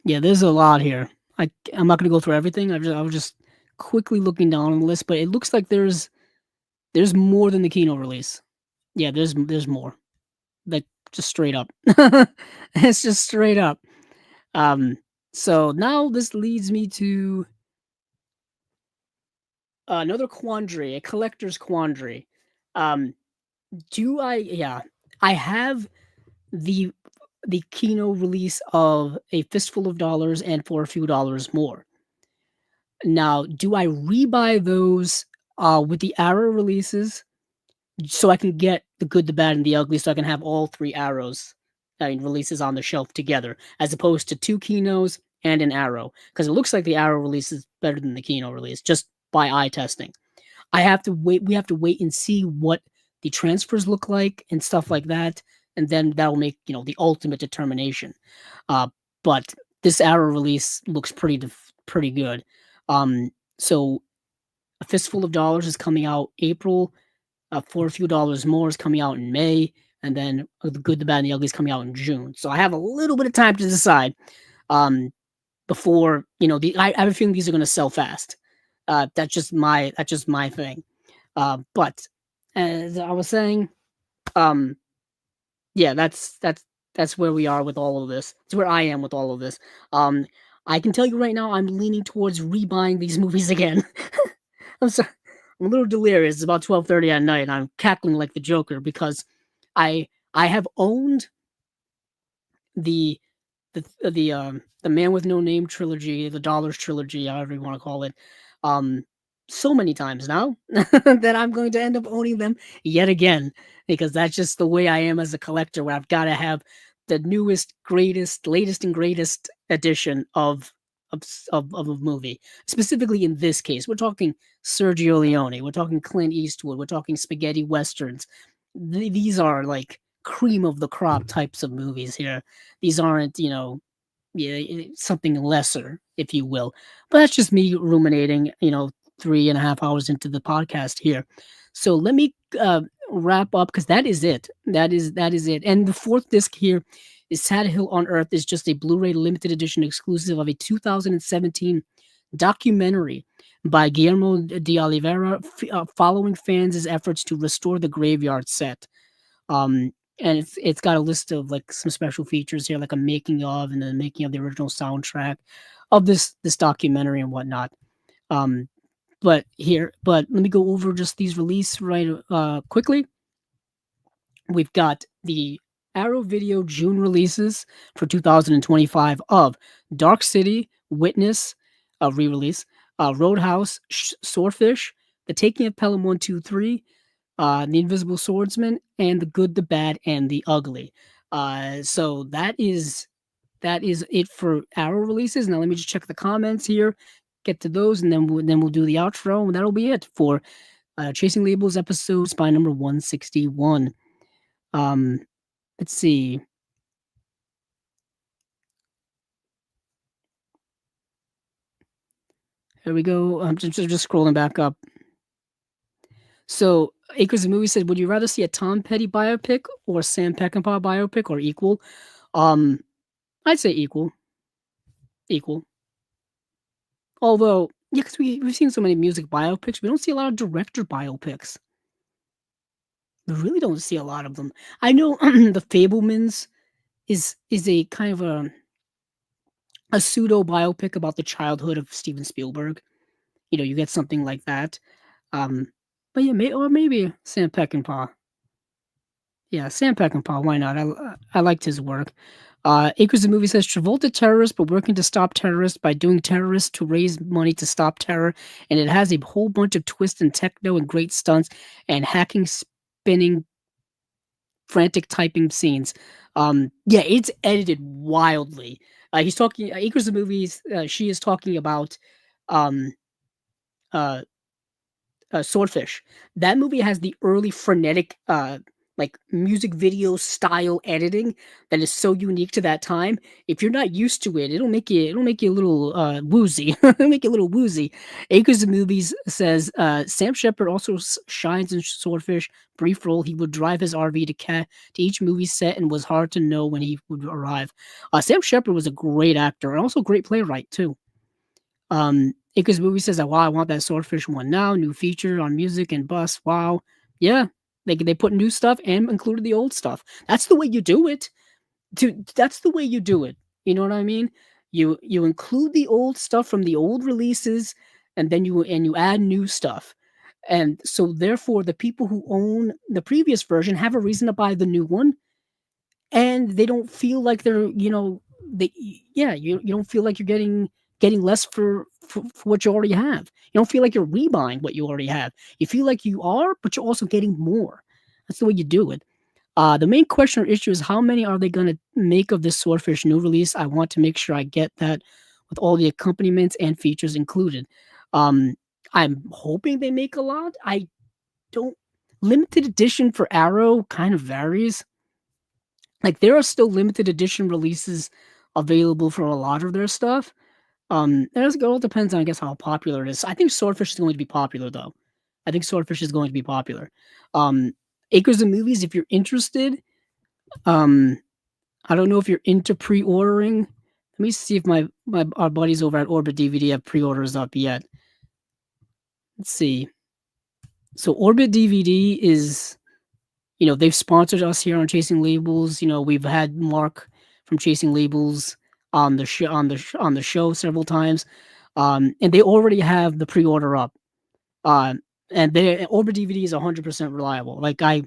Yeah, there's a lot here. I'm not going to go through everything. I was just quickly looking down on the list, but it looks like there's more than the Kino release. Yeah, there's more. Like just straight up. It's just straight up. Um, so now this leads me to another quandary, a collector's quandary. Um, do I? Yeah, I have the Kino release of A Fistful of Dollars and For a Few Dollars More. Now, do I rebuy those with the Arrow releases so I can get the good, the bad, and the ugly, so I can have all three Arrows, I mean, releases on the shelf together, as opposed to two Kinos and an Arrow? Because it looks like the Arrow release is better than the Kino release, just by eye testing. I have to wait. We have to wait and see what the transfers look like and stuff like that, and then that'll make the ultimate determination. Uh, but this Arrow release looks pretty good. So a fistful of dollars is coming out April. For a few dollars more is coming out in May, and then the good, the bad, and the ugly is coming out in June. So I have a little bit of time to decide. Before I have a feeling these are going to sell fast. That's just my thing. But as I was saying, um, yeah, that's where we are with all of this. It's where I am with all of this. Um, I can tell you right now, I'm leaning towards rebuying these movies again. I'm sorry, I'm a little delirious. It's about 12:30 at night, and I'm cackling like the Joker because I have owned the the Man with No Name trilogy, the Dollars trilogy, however you want to call it, um, so many times now that I'm going to end up owning them yet again because that's just the way I am as a collector. Where I've got to have the newest, greatest, latest, and greatest edition of a movie. Specifically in this case, we're talking Sergio Leone, we're talking Clint Eastwood, we're talking spaghetti westerns. These are like cream of the crop types of movies here. These aren't, yeah, something lesser, if you will. But that's just me ruminating, 3.5 hours into the podcast here. So let me wrap up because that is it. That is it. And the fourth disc here is Sad Hill on Earth is just a Blu-ray limited edition exclusive of a 2017 documentary by Guillermo de Oliveira, following fans' efforts to restore the graveyard set. Um, and it's got a list of like some special features here, like a making of and the making of the original soundtrack of this documentary and whatnot. Um, but let me go over just these release right quickly. We've got the Arrow Video June releases for 2025 of Dark City, Witness, a re-release, Roadhouse, Swordfish, The Taking of Pelham 123, The Invisible Swordsman, and The Good, the Bad, and the Ugly. So that is it for Arrow releases. Now let me just check the comments here, get to those, and then we'll do the outro, and that'll be it for Chasing Labels episode spy number 161. Um, let's see. Here we go. I'm just scrolling back up. So Acres of Movie said, "Would you rather see a Tom Petty biopic or Sam Peckinpah biopic, or equal?" Um, I'd say equal. Equal. Although, yeah, because we've seen so many music biopics, we don't see a lot of director biopics. We really don't see a lot of them. I know The Fablemans is a kind of a pseudo biopic about the childhood of Steven Spielberg. You get something like that. Um, but yeah, or maybe Sam Peckinpah. Yeah, Sam Peckinpah. Why not? I liked his work. Acres of Movie says Travolta terrorist, but working to stop terrorists by doing terrorists to raise money to stop terror, and it has a whole bunch of twists and techno and great stunts and hacking, spinning, frantic typing scenes. Yeah, it's edited wildly. He's talking Acres of Movies. She is talking about um, uh, Swordfish. That movie has the early frenetic, like music video style editing that is so unique to that time. If you're not used to it, it'll make you a little woozy. It'll make you a little woozy. Acres of Movies says Sam Shepard also shines in Swordfish. Brief role, he would drive his RV to each movie set and was hard to know when he would arrive. Sam Shepard was a great actor and also a great playwright too. Acres Movie says that, wow, I want that Swordfish one now. New feature on music and bus. Wow. Yeah. They put new stuff and included the old stuff. That's the way you do it. That's the way you do it. You know what I mean? You include the old stuff from the old releases, and then you add new stuff. And so therefore the people who own the previous version have a reason to buy the new one, and they don't feel like they're, they yeah, you don't feel like you're getting less for what you already have. You don't feel like you're rebuying what you already have. You feel like you are, but you're also getting more. That's the way you do it. The main question or issue is how many are they going to make of this Swordfish new release? I want to make sure I get that with all the accompaniments and features included. Um, I'm hoping they make a lot. I don't. Limited edition for Arrow kind of varies. Like there are still limited edition releases available for a lot of their stuff. It all depends on, I guess, how popular it is. I think Swordfish is going to be popular, though. I think Swordfish is going to be popular. Um, Acres of Movies, if you're interested, um, I don't know if you're into pre-ordering. Let me see if my our buddies over at Orbit DVD have pre-orders up yet. Let's see. So Orbit DVD is, they've sponsored us here on Chasing Labels. We've had Mark from Chasing Labels on the show on the show several times, and they already have the pre-order up. Um, and they Orbit DVD is 100% reliable. Like I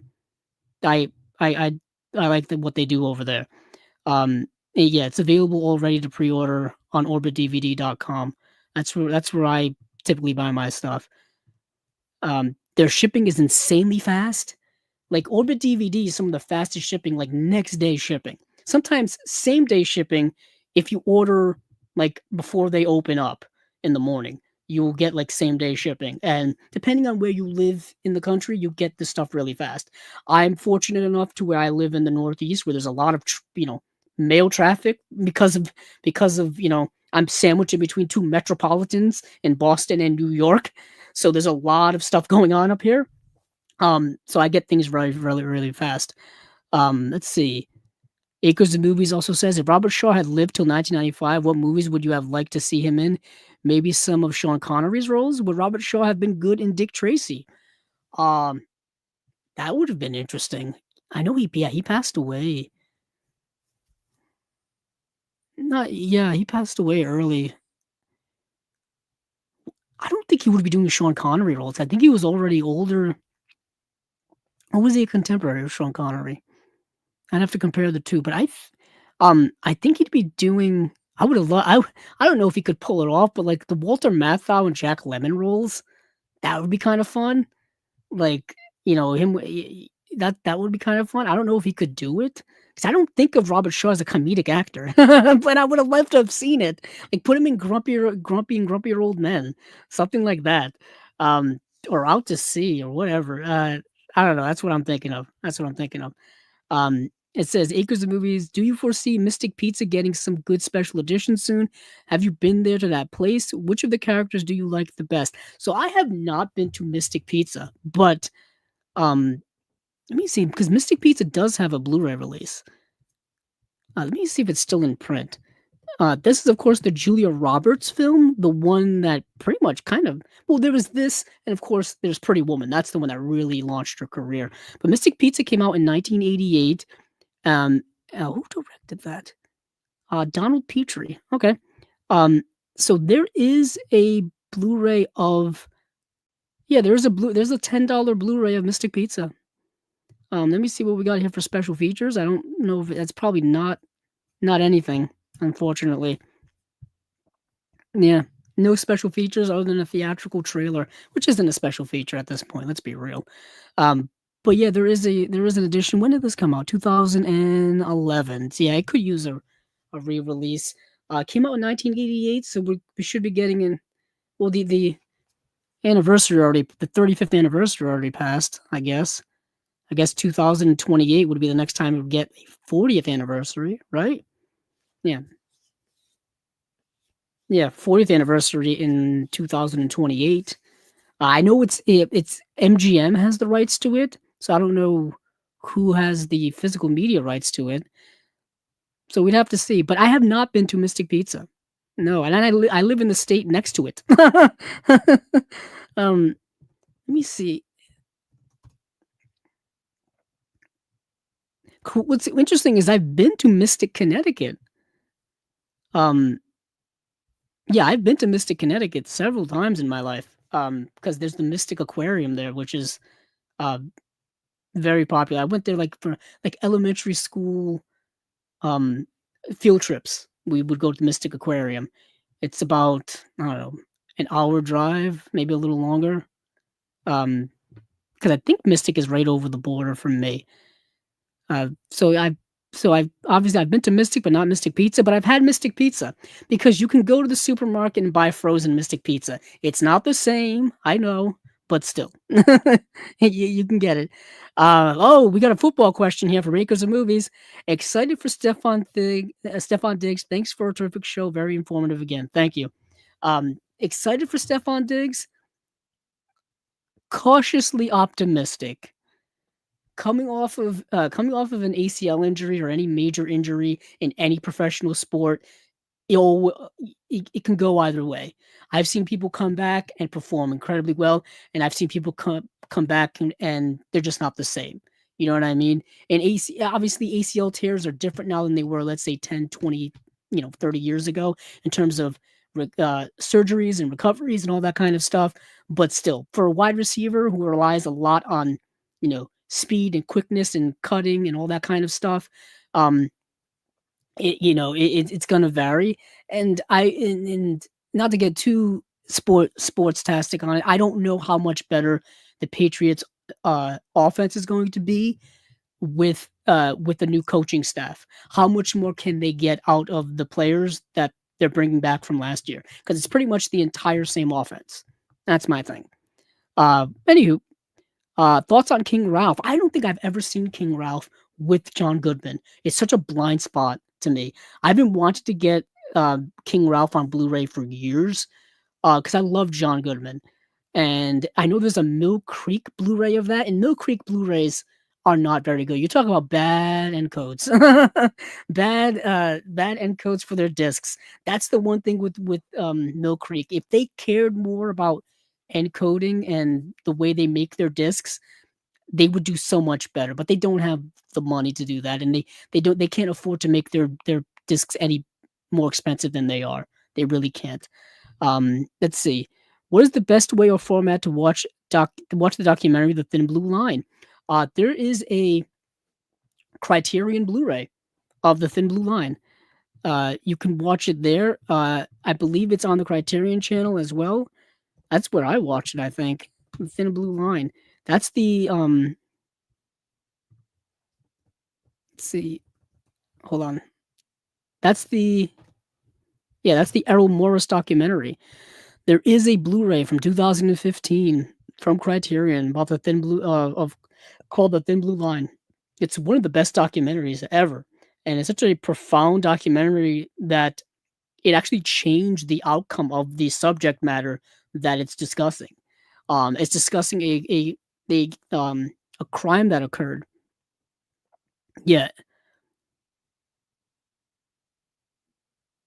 I I I like what they do over there. And yeah, it's available already to pre-order on orbitdvd.com. That's where I typically buy my stuff. Their shipping is insanely fast. Like Orbit DVD is some of the fastest shipping, like next day shipping. Sometimes same day shipping if you order like before they open up in the morning. You will get like same day shipping. And depending on where you live in the country, you get this stuff really fast. I'm fortunate enough to where I live in the Northeast where there's a lot of, mail traffic because of, I'm sandwiched in between two metropolitans in Boston and New York. So there's a lot of stuff going on up here. So I get things really, really, really fast. Let's see. Acres of Movies also says if Robert Shaw had lived till 1995, what movies would you have liked to see him in? Maybe some of Sean Connery's roles. Would Robert Shaw have been good in Dick Tracy? Um, that would have been interesting. I know he passed away. Not yeah, he passed away early. I don't think he would be doing Sean Connery roles. I think he was already older. Or was he a contemporary of Sean Connery? I'd have to compare the 2, but I think he'd be doing I would have loved I don't know if he could pull it off, but, like, the Walter Matthau and Jack Lemmon roles, that would be kinda fun. Like, him that would be kind of fun. I don't know if he could do it because I don't think of Robert Shaw as a comedic actor, but I would have loved to have seen it. Like, put him in Grumpy and Grumpier Old Men, something like that, um, or Out to Sea or whatever. I don't know, that's what I'm thinking of. That's what I'm thinking of. It says, Acres of Movies, do you foresee Mystic Pizza getting some good special editions soon? Have you been there to that place? Which of the characters do you like the best? So I have not been to Mystic Pizza, but um, let me see, because Mystic Pizza does have a Blu-ray release. Let me see if it's still in print. This is, of course, the Julia Roberts film, the one that pretty much well, there was this, and of course, there's Pretty Woman. That's the one that really launched her career. But Mystic Pizza came out in 1988. Um, who directed that? Donald Petrie. Okay. Um, so there is a Blu-ray of there's a $10 Blu-ray of Mystic Pizza. Let me see what we got here for special features. I don't know if that's probably not anything, unfortunately. Yeah, no special features other than a theatrical trailer, which isn't a special feature at this point. Let's be real. But yeah, there is an edition. When did this come out? 2011. So yeah, it could use a re-release. Came out in 1988, so we should be getting in. Well, the anniversary the 35th anniversary already passed. I guess 2028 would be the next time we would get a 40th anniversary, right? Yeah. Yeah, 40th anniversary in 2028. I know it's MGM has the rights to it, so I don't know who has the physical media rights to it. So we'd have to see. But I have not been to Mystic Pizza. No, and I live in the state next to it. Let me see. What's interesting is I've been to Mystic, Connecticut. Um, yeah, I've been to Mystic, Connecticut several times in my life. Because there's the Mystic Aquarium there, which is uh very popular. I went there like for like elementary school um field trips. We would go to the Mystic Aquarium. It's about, I don't know, an hour drive, maybe a little longer. Um, because I think Mystic is right over the border from me. Uh, so I've I've obviously I've been to Mystic, but not Mystic Pizza, but I've had Mystic Pizza because you can go to the supermarket and buy frozen Mystic Pizza. It's not the same, I know, but still, you can get it. Oh, we got a football question here from Makers of Movies. Excited for Stefan Diggs. Thanks for a terrific show. Very informative again. Thank you. Excited for Stefan Diggs. Cautiously optimistic. Coming off of an ACL injury or any major injury in any professional sport, you'll it can go either way. I've seen people come back and perform incredibly well, and I've seen people come back and they're just not the same. You know what I mean? And obviously ACL tears are different now than they were, let's say 10, 20, 30 years ago in terms of surgeries and recoveries and all that kind of stuff. But still, for a wide receiver who relies a lot on, speed and quickness and cutting and all that kind of stuff, um, it's gonna vary, and not to get too sports-tastic on it, I don't know how much better the Patriots, offense is going to be with the new coaching staff. How much more can they get out of the players that they're bringing back from last year? Because it's pretty much the entire same offense. That's my thing. Anywho, thoughts on King Ralph? I don't think I've ever seen King Ralph with John Goodman. It's such a blind spot to me. I've been wanting to get King Ralph on Blu-ray for years because I love John Goodman, and I know there's a Mill Creek Blu-ray of that, and Mill Creek Blu-rays are not very good. You talk about bad encodes, bad encodes for their discs. That's the one thing with Mill Creek. If they cared more about encoding and the way they make their discs, they would do so much better. But they don't have the money to do that, and they can't afford to make their discs any more expensive than they are. They really can't. Let's see. What is the best way or format to watch the documentary The Thin Blue Line? There is a Criterion Blu-ray of The Thin Blue Line. You can watch it there. I believe it's on the Criterion channel as well. That's where I watched it, I think. The Thin Blue Line. That's the let's see. Hold on. That's the that's the Errol Morris documentary. There is a Blu-ray from 2015 from Criterion about the Thin Blue of called The Thin Blue Line. It's one of the best documentaries ever, and it's such a profound documentary that it actually changed the outcome of the subject matter that it's discussing. It's discussing a crime that occurred. Yeah,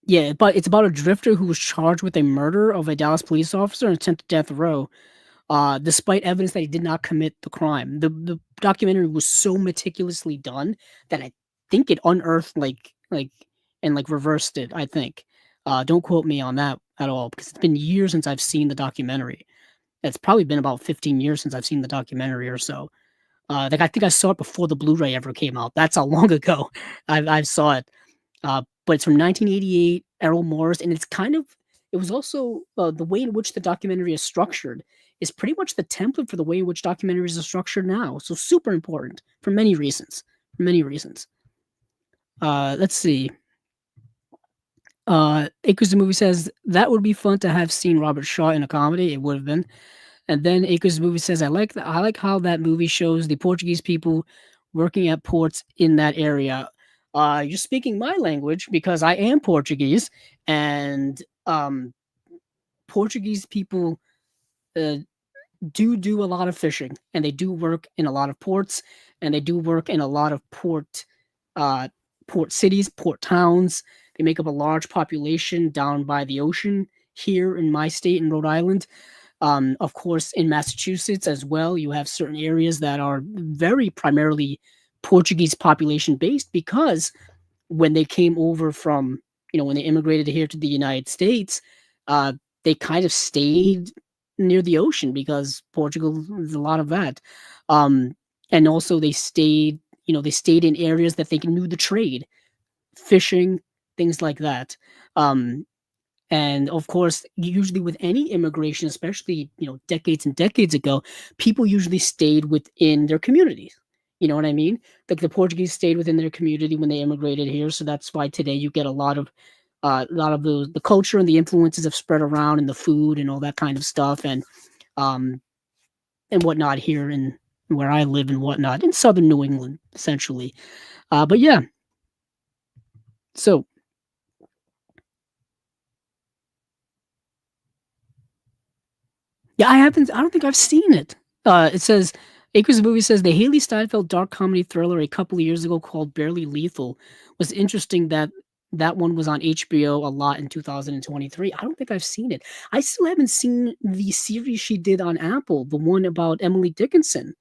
yeah, but it's about a drifter who was charged with a murder of a Dallas police officer and sent to death row, despite evidence that he did not commit the crime. The documentary was so meticulously done that I think it unearthed and reversed it. I think. Don't quote me on that at all because it's been years since I've seen the documentary. It's probably been about 15 years since I've seen the documentary or so. I think I saw it before the Blu-ray ever came out. That's how long ago I saw it. But it's from 1988, Errol Morris, and it was also the way in which the documentary is structured is pretty much the template for the way in which documentaries are structured now. So super important for many reasons. For many reasons. Let's see. Acres the movie says that would be fun to have seen Robert Shaw in a comedy. It would have been. And then Acres movie says I like how that movie shows the Portuguese people working at ports in that area. You're speaking my language because I am Portuguese, and Portuguese people uh, do a lot of fishing, and they do work in a lot of ports, and they do work in a lot of uh, port cities, port towns. They make up a large population down by the ocean here in my state in Rhode Island. Of course, in Massachusetts as well, you have certain areas that are very primarily Portuguese population based because when they came over from, when they immigrated here to the United States, uh, they kind of stayed near the ocean because Portugal is a lot of that. Um, and also they stayed in areas that they knew the trade, fishing, things like that. Um, and of course, usually with any immigration, especially, decades and decades ago, people usually stayed within their communities. You know what I mean? Like the Portuguese stayed within their community when they immigrated here. So that's why today you get a lot of the culture and the influences have spread around and the food and all that kind of stuff um and whatnot here in where I live and whatnot in southern New England, essentially. But yeah, so yeah, I don't think I've seen it. It says Acres of Movie says the Haley Steinfeld dark comedy thriller a couple of years ago called Barely Lethal was interesting that that one was on HBO a lot in 2023. I don't think I've seen it. I still haven't seen the series she did on Apple, the one about Emily Dickinson,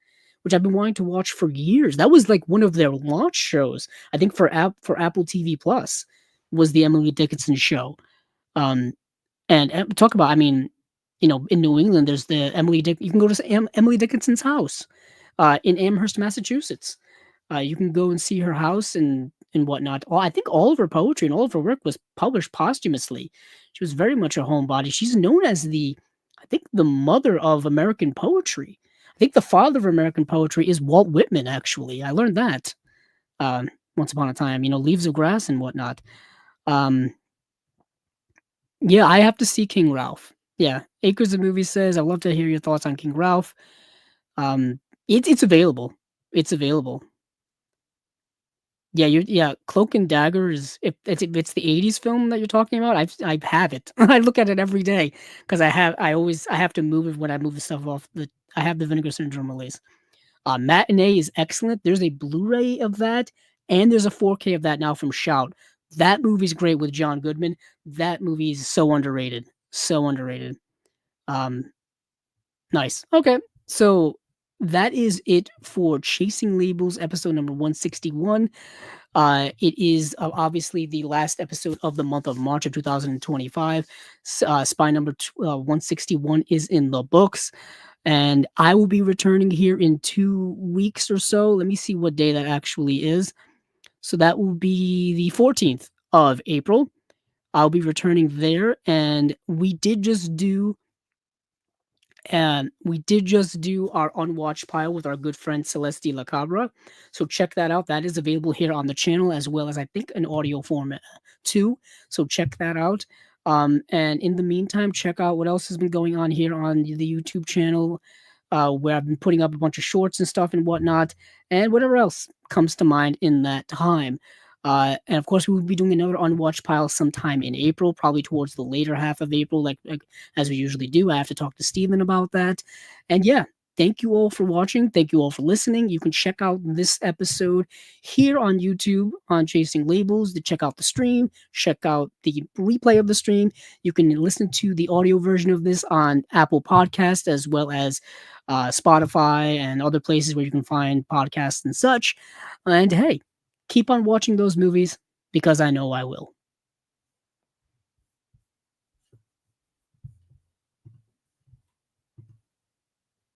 which I've been wanting to watch for years. That was like one of their launch shows, I think for Apple TV Plus was the Emily Dickinson show. Um, and talk about, I mean, in New England, there's the you can go to Emily Dickinson's house, in Amherst, Massachusetts. You can go and see her house and whatnot. I think all of her poetry and all of her work was published posthumously. She was very much a homebody. She's known as I think, the mother of American poetry. I think the father of American poetry is Walt Whitman, actually. I learned that, once upon a time, Leaves of Grass and whatnot. Um, Yeah, I have to see King Ralph. Yeah, Acres of Movie says, "I'd love to hear your thoughts on King Ralph." It's available. It's available. Yeah, Cloak and Dagger is if it's the '80s film that you're talking about, I have it. I look at it every day because I have to move it when I move the stuff off the I have the Vinegar Syndrome release. Matinee is excellent. There's a Blu-ray of that, and there's a 4K of that now from Shout. That movie's great with John Goodman. That movie is so underrated. So underrated. Um, nice. Okay. So that is it for Chasing Labels, episode number 161. It is obviously the last episode of the month of March of 2025. Spy number 161 is in the books. And I will be returning here in 2 weeks or so. Let me see what day that actually is. So that will be the 14th of April. I'll be returning there. And we did just do our unwatched pile with our good friend Celeste La Cabra. So check that out. That is available here on the channel as well as I think an audio format too. So check that out. And in the meantime, check out what else has been going on here on the YouTube channel, where I've been putting up a bunch of shorts and stuff and whatnot, and whatever else comes to mind in that time. And of course, we will be doing another unwatched pile sometime in April, probably towards the later half of April, like as we usually do. I have to talk to Steven about that. And yeah, thank you all for watching. Thank you all for listening. You can check out this episode here on YouTube on Chasing Labels to check out the stream, check out the replay of the stream. You can listen to the audio version of this on Apple Podcast as well as Spotify and other places where you can find podcasts and such. And hey, keep on watching those movies because I know I will.